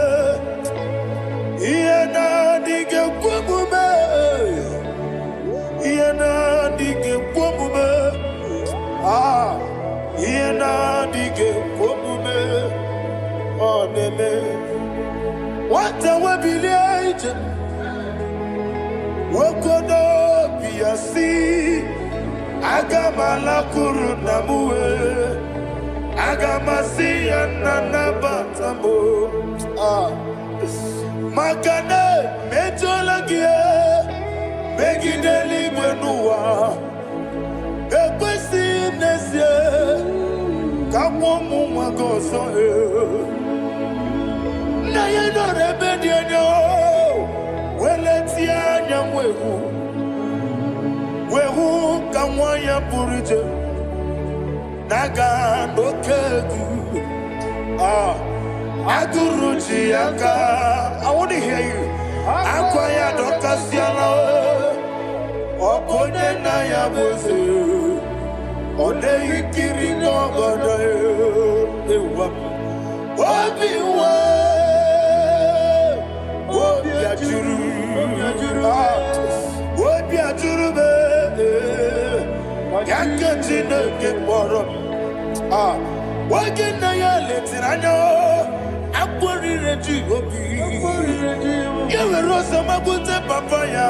yena dige komume. Yena dige komume. Ah, yena dige komume. Oneme, what a wabilage. Wokodo biasi. Agamala kurunamue. Agamasi ananabatamo. Ah, Makane metolagie. Megideli benua. Ekwesi nesie. Kamomu magoso. Na yeno rebediano. Weletia nyamwehu. Wehu kamwaya purije. Naga no kegu. Ah, Aguruji aka. I want to hear you. Akwaya dokasiana. Okone na ya boze. Ode ikiri no godo. Ewa. Obiwa. Obi ajuru. Obi ajuru be. Yakajine ke boro. Ah. Wagina ya letirano. Akwari reji obi. Yewe rosa magute papaya.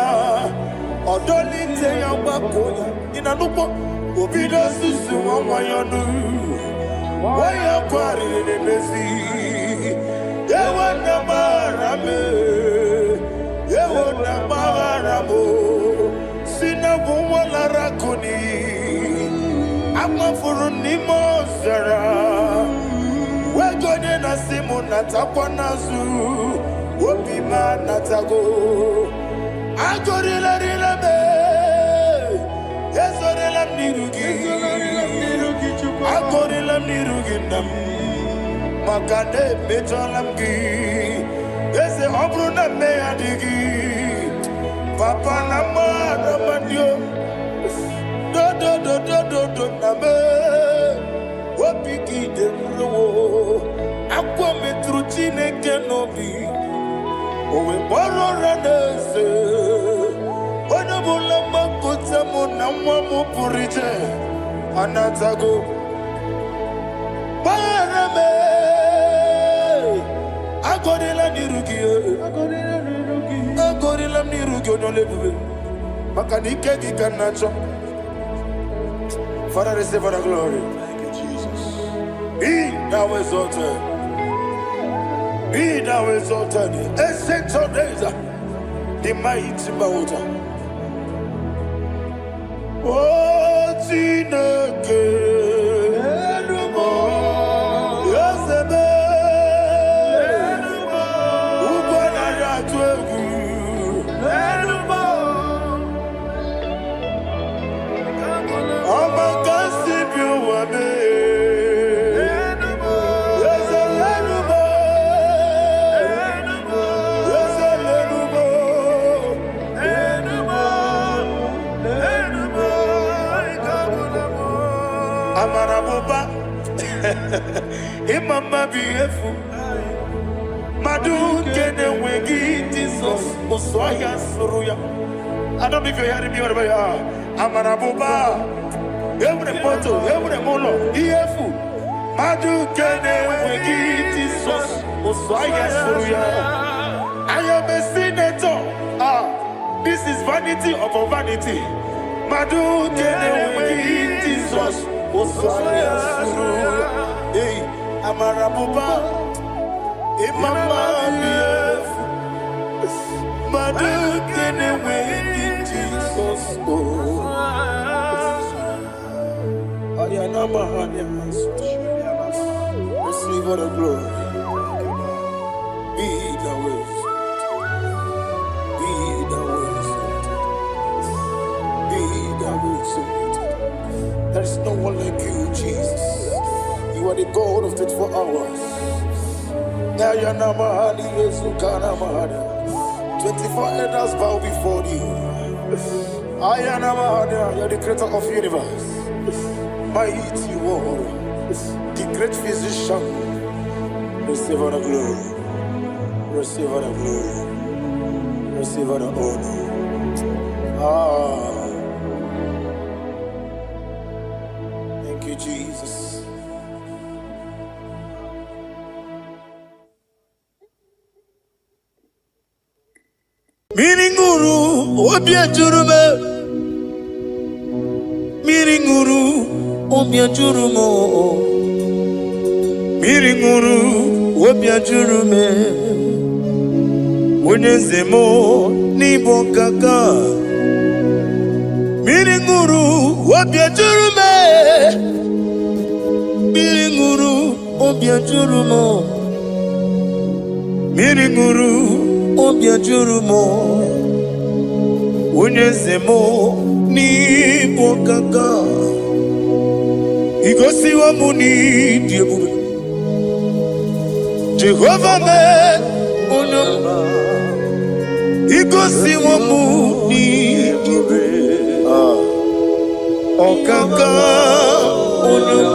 Odolite ya wakoya. Ina nupo. Obi do susu wanyonu. Waya kwari nebezi. Yewa na marame. Yewa na maramo. Sina wala rakuni. Ama furuni mozara. Wegone na simu natakwa nazu. Wopima natago. Agorila rila me. Yezorila nirugi. Agorila nirugi nam. Makane mejolamgi. Yeze obruna me adigi. Papa na mara mandio. Do na me. Wopiki de mlo. Akwa metruchine kenobi. Owe boro ranese. Wana bula makuta muna mwamu purije. Anatago. Barame. Agorila nirugi. Agorila nirugi onolebube. Makanike gikanacho. Father, receive all the glory. Thank you, Jesus. Be thou exalted. Be thou exalted. Ancient of days, the mighty mountain. Oh, Tineke. Yosebe. Ubana yatwegu. Amaraboba, Imama Biefu, Madu Kene Wegi, Jesus, Oswaya Suruya. I don't know if you're hearing me wherever you are. Amaraboba, every photo, every molo, Iefu, Madu Kene Wegi, Jesus, Oswaya Suruya. I am a senator. Ah, this is vanity of vanity. Madu Kene Wegi. Amarabuba, Imama, Madu, get away in Jesus. Receive all the glory. Be the wisdom. Be the wisdom. Be the wisdom. There is no one like you, Jesus. You are the God of 24 hours. 24 elders bow before you. You are the creator of the universe. Mighty warrior, the great physician. Receive all the glory. Receive all the glory. Receive all the honor. Thank you, Jesus. Miringuru, obia jurume. Miringuru, obia jurumo. Miringuru, obia jurume. Unyezemo, nibo kaka. Miringuru, obia jurume. Miringuru, obia jurumo. Miringuru, obia jurumo. Unyezemo, nibo kaka. Igosi wa muni diebube. Jehovah me unum. Igosi wa muni diebube. Okaka unum.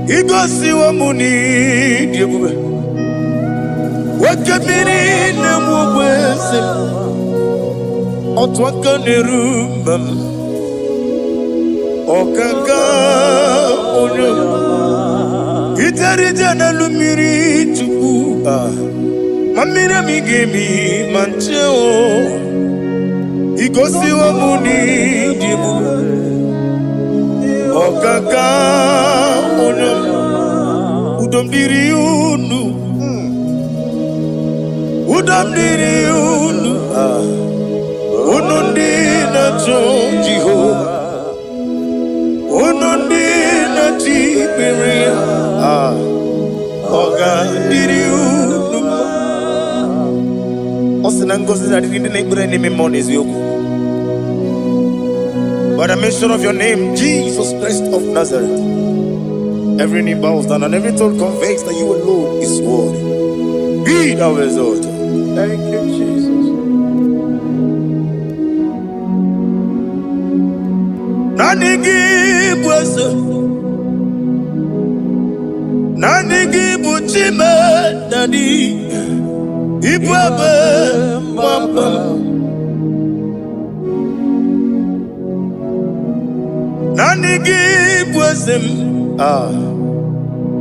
Igosi wa muni diebube. Wakabiri na mubwese. Otwaka nerumam. Okaka unum. Itarija na lumiri tuku. Mamira migemi mancheo. Igosi wa muni dimu. Okaka unum. Udomdiri unu. Udomdiri unu. Unundi na Jehovah. Unundi na Tiberia. Oga diri unu. Osinangosi na diri neighbor name monies yoku. By the mention of your name, Jesus Christ of Nazareth, every knee bows down and every tongue confesses that you alone is worthy. Be thou exalted. Thank you, Jesus. Nanigi bwese, nanigi buchime nani, ibwebe mamba. Nanigi bwese,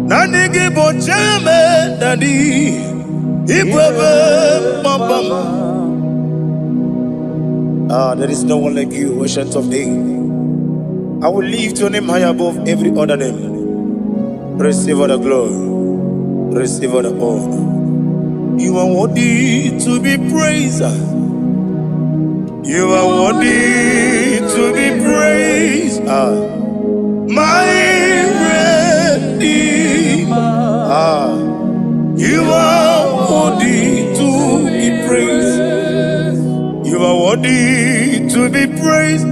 nanigi buchime nani, ibwebe mamba. There is no one like you, Ancient of Days. I will lift your name high above every other name. Receive all the glory. Receive all the honor. You are worthy to be praised. You are worthy to be praised. My Redeemer. You are worthy to be praised. You are worthy to be praised.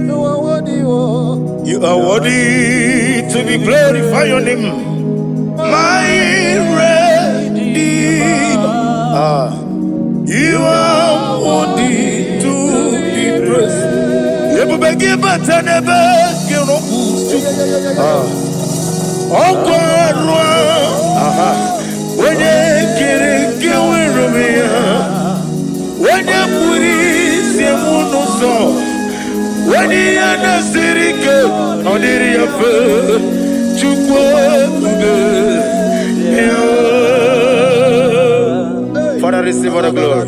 You are worthy to be glorified your name. My Redeemer. You are worthy to be praised. You beg but never get up. Oh God, when you get it, when you put it, you won't know. When you are the city girl, on the river, Father, receive all the glory.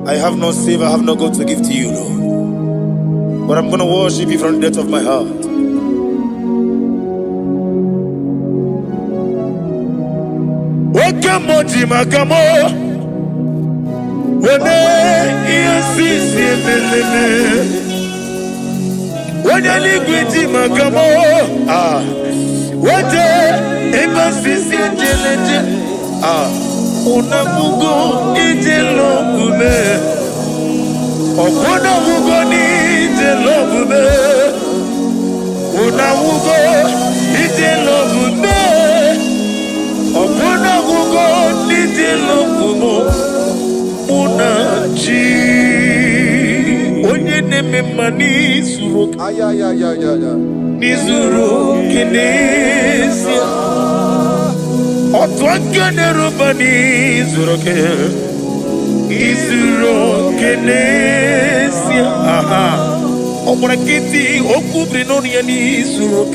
I have no save, I have no God to give to you, Lord. but I'm going to worship you from the depth of my heart. Wakamoji makamo, wene yasisi meleme, wene ligwiti makamo, wete ebasisi jeleje, unamugo ijelobume, okunamugo ni ijelobume, unamugo ijelobume. Opuna kugo nitilo kumo unachi onye neme mani suru nizuru kinesia otwakane rubani zuru kinesia omurakiti okubri noni ya nizuru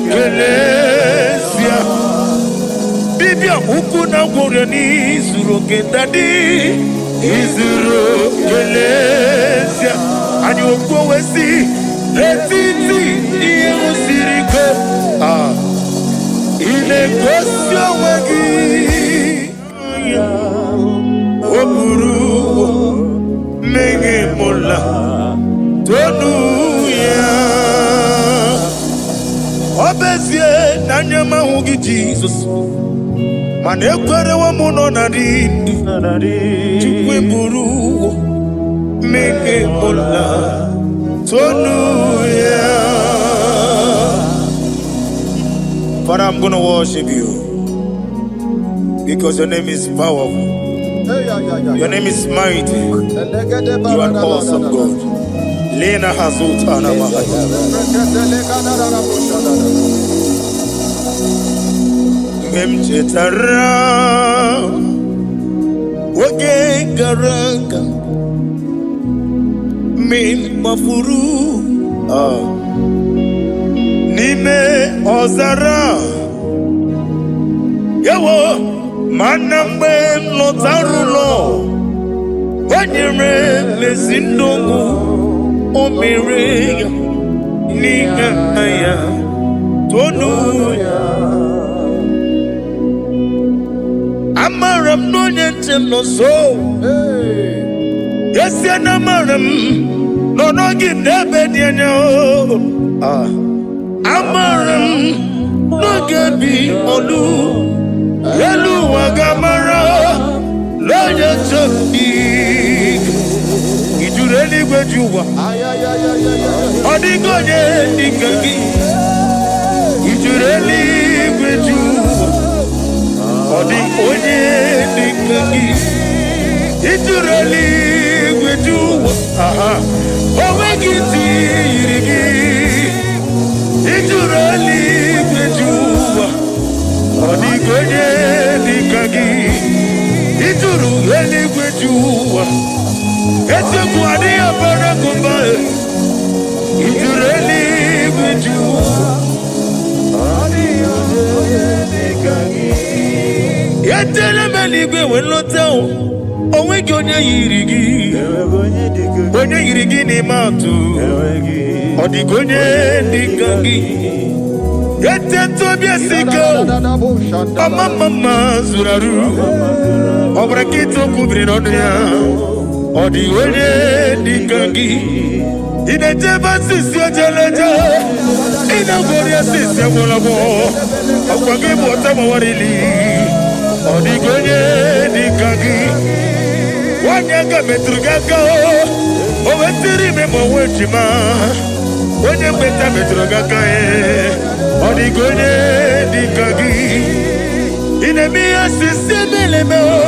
Kelesia Bibia ukuna gwore nizuru kendadi Nizuru Kelesia Ani okwo wesi Letiti iye usiriko Ile kwesyo wagi Oburu Menge mola Tonu ya Obezie na nyama hugi Jesus Mane kwere wa muno na rindu Chukwe buru Meke mola Tonu ya Father, I'm gonna worship you Because your name is powerful. Your name is mighty. You are awesome God. Lena Hazutana Mahaya. Memchetara Wage Garanga Min Mafuru Nime Ozara Yawo Manambe Notarulo Wanyere Mesindongu Omere Nigaya Tonuya Amaram no yentem no so Yes Amaram no no give nebe dianyo Amaram no gebi olu Yelu wagamara lo yetembi Ijureli gwejuwa Odigonye dikagi Ijureli gwejuwa Odigonye dikagi Ijureli gwejuwa Owegiti yirigi Ijureli gwejuwa Odigonye dikagi Ijureli gwejuwa Ete kwani abara kumbae Ijureli gwejuwa Yetele meligwe wenlotao Owegi onye yirigi Onye yirigi ni matu Odigonye dikagi Yete tobye siko Mama zuraru Obrakito kubri nonya Odigonye dikagi Inejeba sisi ojeleje Inagoria sisi mwolabo Akwagi mwota mawarili Odigonye dikagi Wanyaga metrugaka Owetiri memo wechima Onye mbeta metrugaka Odigonye dikagi Inemia sisi melemo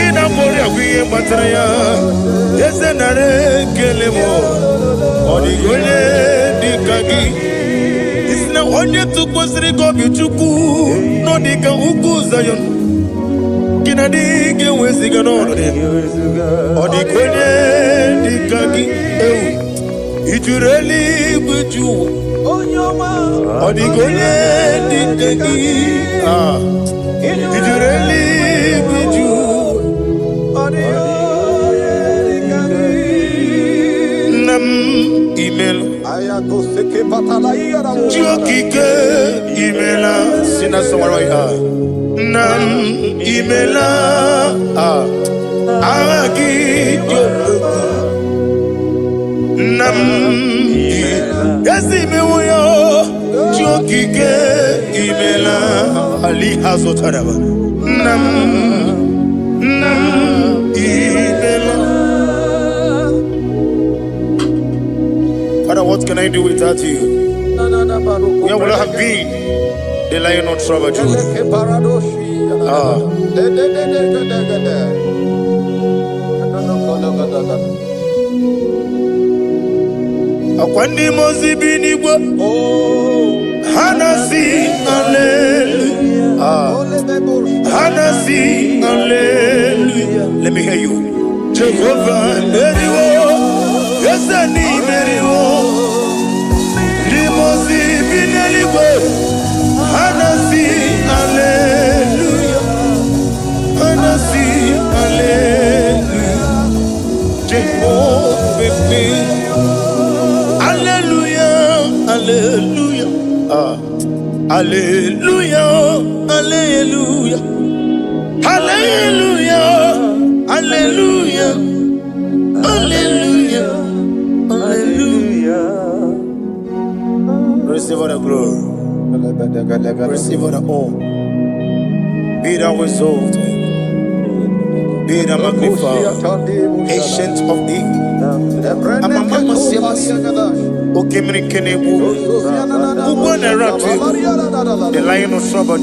Inagoria wiye matraya Yese nare kelemo Odigonye dikagi Isna onye tukwasiri gobi chuku No dika uku zayon Kina dike wesiga nono Odigonye dikagi Ijureli gwejuwa Odigonye dikagi Ijureli gwejuwa Jokike imela sina somara nam imela agi nam yasime woyo jokike imela ali hazotaraba nam imela. Father, what can I do without you? Where would I have been? The lion of trouble, Akwandi mozi binigwa Hanasi hallelujah. Hanasi hallelujah. Let me hear you. Jehovah Meriwo. Yes, I need Meriwo. Limozi binigwa Hanasi hallelujah. Hanasi hallelujah. Jehovah Hallelujah, hallelujah, hallelujah, hallelujah, hallelujah, hallelujah, hallelujah, hallelujah. Receive all the glory, receive all the honor. Be thou exalted, be thou magnified, ancient of days. The lion of trouble.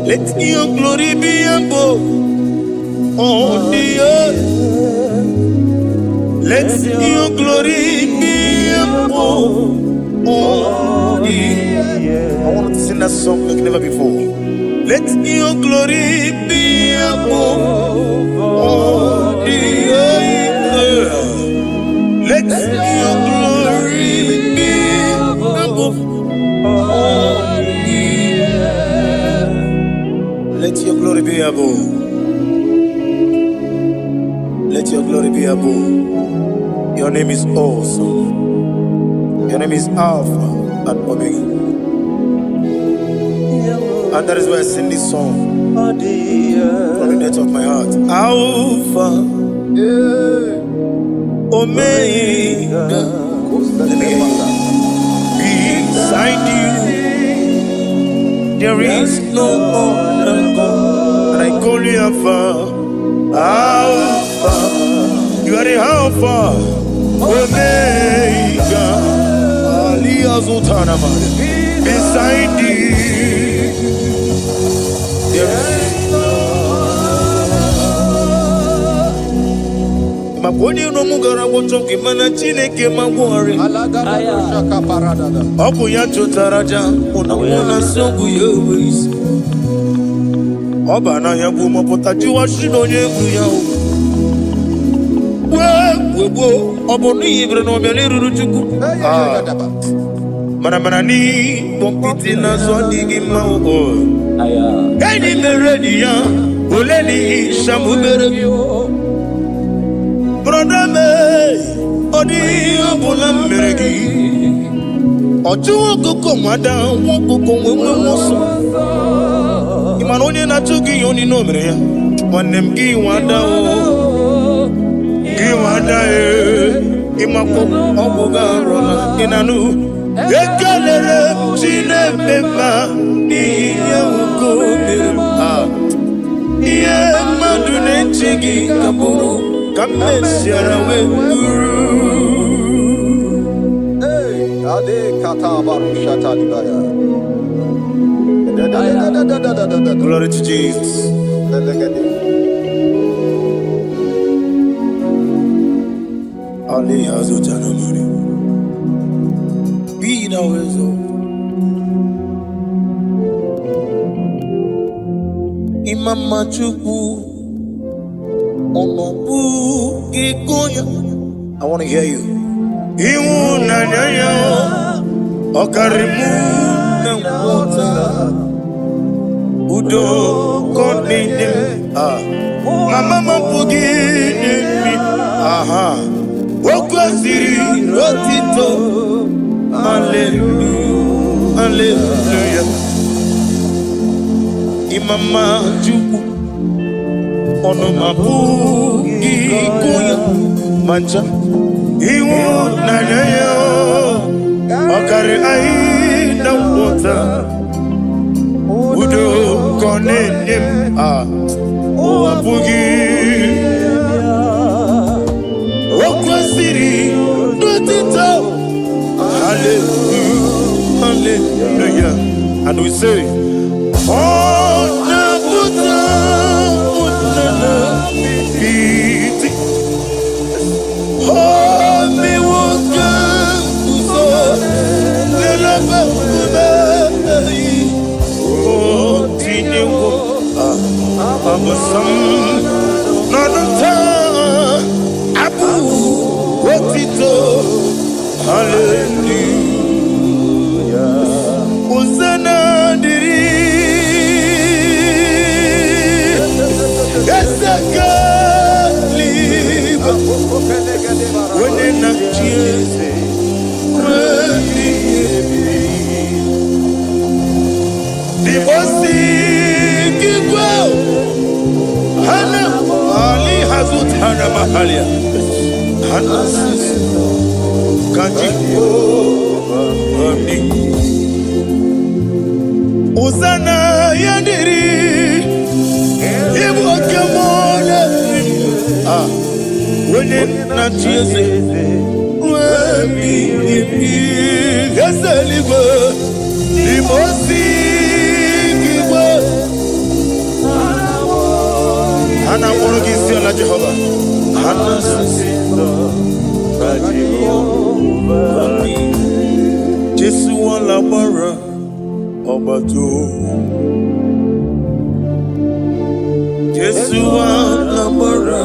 Let your glory be above on the earth. Let your glory be above on the earth. I want to sing that song like never before. Let your glory be above all the earth. Let your glory be above all the earth. Let your glory be above. Let your glory be above. Your name is awesome. Your name is Alpha and Omega. And that is why I sing this song from the depth of my heart. Alpha, Omega. Let me hear you. Beside you, there is no other God. And I call you Alpha. Alpha, you are the Alpha, Omega. Beside you, Maponi no mugara wotoke mana chineke magwari Oku ya chotaraja Una sogu yewis Oba na yabu mopota jiwa shino yebu yao Webo Obo ni ibre no mialiru ruchuku Mana ni Pompiti na zwadi mao Kani meredi ya Uleni shamu meredi Brother me Odi abula meredi Oju wako mada Wako mwe moso Imanonye na chuki yoni no mere Wanemgi wada Gi wada Imako obuga rola Inanu Ekelele chine pepa Niya uko Iye madune chigi kaburu Kamesiara wenguru Hey, ade kata baru shata dibaya Glory to Jesus. Ali Hazutana Mari. Be thou exalted. Imama Chukwu Onobu Kikoya. I want to hear you. Iwu Nanyaya Okarimu Nangwota Udo Koninem Mama Mapugi Aha Woke kwesịrị otito. Hallelujah, hallelujah. Imama Chukwu ọnụ mapụ iko ya mancha iwu na ya ọkarị anyị na mwọta udo kọ na-enye m ụwa bụghị o kwesịrị n'otito. Hallelujah, hallelujah. And we say, oh, Nabuta, oh, me woka, so, oh, Tineo, Abasam, Nanata, Abu, Wotito, hallelujah. Hosanna diri, Esaka liba, wene na chiese, Dibosi kikwa, Hana Ali Hazut Hana Mahalia, Hana Sisi. Hosanna yadiri, ibu kemona, wene na chiese, webi gaseligo, limosi kibo, ana morogisi ala Jehovah, ana sisindo. Jesu alabara obato, Jesu alabara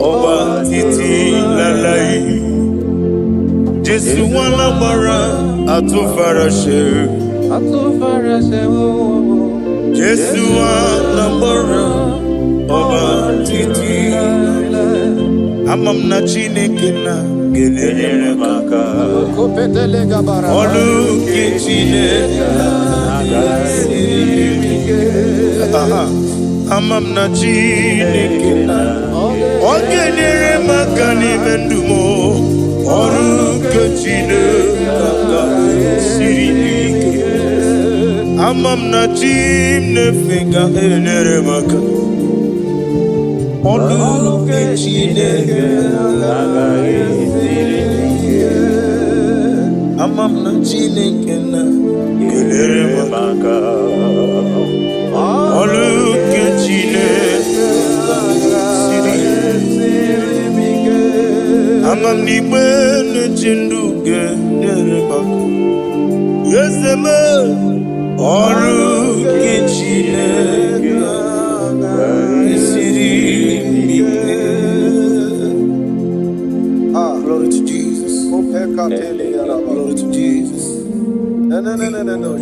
oba titi lalai, Jesu alabara atufarashe, Jesu alabara oba titi lalai. Amam na Chineke na gelele maka olu ke Chineke amam na Chineke na ogelele maka n'ime ndụ m olu ke Chineke siri ike amam na Chineke ga elele maka olu ke Chineke amam na Chineke na gelere maka olu ke Chineke siri amam n'igbe na-eche ndụ gelere maka yeseme olu ke Chineke glory to Jesus. Glory to Jesus. No.